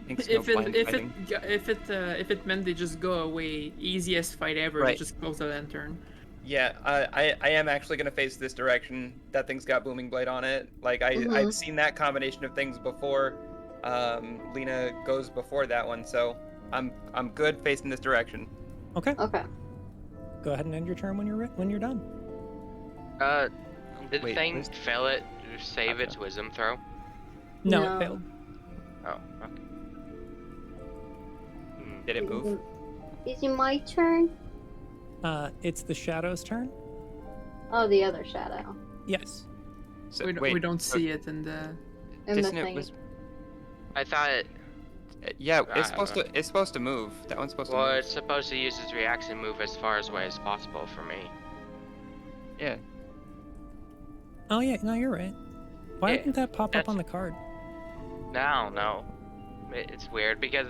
Thanks, If no it blind if fighting. if it meant they just go away, easiest fight ever, Right. they just close the lantern. Yeah, I am actually gonna face this direction. That thing's got booming blade on it. Like I've seen that combination of things before. Lena goes before that one, so I'm good facing this direction. Okay. Okay. Go ahead and end your turn when you're done. Did the Wait, thing where's- fail it to save Gotcha. its wisdom throw? No, No. it failed. Oh, okay. Did it move? Is it my turn? It's the shadow's turn. Oh, the other shadow. Yes. So, We don't see it in the. In the Dissonant thing. was I thought it. yeah, I it's don't supposed to move. That one's supposed Well, to move. it's supposed to use its reaction move as far away as possible for me. Yeah. Oh yeah, no, you're right. Why Yeah, didn't that pop up that's- on the card? No. It's weird because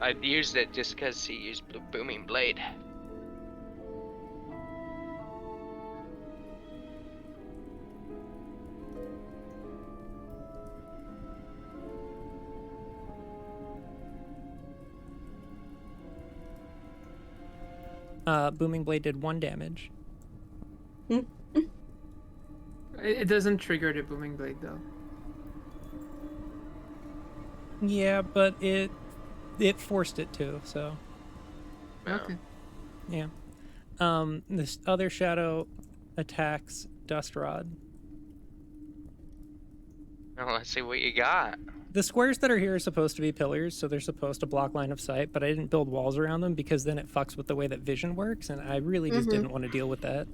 I used it just because he used the booming blade. Booming blade did 1 damage. It doesn't trigger the booming blade though. Yeah, but it forced it to. So Okay. yeah. This other shadow attacks Dust Rod. Now let's see what you got. The squares that are here are supposed to be pillars, so they're supposed to block line of sight, but I didn't build walls around them because then it fucks with the way that vision works, and I really just didn't want to deal with that.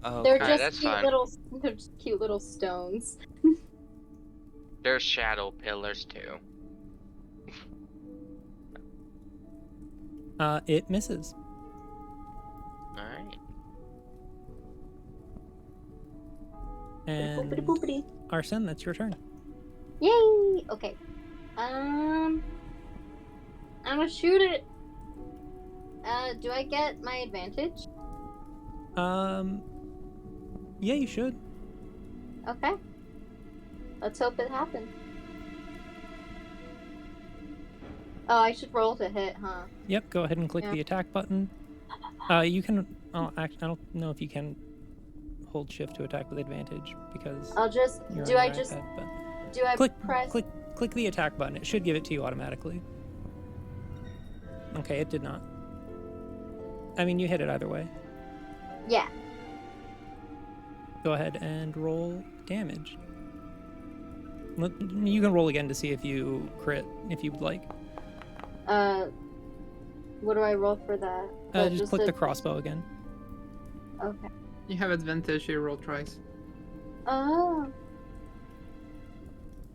Oh, They're okay. Alright, just that's fine. they're just cute little stones. There's shadow pillars too. It misses. Alright. And Boopity boopity. Arsen, that's your turn. Yay! Okay. I'm gonna shoot it. Do I get my advantage? Yeah, you should. Okay. Let's hope it happens. Oh, I should roll to hit, huh? Yep, go ahead and click Yeah. the attack button. You can. Oh, actually, I don't know if you can hold shift to attack with advantage because I'll just. you're Do on I your just? iPad, but Do I press? click the attack button. It should give it to you automatically. Okay, it did not. I mean, you hit it either way. Yeah. Go ahead and roll damage. You can roll again to see if you crit, if you'd like. What do I roll for that? Just click the crossbow again. Okay. You have advantage. You roll twice. Oh.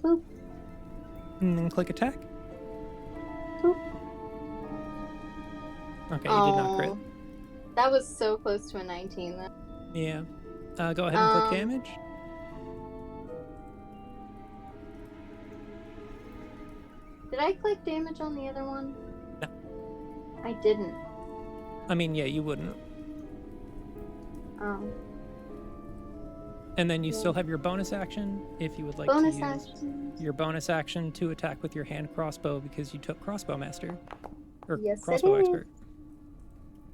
Boop. And then click attack. Boop. Okay, you did not crit. Aw. That was so close to a 19 then. Yeah. Go ahead and click Um, damage. Did I click damage on the other one? No. I didn't. I mean, yeah, you wouldn't. Oh. And then you Yeah. still have your bonus action if you would like Bonus to use action. your bonus action to attack with your hand crossbow because you took crossbow master or Yes, it crossbow is. expert.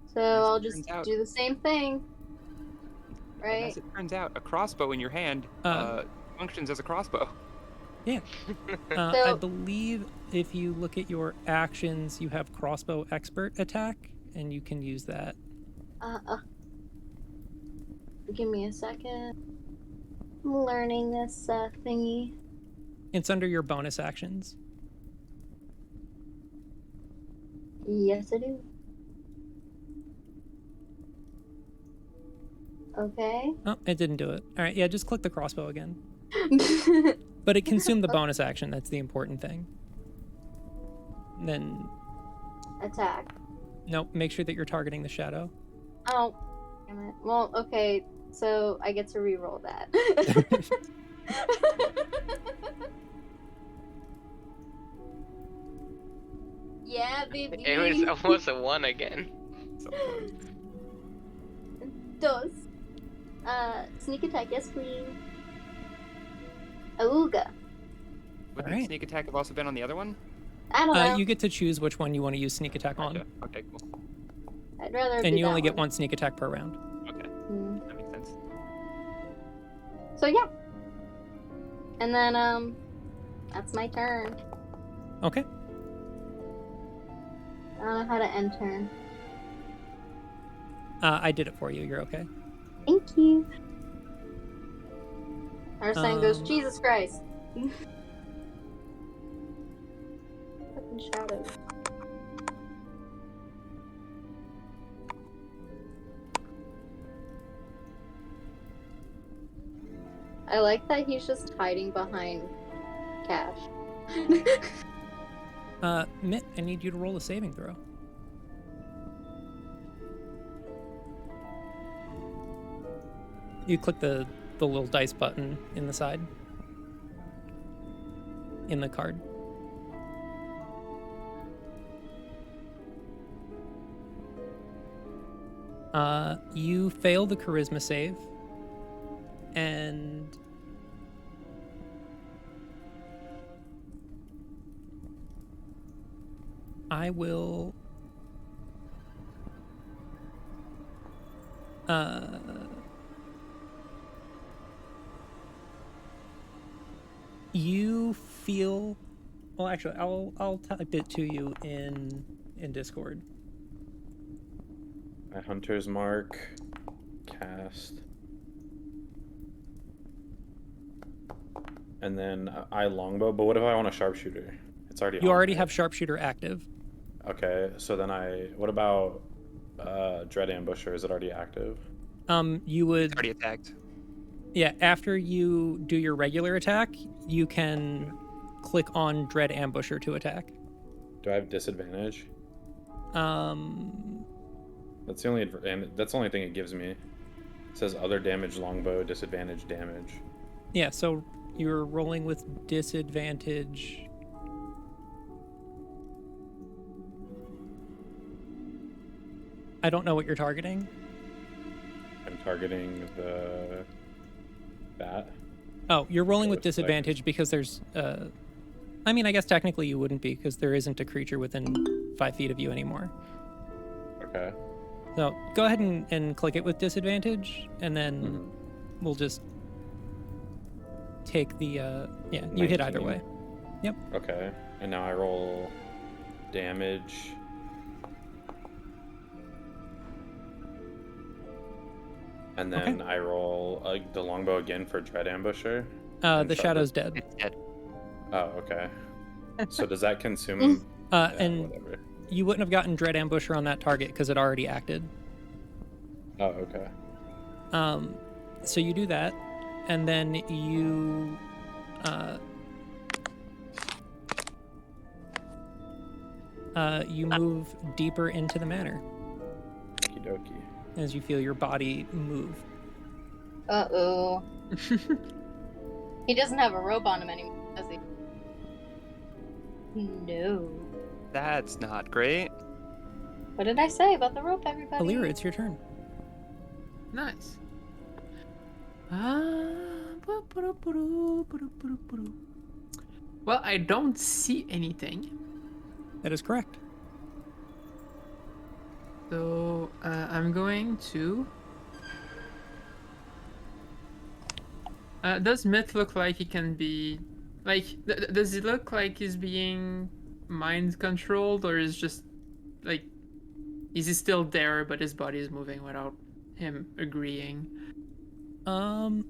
So As I'll it just turns out- do the same thing. And Right? as it turns out, a crossbow in your hand functions as a crossbow. Yeah. I So- believe if you look at your actions, you have crossbow expert attack, and you can use that. Give me a second. I'm learning this thingy. It's under your bonus actions. Yes, I do. Okay. Oh, it didn't do it. All right, yeah, just click the crossbow again. But it consumed the bonus action. That's the important thing. And then, Attack. nope, make sure that you're targeting the shadow. Oh, damn it. Well, okay, so I get to re-roll that. Yeah, baby. It was almost a 1 again. So close. Dos. Sneak attack, yes, please. Auga. Wouldn't Alright. sneak attack have also been on the other one? I don't know. You get to choose which one you want to use sneak attack on. Gotcha. Okay, cool. I'd rather. And do you only that get one sneak attack per round. Okay, Hmm. that makes sense. So yeah. And then that's my turn. Okay. I don't know how to end turn. I did it for you. You're okay. Thank you. Arsen goes, Um, Jesus Christ. Fucking shadow. I like that he's just hiding behind Cash. Mitt, I need you to roll a saving throw. You click the little dice button in the side. In the card. You fail the charisma save. And I will you feel well actually I'll type it to you in Discord. My hunter's mark. Cast. And then I longbow, but what if I want a sharpshooter? It's already You on, already right? have sharpshooter active. Okay, so then what about dread ambusher? Is it already active? You would Already attacked. yeah, after you do your regular attack, you can click on dread ambusher to attack. Do I have disadvantage? Um That's the only that's the only thing it gives me. It says other damage longbow disadvantage damage. yeah, so you're rolling with disadvantage. I don't know what you're targeting. I'm targeting the bat. Oh, you're rolling with Looks like- disadvantage because there's I mean, I guess technically you wouldn't be because there isn't a creature within 5 feet of you anymore. Okay. So go ahead and click it with disadvantage, and then Mhm. we'll just take the yeah, you hit either 19. way. Yep. Okay. And now I roll damage. And then I roll the longbow again for dread ambusher. And The shove shadow's it. dead. It's dead. Oh, okay. So does that consume? And whatever. you wouldn't have gotten dread ambusher on that target because it already acted. Oh, okay. So you do that, and then you you move deeper into the manor Okie dokie. as you feel your body move. Uh-oh. He doesn't have a robe on him anymore, does he? No. That's not great. What did I say about the rope, everybody? Alira, it's your turn. Nice. Well, I don't see anything. That is correct. So I'm going to. Does Myth look like he can be like? Does it look like he's being mind controlled, or is just like is he still there, but his body is moving without him agreeing? 'Cause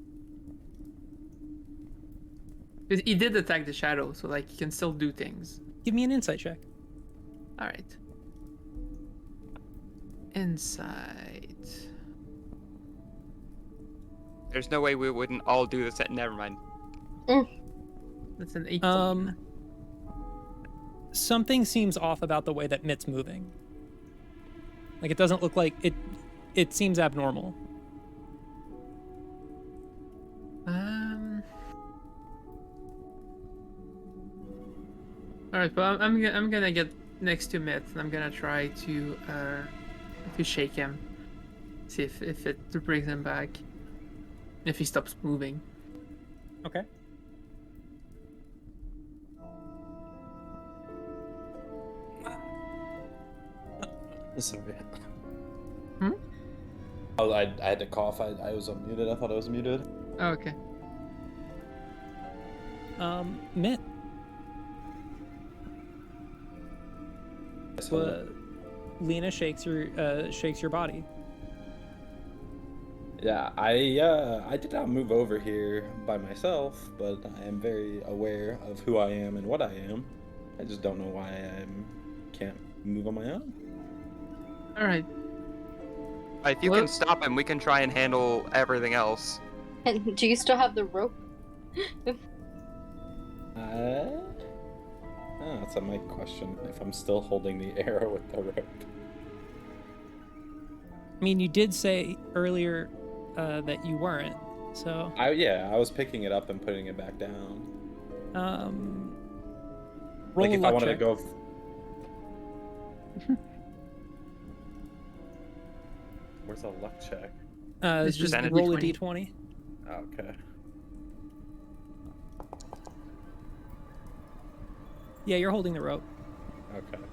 he did attack the shadow, so like he can still do things. Give me an insight check. All right. Insight. There's no way we wouldn't all do this. Never mind. That's an 18. Something seems off about the way that Mitt's moving. Like it doesn't look like it. It seems abnormal. All right, well, I'm gonna get next to Myth, and I'm gonna try to shake him, see if it brings him back, if he stops moving. Okay. Sorry. Hmm? Oh, I had to cough. I was unmuted. I thought I was muted. Oh, okay. Mitt. So, Lena shakes your body. yeah, I did not move over here by myself, but I am very aware of who I am and what I am. I just don't know why I can't move on my own. All right. If you Well- can stop him, we can try and handle everything else. And do you still have the rope? Oh, that's a mic question. If I'm still holding the arrow with the rope. I mean, you did say earlier that you weren't. So, I was picking it up and putting it back down. roll Like a if I luck wanted check. to go. Where's a luck check? It's Just just a roll a D20. d20. Okay. Yeah, you're holding the rope. Okay.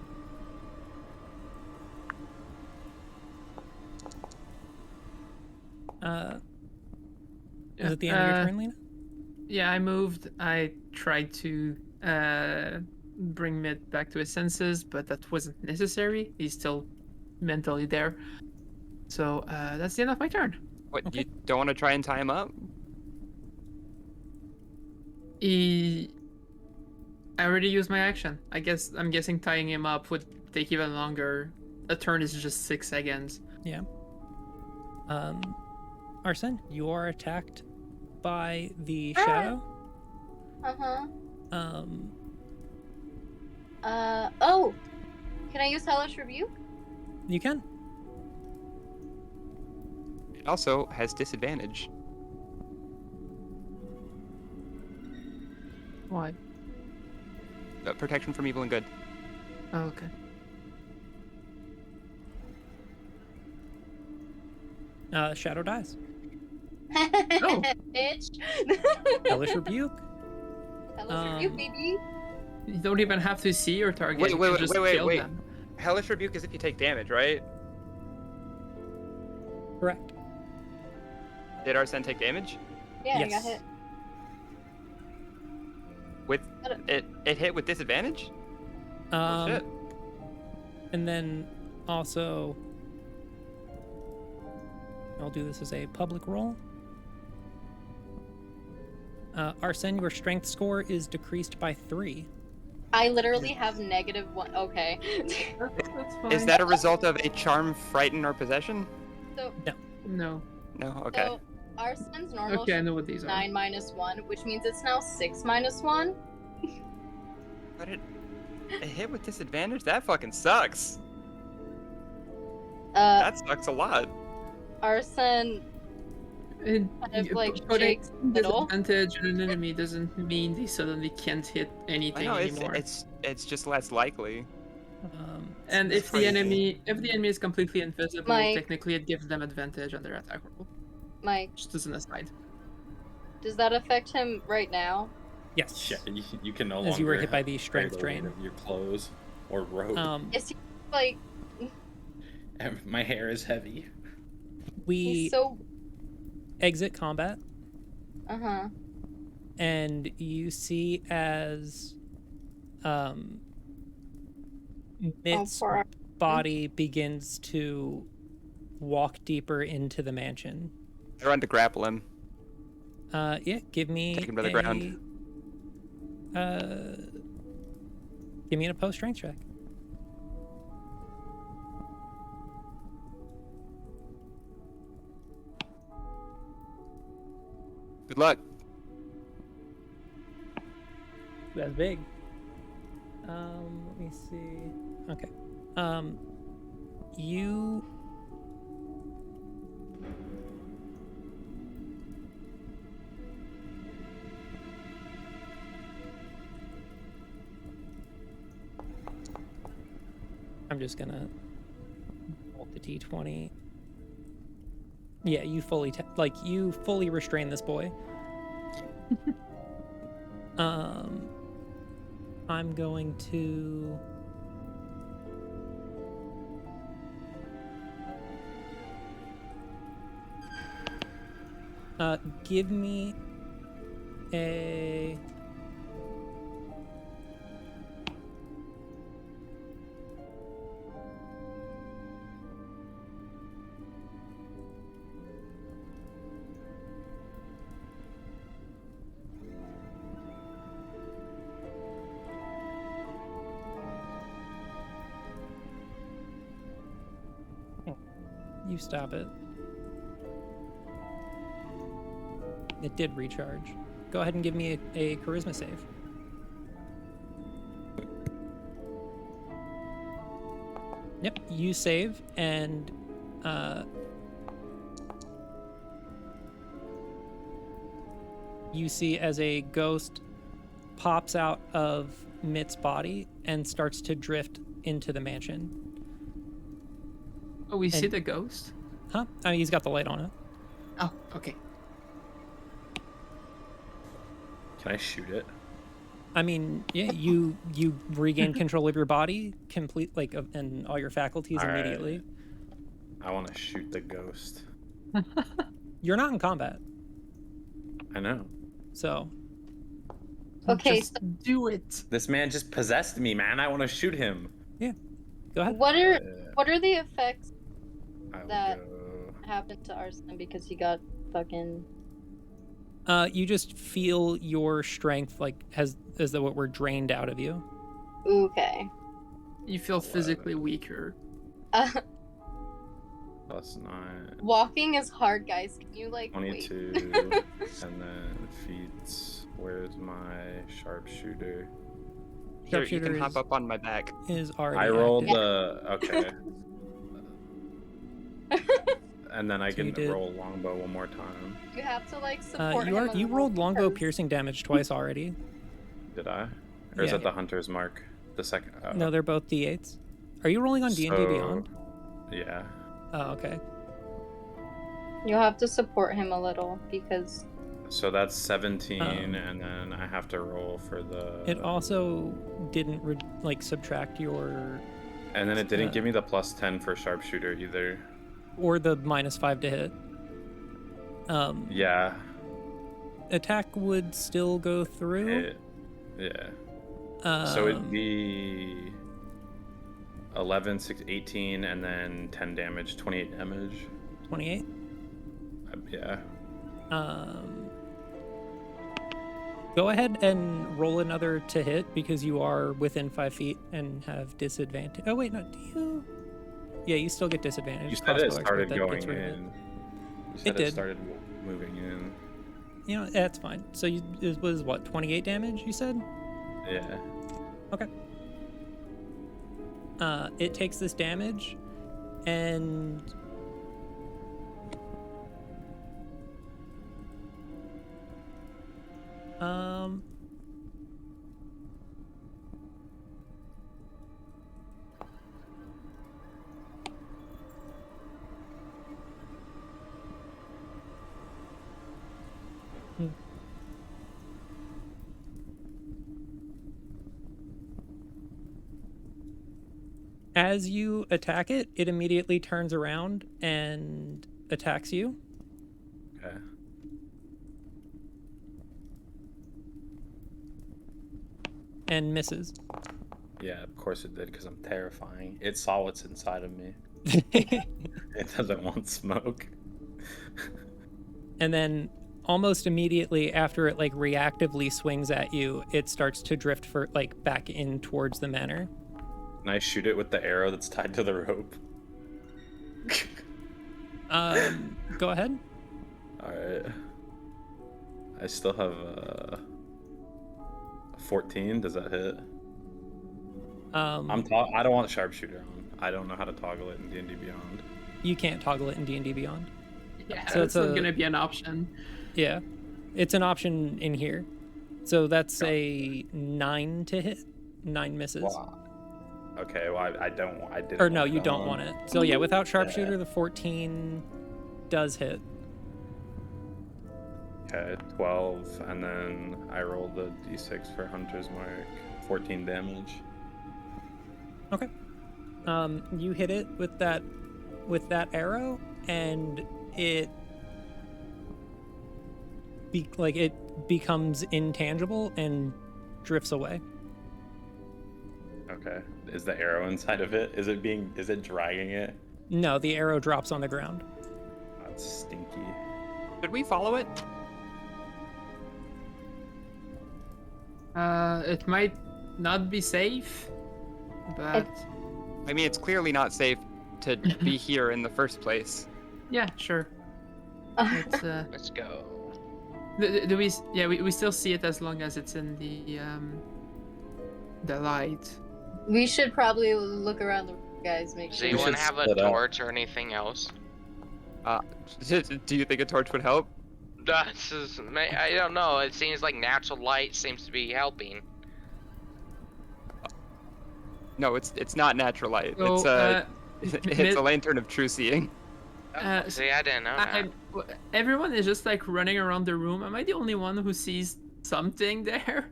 Is it the end of your turn, Lena? Yeah, I moved. I tried to bring Myth back to his senses, but that wasn't necessary. He's still mentally there. So that's the end of my turn. What, Okay. you don't want to try and tie him up? I already used my action. I'm guessing tying him up would take even longer. A turn is just 6 seconds. Yeah. Arsen, you are attacked by the shadow. Uh-huh. Um, Oh! Can I use Hellish Rebuke? you can. It also has disadvantage. Why? Protection from evil and good. Oh, okay. Shadow dies. Oh. Bitch! Hellish rebuke. Hellish Rebuke, Um, baby! You don't even have to see your target. Wait, you wait, can wait, just wait, kill wait. them. Hellish Rebuke is if you take damage, right? Correct. Did Arsen take damage? Yeah, I got Yes. hit. With it hit with disadvantage? Oh, shit. And then also, I'll do this as a public roll. Arsen, your strength score is decreased by 3. I literally have -1. Okay. That's fine. Is that a result of a charm, frighten, or possession? No. No. Okay. So, Arsen's normal Okay, I know what these are. 9 -1, which means it's now 6 -1. But it hit with disadvantage? That fucking sucks. That sucks a lot. Arsen It, kind of like putting shakes the middle. disadvantage on an enemy doesn't mean they suddenly can't hit I anything know anymore. it's just less likely. And That's if crazy. the enemy is completely invisible, Mike. technically it gives them advantage on their attack roll. Mike, Just as an aside. Does that affect him right now? Yes. Yeah, you can no As you were longer hit by the carry strength the weight drain. of your clothes or robe. Is he like And my hair is heavy. We he's so exit combat, uh-huh. and you see as Mitt's poor Arsen. body begins to walk deeper into the mansion. I run to grapple him. Yeah, give me Take him to the ground. give me an opposed strength check. Good luck. That's big. Let me see. Okay. You I'm just gonna roll the d20. Yeah, you fully you fully restrain this boy. I'm going to give me a you stop it. It did recharge. Go ahead and give me a charisma save. Yep, you save, and you see as a ghost pops out of Mitt's body and starts to drift into the mansion. Oh, we see And- the ghost? Huh? I mean, he's got the light on it. Oh, okay. Can I shoot it? I mean, yeah, you regain control of your body, and all your faculties All right. immediately. I want to shoot the ghost. You're not in combat, I know. so Okay, Just do it. This man just possessed me, man. I want to shoot him. go ahead. what are Uh, what are the effects I will that go. happened to Arsen because he got fucking You just feel your strength as though it were drained out of you. okay. You feel physically weaker. Plus 9. Walking is hard, guys. Can you like 22. wait? And then feats. Where's my sharpshooter? Here, you Sharpshooter can hop is- up on my back. Is already I rolled active. Okay. And then I So can you did- roll longbow one more time. You have to like support You him. are a you little rolled longbow because- piercing damage twice already. Did I? Or is Yeah, that the hunter's mark? The second. No, they're both d8s. Are you rolling on D&D Beyond? Yeah. Oh, okay. You have to support him a little because So that's 17, Um, and then I have to roll for the. It also didn't subtract your And then it didn't uh, give me the plus 10 for sharpshooter either. or the -5 to hit. Yeah. Attack would still go through. Yeah. So it'd be 11, 6, 18, and then 10 damage, 28 damage. 28. Yeah. Go ahead and roll another to hit because you are within 5 feet and have disadvantage. Oh wait, no, do you? Yeah, you still get disadvantage. You said Crossbow it expert, started that going gets rid of it. in. You said it did. started moving in. You know, that's fine. So it was what, 28 damage? You said. Yeah. Okay. It takes this damage, and As you attack it, it immediately turns around and attacks you. Okay. And misses. Yeah, of course it did, because I'm terrifying. It saw what's inside of me. It doesn't want smoke. And then almost immediately after it like reactively swings at you, it starts to drift for like back in towards the manor. Can I shoot it with the arrow that's tied to the rope? Go ahead. Alright. I still have 14. Does that hit? I don't want sharpshooter on. I don't know how to toggle it in D&D Beyond. You can't toggle it in D&D Beyond. Yeah, So it's it's not gonna be an option. Yeah, it's an option in here. So that's a 9 to hit. 9 misses. Wow. Okay, well I didn't. Or no, want you it don't on. want it. So yeah, without sharpshooter, Yeah. the 14 does hit. Okay, 12, and then I rolled the d6 for Hunter's Mark. 14 damage. Okay. You hit it with that arrow, and it becomes intangible and drifts away. Okay. Is the arrow inside of it? Is it dragging it? No, the arrow drops on the ground. That's stinky. Should we follow it? It might not be safe, but I mean, it's clearly not safe to be here in the first place. yeah, sure. It's, Let's go. do we? Yeah, we still see it as long as it's in the light. We should probably look around the room, guys. Make Does sure. anyone should have a split up. torch or anything else? Do you think a torch would help? I don't know. It seems like natural light seems to be helping. No, it's not natural light. So, It's a lantern of true seeing. See, I didn't know that. Everyone is just like running around the room. Am I the only one who sees something there?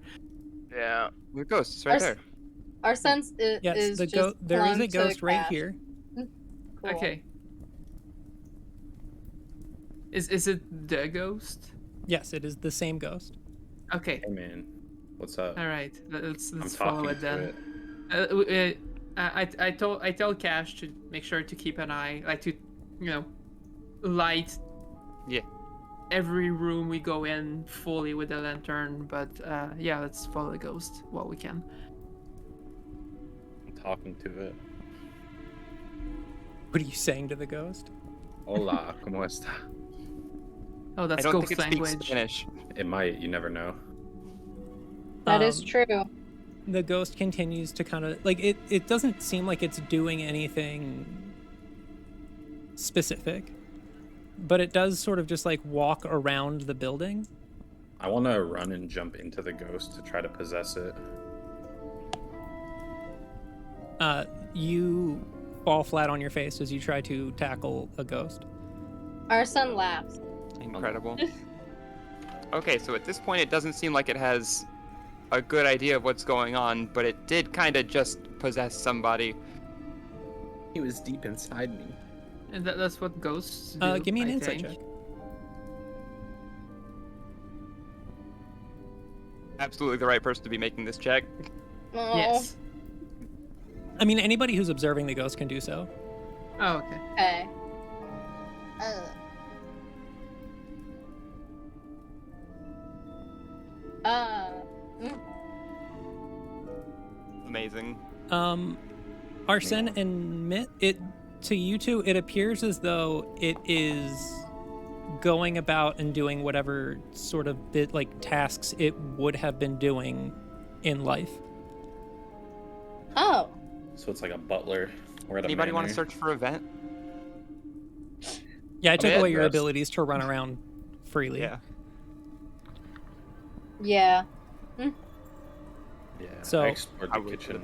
Yeah. The ghost is right there. Our sense Yes, is there just is a clung to ghost right Cash. here. Cool. Okay. Is it the ghost? Yes, it is the same ghost. Okay. Hey man, what's up? All right. Let's I'm follow talking it to then. it. I tell Cash to make sure to keep an eye, like to, light. Yeah. Every room we go in fully with the lantern, but yeah, let's follow the ghost while we can. I'm talking to it. What are you saying to the ghost? Hola, ¿cómo está? Oh, that's I don't ghost think it speaks language. Spanish. It might, you never know. That is Um, true. The ghost continues to kind of like it doesn't seem like it's doing anything specific, but it does sort of just like walk around the building. I want to run and jump into the ghost to try to possess it. You fall flat on your face as you try to tackle a ghost. Arsen laughs. Incredible. Okay, so at this point, it doesn't seem like it has a good idea of what's going on, but it did kind of just possess somebody. He was deep inside me. And that's what ghosts do. Give me an I insight think. check. Absolutely the right person to be making this check. Oh, Yes. I mean, anybody who's observing the ghost can do so. Oh, okay. Okay. Mm. Amazing. Arsen and Mitt, to you two, it appears as though it is going about and doing whatever sort of tasks it would have been doing in life. Oh. So it's like a butler. We're at a Anybody want to manor. search for a vent? Yeah, I took Okay, away your yes. abilities to run around freely. Yeah. Yeah. Yeah. So- I explored I the would kitchen.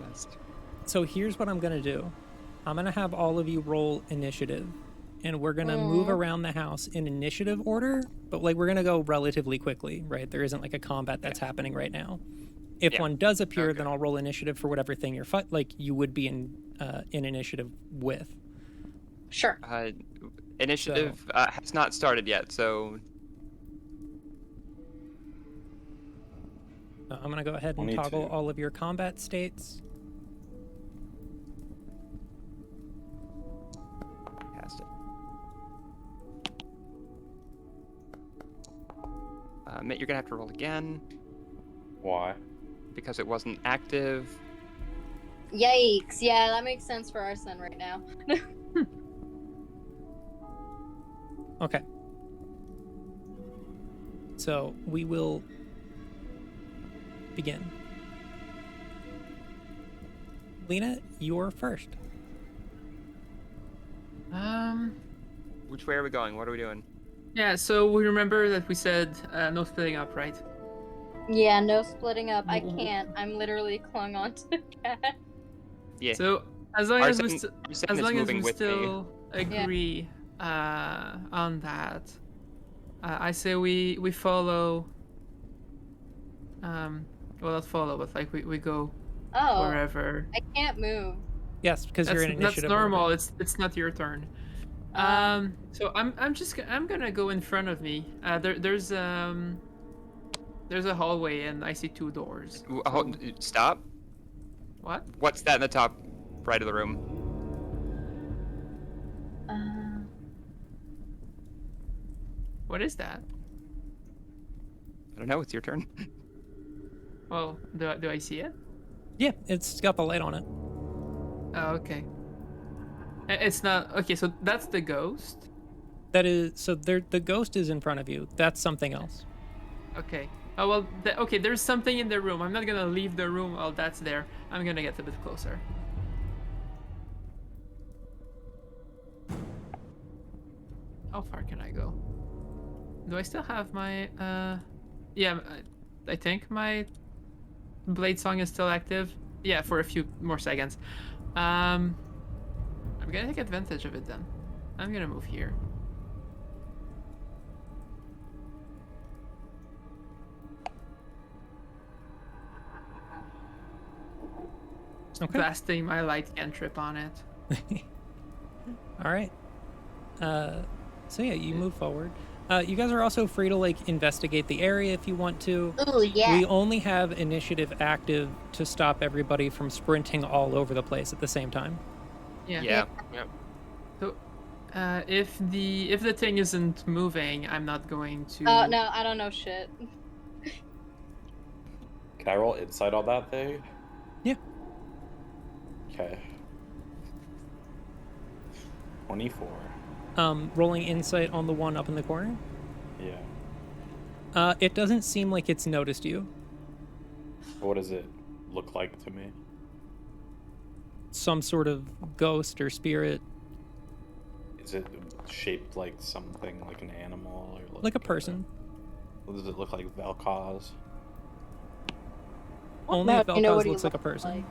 So here's what I'm gonna do. I'm gonna have all of you roll initiative, and we're gonna move around the house in initiative order, but we're gonna go relatively quickly, right? There isn't a combat that's happening right now. If Yeah. one does appear, Okay. then I'll roll initiative for whatever thing you're you would be in in initiative with. Sure. Initiative has not started yet, so I'm going to go ahead and 22. toggle all of your combat states. cast it. Mitt, you're gonna have to roll again Why? because it wasn't active. Yikes. Yeah, that makes sense for Arsen right now. Okay. So we will begin. Lena, you're first. Which way are we going? What are we doing? Yeah, so we remember that we said no splitting up, right? Yeah, no splitting up. I can't. I'm literally clung on to the cat. Yeah. So as long as we, Arsen as is long as moving we with me. still agree on that, I say we follow. Well, not follow, but like we go Oh, wherever. I can't move. Yes, because you're in That's initiative normal. order. It's not your turn. Um, So I'm gonna go in front of me. There's a hallway and I see 2 doors. So, Stop. what? What's that in the top right of the room? What is that? I don't know. It's your turn. Well, do I see it? Yeah, it's got the light on it. Oh, okay. It's not okay. So that's the ghost. That is, so there, the ghost is in front of you. That's something else. Okay. Oh well. Okay. There's something in the room. I'm not gonna leave the room while that's there. I'm gonna get a bit closer. How far can I go? Do I still have my Yeah, I think my blade song is still active. Yeah, for a few more seconds. I'm gonna take advantage of it then. I'm gonna move here. Okay. Blasting my light cantrip on it. All right. So yeah, you move forward. You guys are also free to like investigate the area if you want to. ooh, yeah. We only have initiative active to stop everybody from sprinting all over the place at the same time. Yeah. Yeah. Yep. So, if the thing isn't moving, I'm not going to. Oh, no, I don't know shit. Can I roll insight on that thing? Yeah. Okay. 24. Rolling insight on the one up in the corner. Yeah. It doesn't seem like it's noticed you. What does it look like to me? Some sort of ghost or spirit, Is it shaped like something, like an animal, or like a person. Does it look like Vel'Koz? Only No, if you know Vel'Koz what he looks like a looks person. like.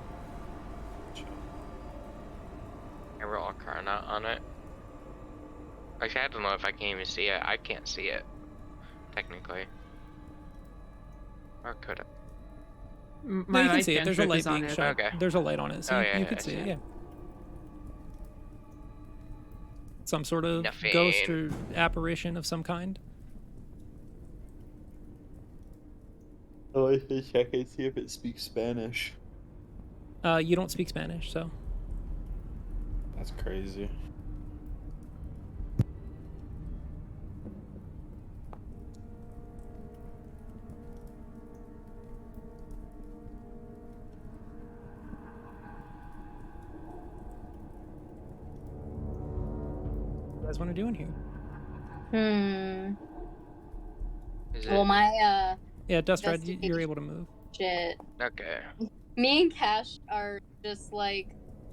I roll Arcana on it. Actually, I don't know if I can even see it. I can't see it, technically. Or could I? No, My you can light see it. There's a cantrip light is on being it. shot. Okay. There's a light on it, so Oh, you, yeah, you yeah, could I see see it. it. Yeah. Some sort of Nothing. ghost or apparition of some kind. Oh, I should check and see if it speaks Spanish. You don't speak Spanish, so That's crazy. what do you guys want to do in here? Is it? Well, my, Yeah, Dust Red, you're Investigation. able to move. shit. Okay. Me and Cash are just, like,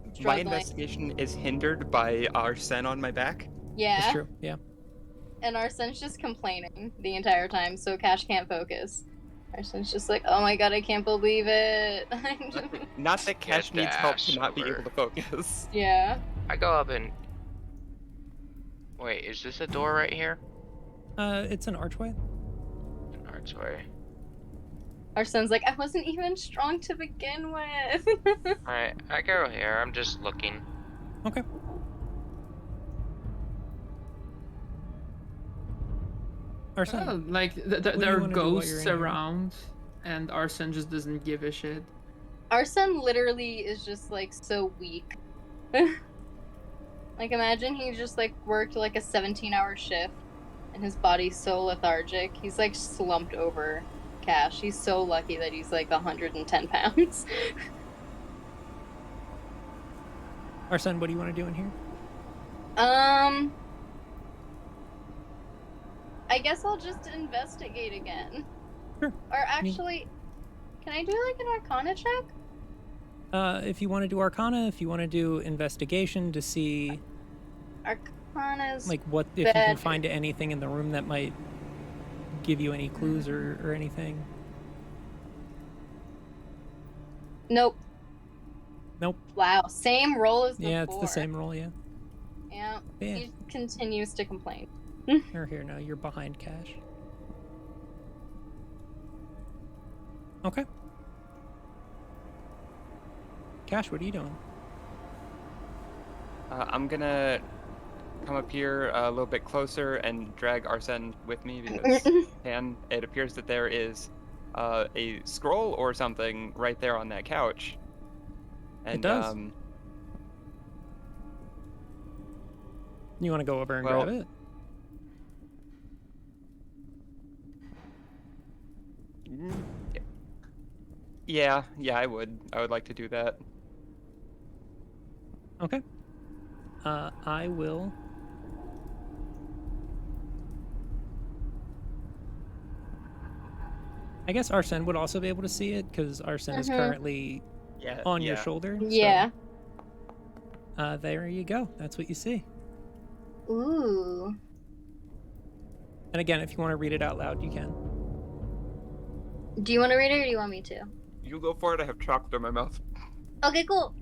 My struggling. investigation is hindered by Arsen on my back. Yeah. That's true. Yeah. And Arsen's just complaining the entire time, so Cash can't focus. Arsen's just like, oh my god, I can't believe it. Not that Cash to needs help to ask not be over. able to focus. Yeah. I go up and. Wait, is this a door right here? It's an archway. An archway. Arsen's like, I wasn't even strong to begin with. Alright, I go here. I'm just looking. Okay. Arsen, Oh, like do there you are wanna do while you're ghosts in here? around, and Arsen just doesn't give a shit. Arsen literally is just like so weak. Like imagine he just like worked like a 17-hour shift and his body's so lethargic. He's like slumped over Cash. He's so lucky that he's like 110 pounds. Arsen, what do you want to do in here? I guess I'll just investigate again. Sure. Or actually, can I do like an Arcana check? If you want to do Arcana, if you want to do investigation to see Arcana's like what if you can better. find anything in the room that might give you any clues or anything. Nope. Nope. Wow, same roll as before. Yeah, it's the same roll. Yeah. Yeah. Yeah. He continues to complain. Or here, no, you're behind Cash. Okay. Cash, what are you doing? I'm gonna come up here a little bit closer and drag Arsen with me because it appears that there is a scroll or something right there on that couch. And, It does. You want to go over and well- grab it? Yeah, I would like to do that. Okay. I will. I guess Arsen would also be able to see it because Arsen is currently Yeah. on your shoulder. Yeah. So, there you go. That's what you see. Ooh. And again, if you want to read it out loud, you can. Do you want to read it or do you want me to? You go for it. I have chocolate in my mouth. Okay, cool.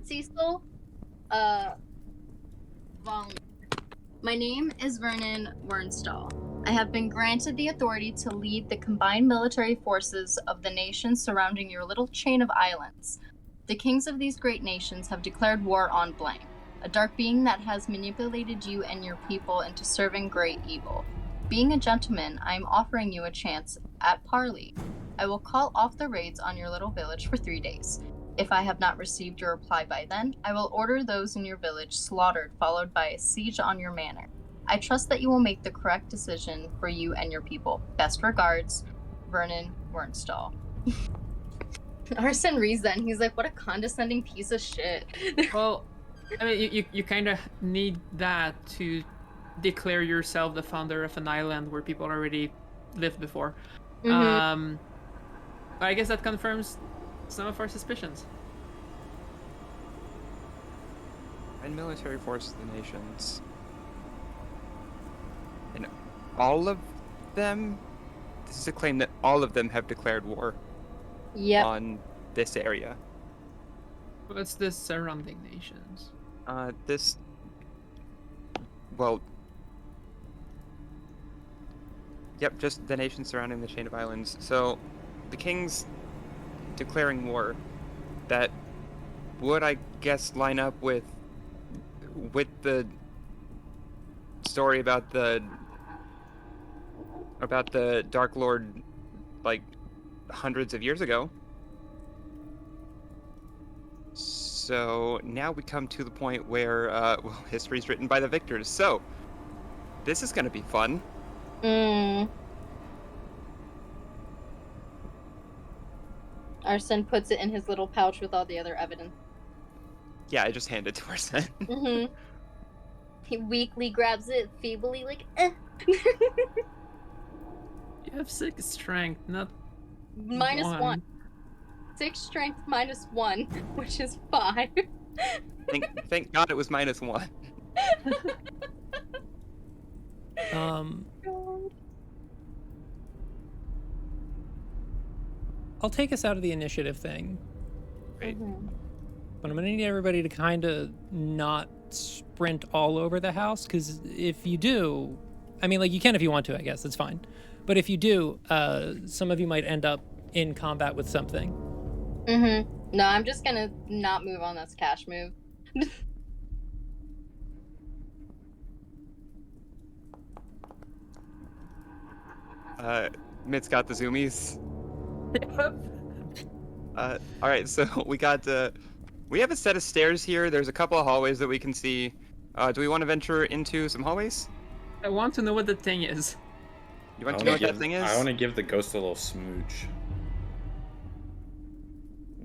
Cecil, Volume. My name is Vernon Wernstall. I have been granted the authority to lead the combined military forces of the nations surrounding your little chain of islands. The kings of these great nations have declared war on blank, a dark being that has manipulated you and your people into serving great evil. Being a gentleman, I am offering you a chance at parley. I will call off the raids on your little village for 3 days. If I have not received your reply by then, I will order those in your village slaughtered, followed by a siege on your manor. I trust that you will make the correct decision for you and your people. Best regards, Vernon Wernstall. Arsen reads that and he's like, what a condescending piece of shit. Well, I mean, you kind of need that to declare yourself the founder of an island where people already lived before. Mhm. I guess that confirms some of our suspicions. And military forces of the nations. And all of them? This is a claim that all of them have declared war Yep. on this area. What's the surrounding nations? Yep, just the nations surrounding the chain of islands. So, the kings declaring war, that would, I guess, line up with the story about the Dark Lord, like, hundreds of years ago. So now we come to the point where, history's written by the victors. So this is gonna be fun. Arsen puts it in his little pouch with all the other evidence. Yeah, I just hand it to Arsen. Mm-hmm. He weakly grabs it, feebly, like, eh. You have 6 strength, not -1. 6 strength -1, which is 5. Thank God it was -1. Um, God. I'll take us out of the initiative thing, Great. but I'm gonna need everybody to kind of not sprint all over the house, because if you do, I mean, like, you can if you want to, I guess, it's fine. But if you do, some of you might end up in combat with something. No, I'm just gonna not move on this cash move. Mitt's got the zoomies. All right, so we have a set of stairs here. There's a couple of hallways that we can see. Do we want to venture into some hallways? I want to know what the thing is. You want to know what that thing I is? want to give the ghost a little smooch.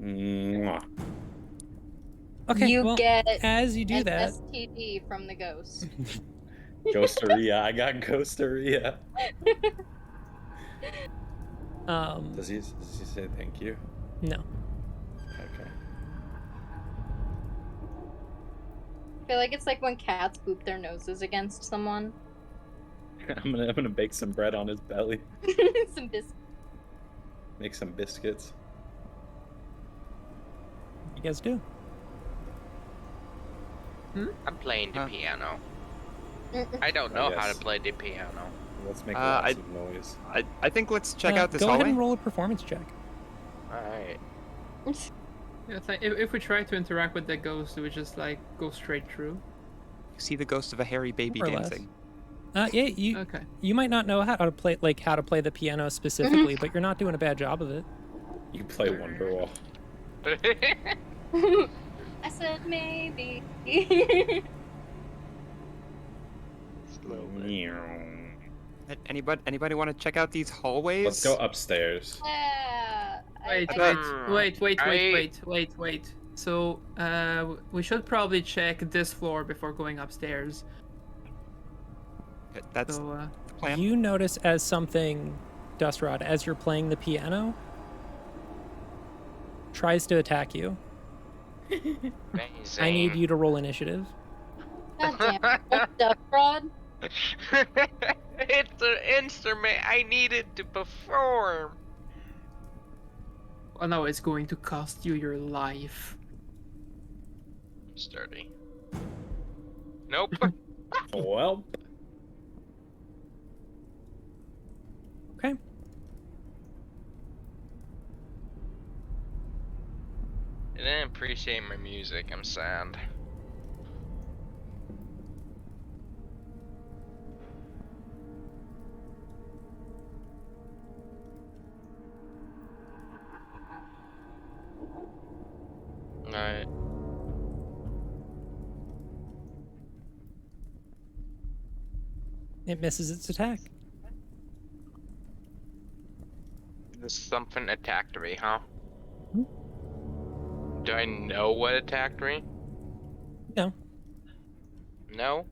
Mwah. Okay, You well, get as you do an that, STD from the ghost. Ghosteria. I got ghosteria. Does he say thank you? No. Okay. I feel like it's like when cats boop their noses against someone. I'm gonna bake some bread on his belly. Some biscuits. Make some biscuits. You guys do. I'm playing the Huh. piano. I don't know how to yes. play the piano. Let's make Uh, lots of noise. I think let's check out this Go hallway. ahead and roll a performance check. Alright. Yeah, it's like if we try to interact with the ghost, it would just like go straight through. You see the ghost of a hairy baby More or less. dancing. Yeah, Okay. you might not know how to play the piano specifically, but you're not doing a bad job of it. You can play Wonderwall. I said maybe. Anybody want to check out these hallways? Let's go upstairs. Yeah. Wait. So, we should probably check this floor before going upstairs. That's So, the plan. You notice as something, Dustrod, as you're playing the piano, tries to attack you. Amazing. I need you to roll initiative. God damn it. That's duck fraud. It's an instrument I needed to perform. oh no, it's going to cost you your life. Sturdy. Nope. Well, Okay. I didn't appreciate my music. I'm sad. Alright. It misses its attack. This something attacked me, huh? Hmm. Do I know what attacked me? No. No?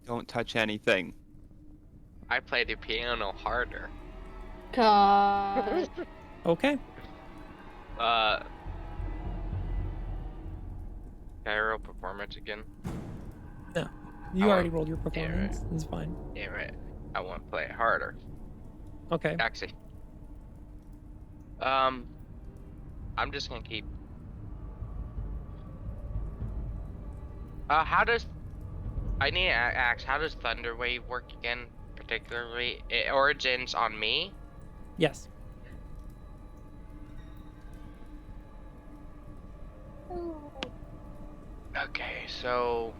Don't touch anything. I play the piano harder. God. Okay. Gyro performance again. No. You Oh, already rolled your yeah, performance. It's fine. Yeah, right. I want to play it harder. Okay. Actually. I'm just gonna keep. How does? I need to ask. How does Thunderwave work again? Particularly, it origins on me. Yes. Okay, so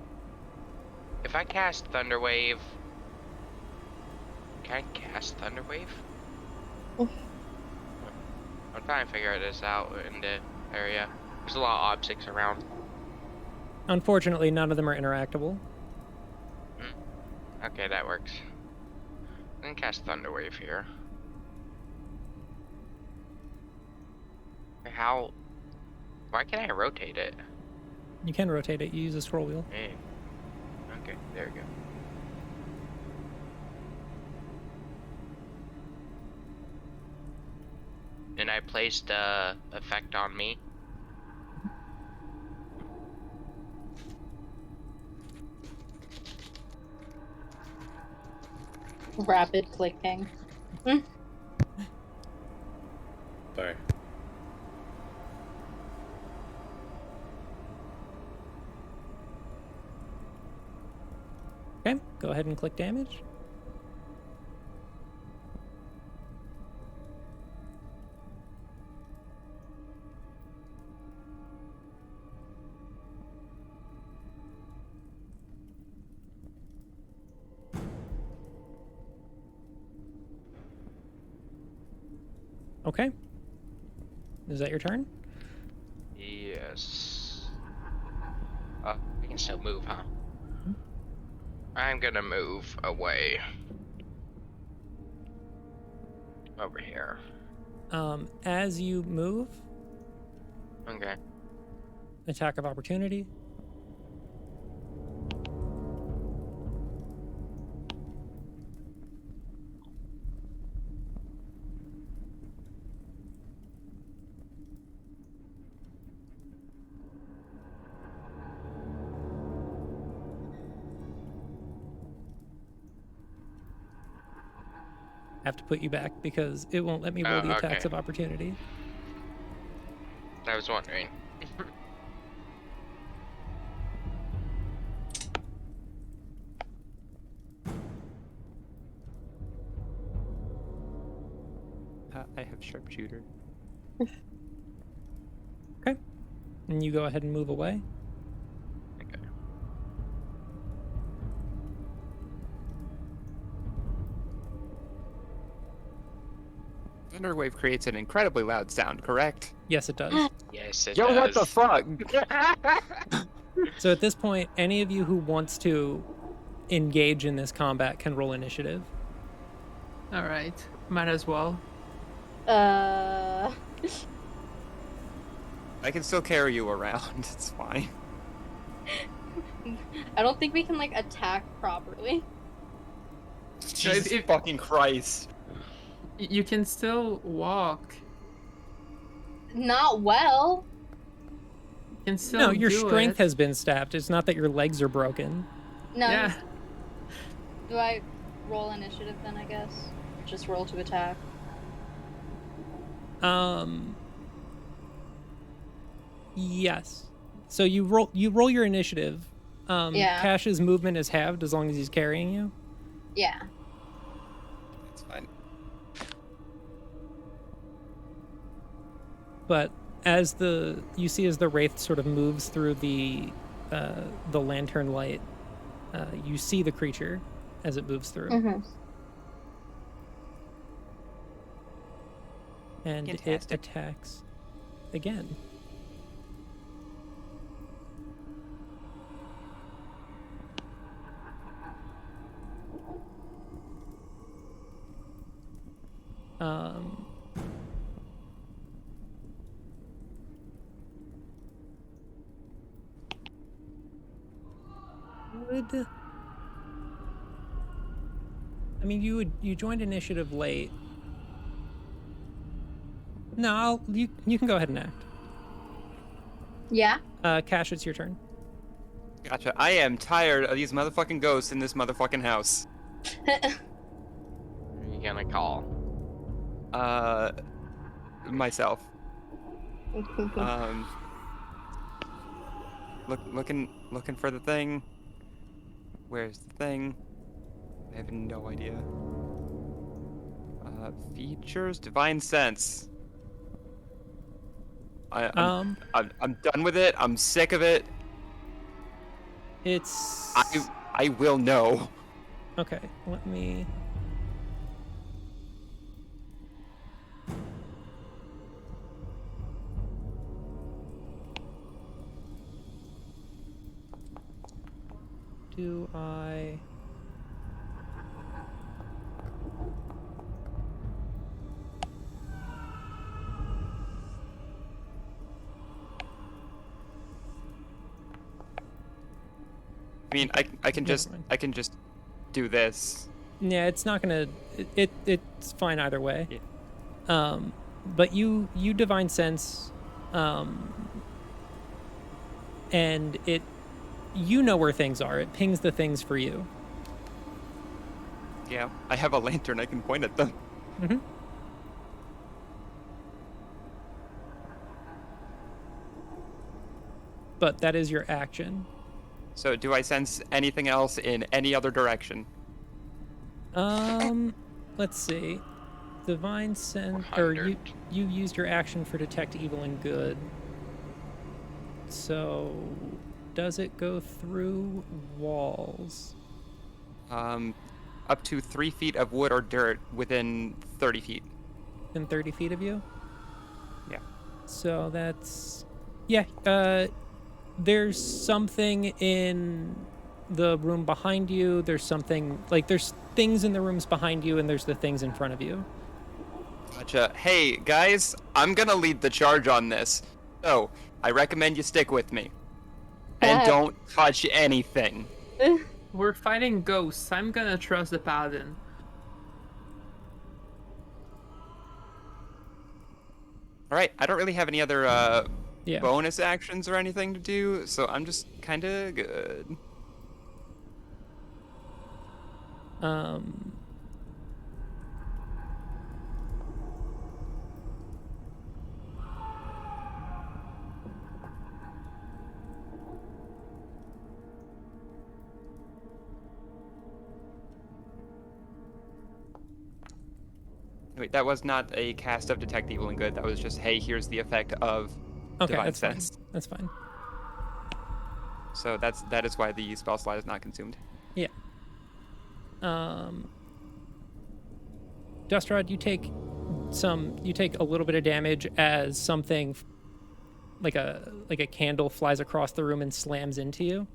if I cast Thunderwave, can I cast Thunderwave? Oh. I'm trying to figure this out in the area. There's a lot of objects around. Unfortunately, none of them are interactable. Okay, that works. I can cast Thunderwave here. How? Why can't I rotate it? You can rotate it. You use a scroll wheel. Hey. Okay, there we go. And I placed effect on me. Rapid clicking. sorry. Okay. Go ahead and click damage. Okay. Is that your turn? Yes. We can still move, huh? Mhm. I'm gonna move away. Over here. As you move, Okay. attack of opportunity. Have to put you back because it won't let me roll the Oh, attacks okay. of opportunity. I was wondering. I have sharpshooter. Okay. And you go ahead and move away. Okay. Thunderwave creates an incredibly loud sound, correct? Yes, it does. Yes, it Yo, does. what the fuck? So at this point, any of you who wants to engage in this combat can roll initiative. All right, might as well. Uh, I can still carry you around. It's fine. I don't think we can like attack properly. Jesus if- fucking Christ. You can still walk. Not well. You can still No, your do strength it. has been stabbed. It's not that your legs are broken. No. Yeah. Do I roll initiative then? I guess. Just roll to attack. Yes. So you roll your initiative. Yeah. Cash's movement is halved as long as he's carrying you. Yeah. It's fine. But as you see as the wraith sort of moves through the lantern light, you see the creature as it moves through. Mm-hmm. And Fantastic. it attacks again. Um, would I mean you joined initiative late. No, you can go ahead and act. Yeah. Cash, it's your turn. Gotcha. I am tired of these motherfucking ghosts in this motherfucking house. Who are you gonna call? Myself. Looking for the thing. Where's the thing? I have no idea. Features, divine sense. I'm done with it. I'm sick of it. It's I will know. okay. Let me. Do I? I mean, I can Never just mind. do this. Yeah, it's not gonna. It's fine either way. Yeah. But you divine sense, and you know where things are. It pings the things for you. Yeah, I have a lantern. I can point at them. Mm-hmm. But that is your action. So, do I sense anything else in any other direction? Let's see. Divine sense, or 100. you used your action for detect evil and good. So, does it go through walls? Up to 3 feet of wood or dirt within 30 feet. within 30 feet of you. Yeah. So that's yeah. There's something in the room behind you. There's something like there's things in the rooms behind you, and there's the things in front of you. Gotcha. Hey, guys, I'm gonna lead the charge on this. So, I recommend you stick with me. And Heck. don't touch anything. We're fighting ghosts. I'm gonna trust the paladin. Alright, I don't really have any other Yeah. bonus actions or anything to do, so I'm just kinda good. Wait, that was not a cast of Detect Evil and Good. That was just, hey, here's the effect of Okay, Divine that's fine. Sense. That's fine. So that is why the spell slot is not consumed. Yeah. Dustrod, you take a little bit of damage as something like a candle flies across the room and slams into you.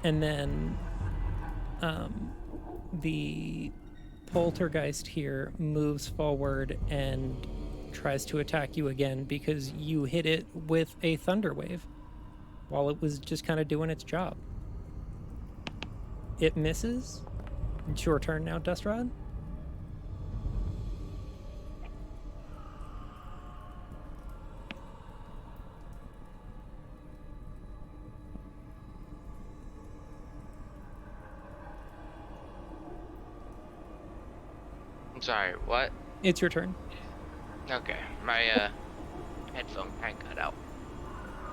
And then the poltergeist here moves forward and tries to attack you again because you hit it with a thunder wave while it was just kind of doing its job. It misses. It's your turn now, Dustrod. I'm sorry, what? It's your turn. Okay, my headphone kind of cut out.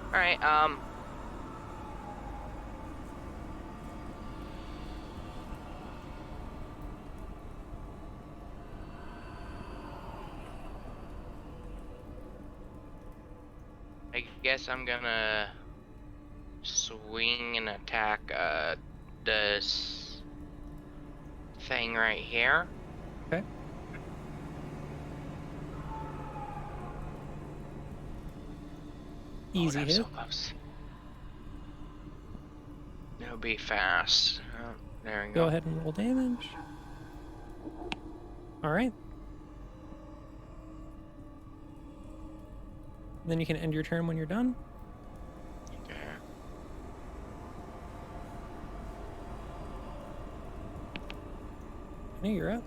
Alright, I guess I'm gonna swing and attack this thing right here. Okay. Easy I'm hit. so close. It'll be fast. Oh, there we go. Go ahead and roll damage. All right. Then you can end your turn when you're done. Okay. I you're up.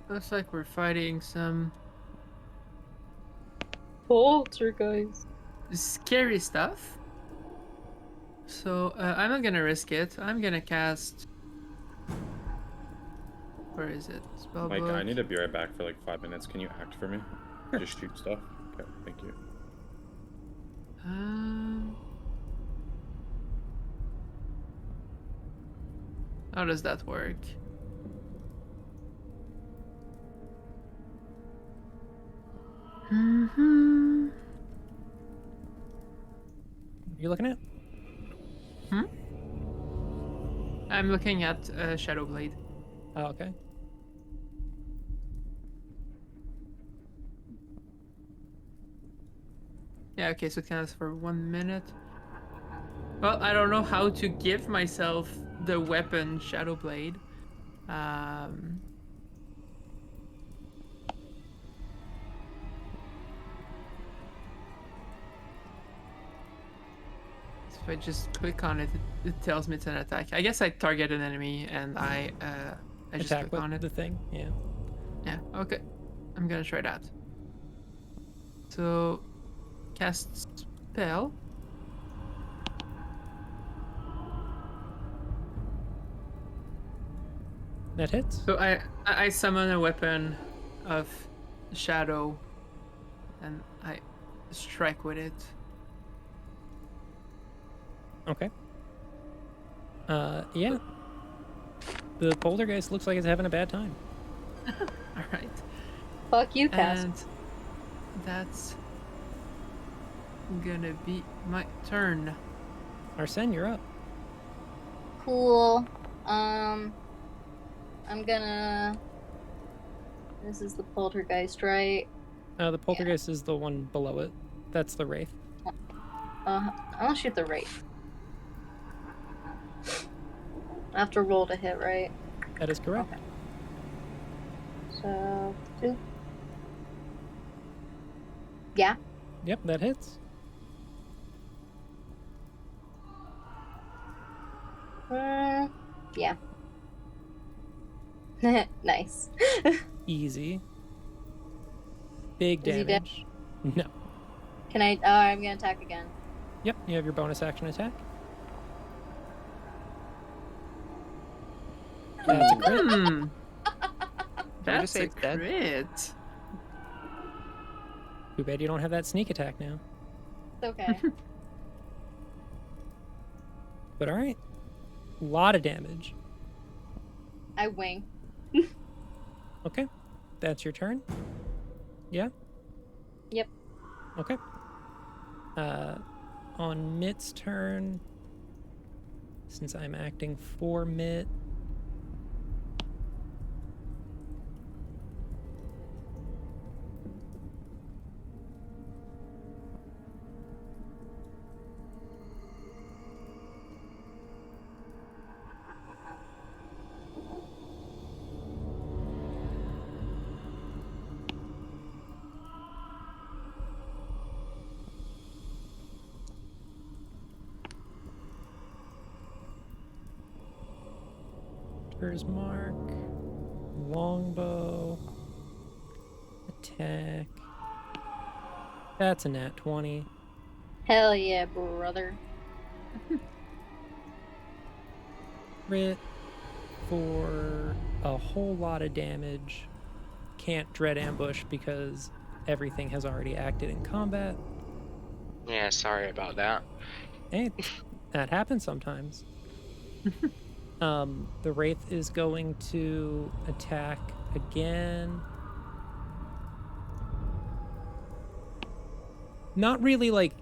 Looks like we're fighting some Poltergeist. scary stuff. So I'm not gonna risk it. I'm gonna cast. Where is it? Mike, Spellbook. I need to be right back for like 5 minutes. Can you act for me? Sure. Just shoot stuff. Okay, thank you. How does that work? You looking at? I'm looking at Shadowblade. Oh, okay. Yeah, okay, so it counts for 1 minute. Well, I don't know how to give myself the weapon Shadowblade. So if I just click on it, it tells me it's an attack. I guess I target an enemy and I just Attack click with on it. the thing. Yeah. Yeah, okay. I'm gonna try that. So, cast spell. That hits. So I summon a weapon of shadow, and I strike with it. Okay. Yeah. The poltergeist looks like it's having a bad time. All right. Fuck you, Cass. And that's gonna be my turn. Arsen, you're up. Cool. I'm gonna. This is the poltergeist, right? The poltergeist is the one below it. That's the wraith. I want to shoot the wraith. I have to roll to hit, right? That is correct. Okay. So 2. Yeah. Yep, that hits. Yeah. Nice. Easy. Big Is he dead? damage. No. Can I? Oh, I'm gonna attack again. Yep, you have your bonus action attack. That's a crit. Can we just That's say a it's dead? crit. Too bad you don't have that sneak attack now. It's okay. But alright. A lot of damage. I wing. Okay. That's your turn? Yeah? Yep. Okay. On Mitt's turn, since I'm acting for Mitt, First mark, longbow, attack. That's a nat 20. Hell yeah, brother. Crit for a whole lot of damage. Can't dread ambush because everything has already acted in combat. Yeah, sorry about that. Hey, that happens sometimes. The Wraith is going to attack again. Not really like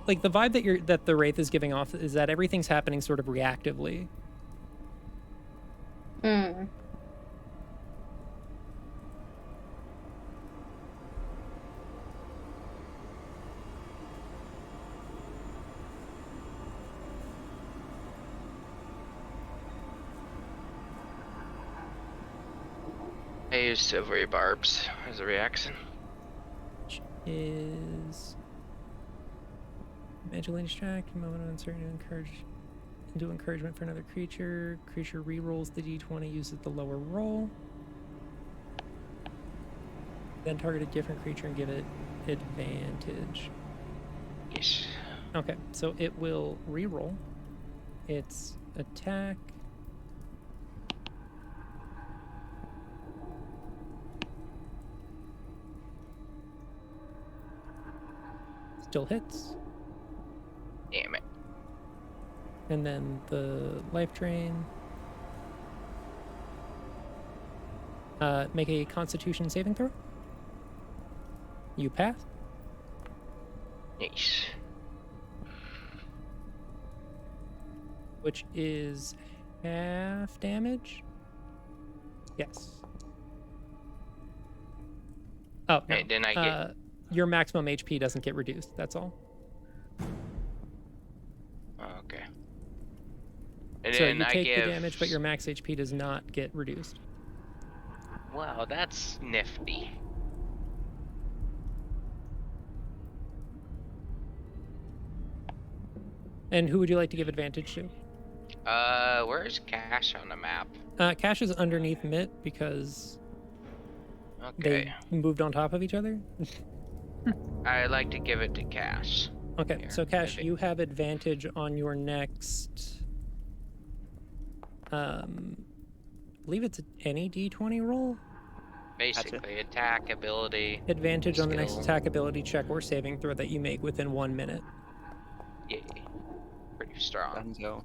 the vibe that the Wraith is giving off is that everything's happening sort of reactively. Hmm. I use silvery barbs as a reaction. Which is magically distract, moment of uncertainty, into encouragement for another creature. Creature re-rolls the d20, uses the lower roll. Then target a different creature and give it advantage. Yes. Okay, so it will re-roll its attack. Still hits. Damn it. And then the life drain. Make a Constitution saving throw. You pass. Nice. Which is half damage. Yes. Oh, no. Hey, didn't I get... Your maximum HP doesn't get reduced. That's all. Oh, okay. And So then you I take give... the damage, but your max HP does not get reduced. Wow, that's nifty. And who would you like to give advantage to? Where's Cash on the map? Cash is underneath Mitt because Okay. they moved on top of each other. I'd like to give it to Cash. Okay, Here, so Cash, maybe. you have advantage on your next. I believe it's any d20 roll. Basically, attack, ability. Advantage on the next Skill. attack, ability check, or saving throw that you make within 1 minute. Yeah. Pretty strong. Dunzo.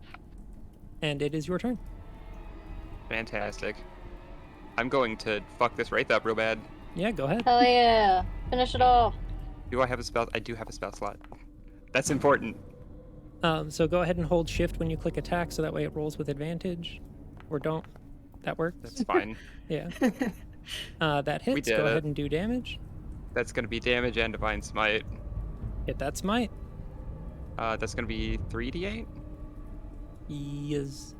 And it is your turn. Fantastic. I'm going to fuck this Wraith up real bad. Yeah, go ahead. Hell yeah. Finish it off. Do I have a spell? I do have a spell slot. That's important. So go ahead and hold shift when you click attack, so that way it rolls with advantage. Or don't. That works. That's fine. Yeah. That hits. did Go it. ahead and do damage. That's gonna be damage and divine smite. Hit that smite. That's gonna be 3d8. Yes.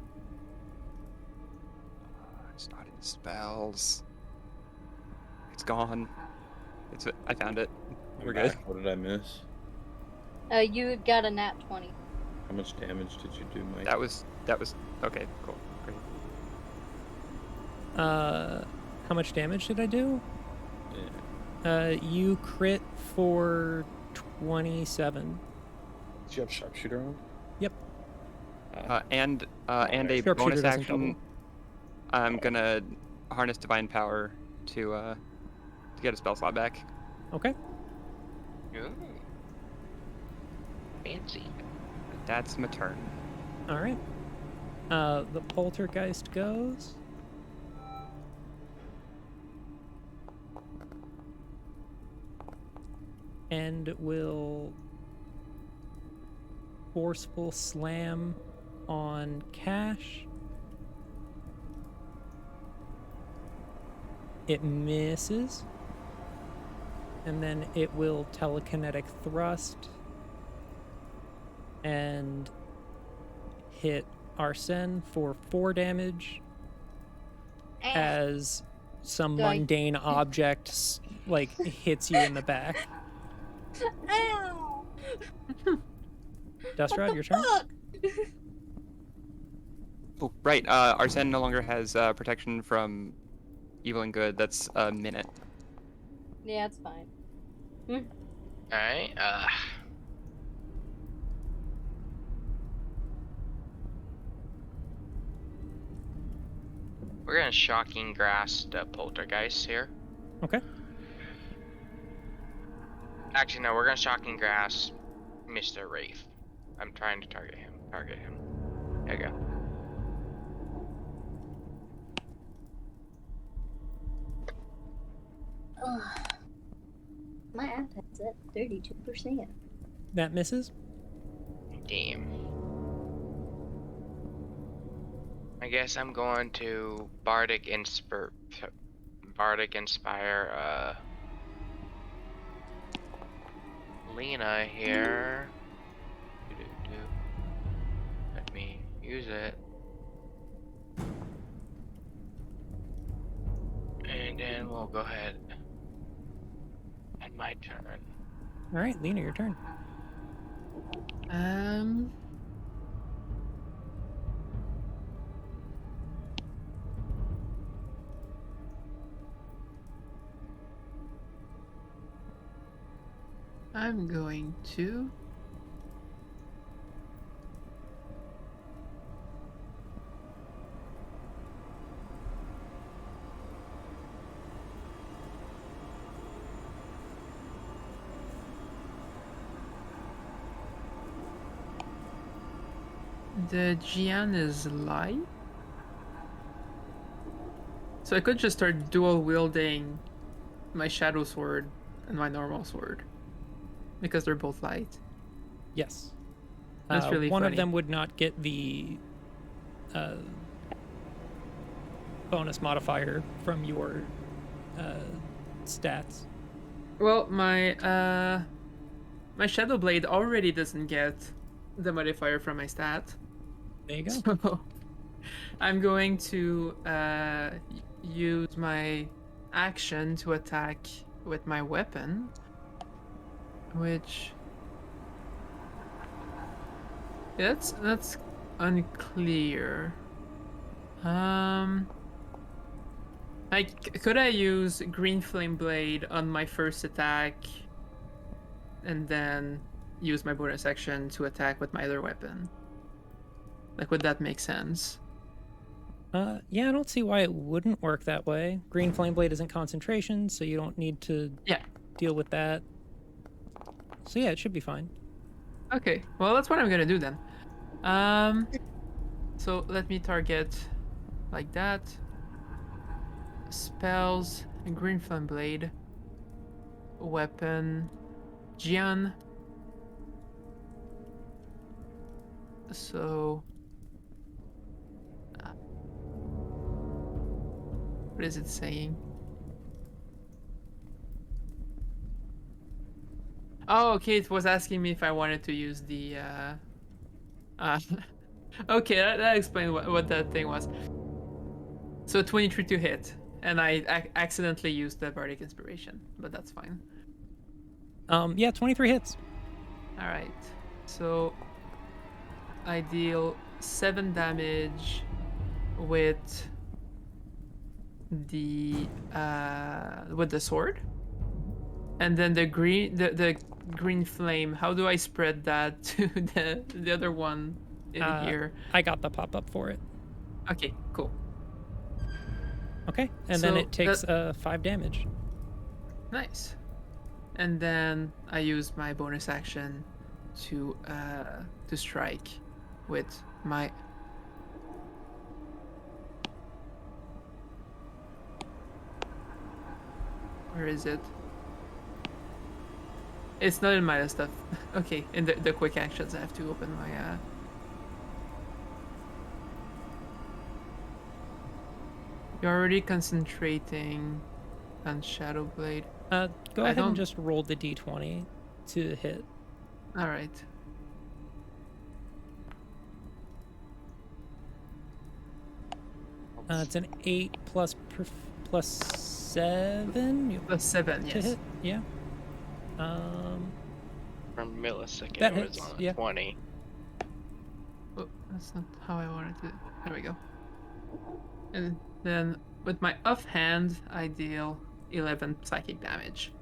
It's not in spells. It's gone. I found it. I'm We're good. back. What did I miss? You got a nat 20. How much damage did you do, Mike? That was okay. Cool. Great. How much damage did I do? Yeah. You crit for 27. Did you have sharpshooter on? Yep. And a Sharpshooter bonus doesn't action. double. I'm gonna harness divine power to get a spell slot back. Okay. Ooh. Fancy. That's my turn. All right. The poltergeist goes. And will forceful slam on Cash. It misses. And then it will telekinetic thrust and hit Arsen for 4 damage as some Die. mundane object like hits you in the back. Ow! Dustrad, your turn. Fuck! Oh, right. Arsen no longer has protection from evil and good. That's a minute. Yeah, it's fine. Alright, we're gonna shocking grass the poltergeist here. Okay. Actually, no, we're gonna shocking grass Mr. Wraith. I'm trying to target him. Target him. There you go. Ugh. My appetite's at 32%. That misses. Damn. I guess I'm going to Bardic Inspire, Lena here. Let me use it. And then we'll go ahead. And my turn. All right, Lena, your turn. I'm going to the Gian is light. So I could just start dual wielding my shadow sword and my normal sword. Because they're both light. Yes. That's really one funny. of them would not get the bonus modifier from your stats. Well, my shadow blade already doesn't get the modifier from my stat. There you go. So I'm going to use my action to attack with my weapon, which that's unclear. Like, could I use Green Flame Blade on my first attack, and then use my bonus action to attack with my other weapon? Like, would that make sense? Yeah, I don't see why it wouldn't work that way. Green Flame Blade isn't concentration, so you don't need to deal with that. So yeah, it should be fine. Okay, well, that's what I'm gonna do then. So let me target like that. Spells, Green Flame Blade, weapon, Gian. So, what is it saying? Oh, okay. It was asking me if I wanted to use the. Okay, that explains what that thing was. So 23 to hit, and I accidentally used the Bardic Inspiration, but that's fine. Yeah, 23 hits. All right. So I deal 7 damage with the sword, and then the green flame. How do I spread that to the other one in here? I got the pop up for it. Okay, cool. Okay, and then So it takes 5 damage. Nice. And then I use my bonus action to strike with my. Where is it? It's not in my stuff. Okay, in the quick actions, I have to open my. You're already concentrating on Shadow Blade. Go ahead and just roll the d20 to hit. All right. It's an 8 plus 7. Plus 7, to yes. hit. Yeah. For a millisecond, That it was hits, on a yeah. 20. Oh, that's not how I wanted to. There we go. And then with my offhand, I deal 11 psychic damage.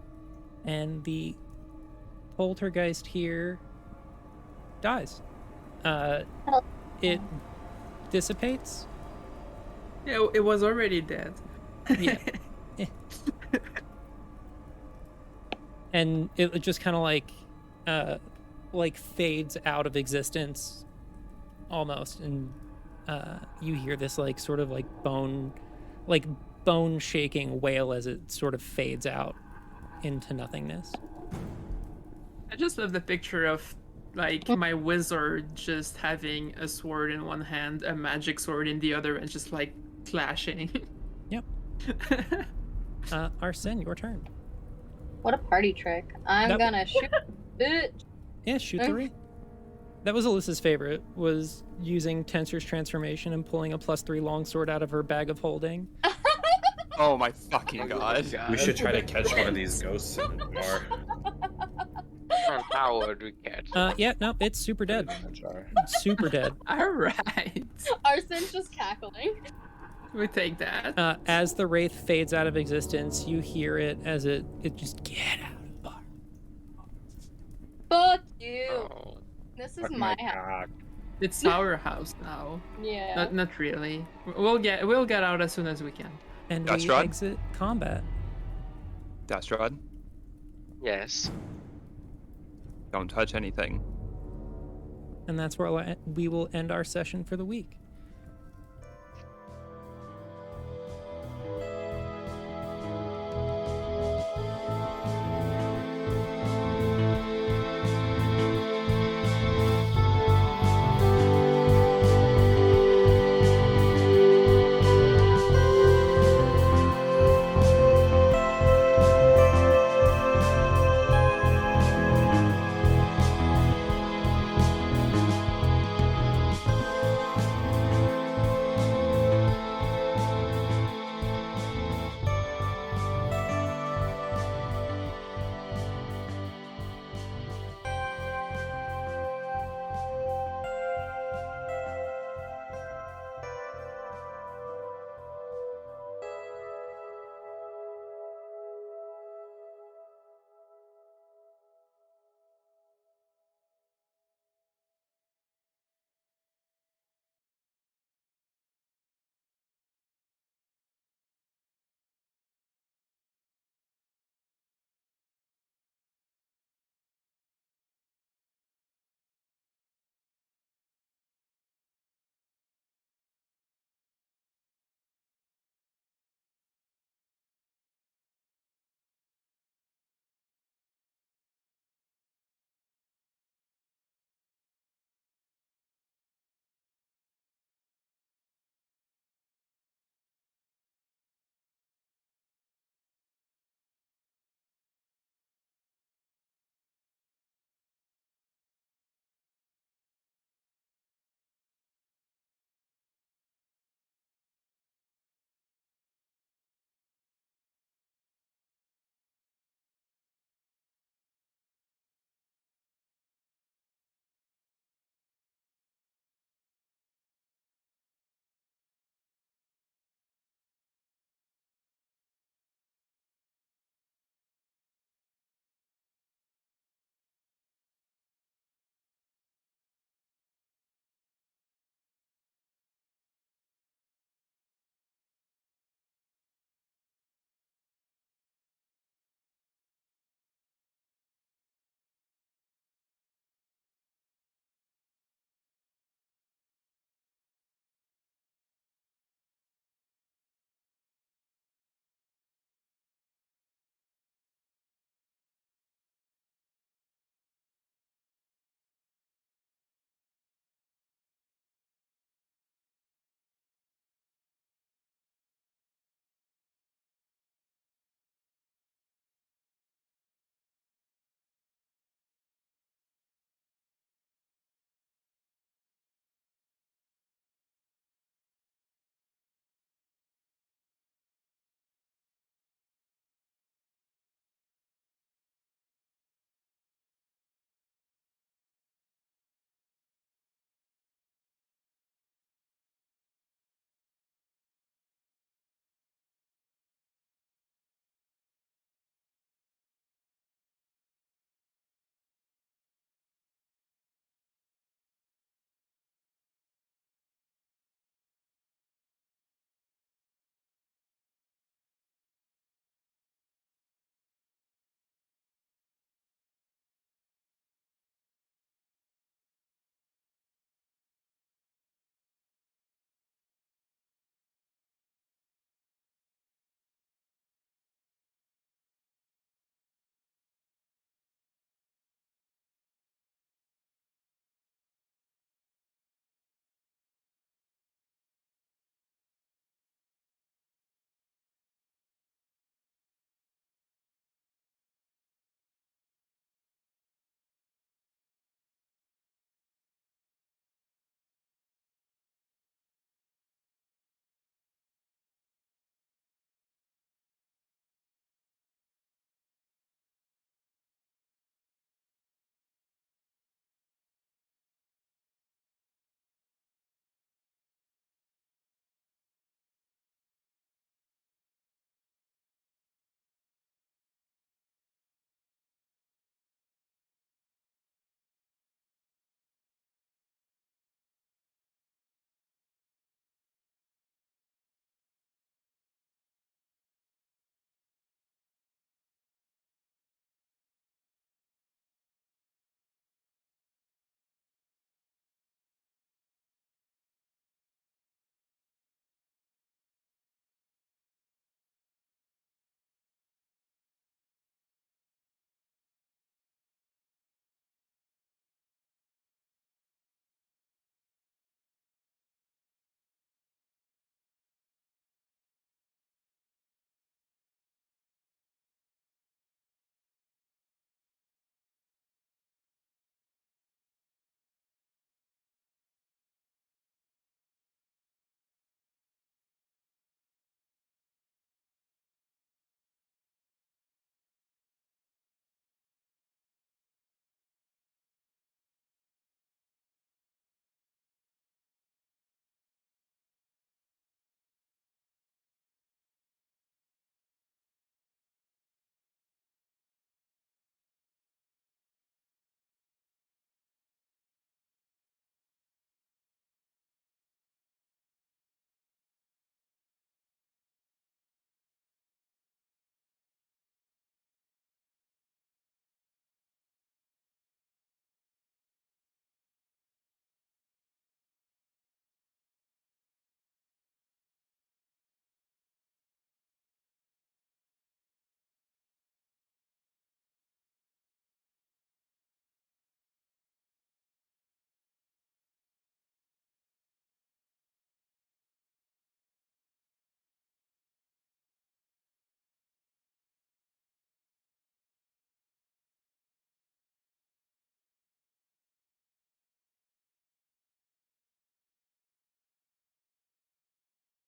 And the poltergeist here dies. It dissipates. Yeah, it was already dead. Yeah. And it just kind of like fades out of existence almost, and you hear this like sort of like bone shaking wail as it sort of fades out into nothingness. I just love the picture of like my wizard just having a sword in one hand, a magic sword in the other, and just like clashing. Yep. Arsen, your turn. What a party trick. I'm gonna shoot it. Yeah, shoot the wraith. That was Alyssa's favorite, was using Tensor's transformation and pulling a +3 longsword out of her bag of holding. Oh my fucking god. We should try to catch one of these ghosts in the jar. How would we catch? Yeah, no, it's super Put it dead. in the jar. Super dead. All right, Arsen's just cackling. we take that. As the wraith fades out of existence, you hear it as it just get out of the bar. Fuck you. Oh. This is Fuck my my house. cock. It's our house now. Yeah. Not really. We'll get out as soon as we can. And That's we right. exit combat. Dastrod, Yes. don't touch anything. And that's where we will end our session for the week.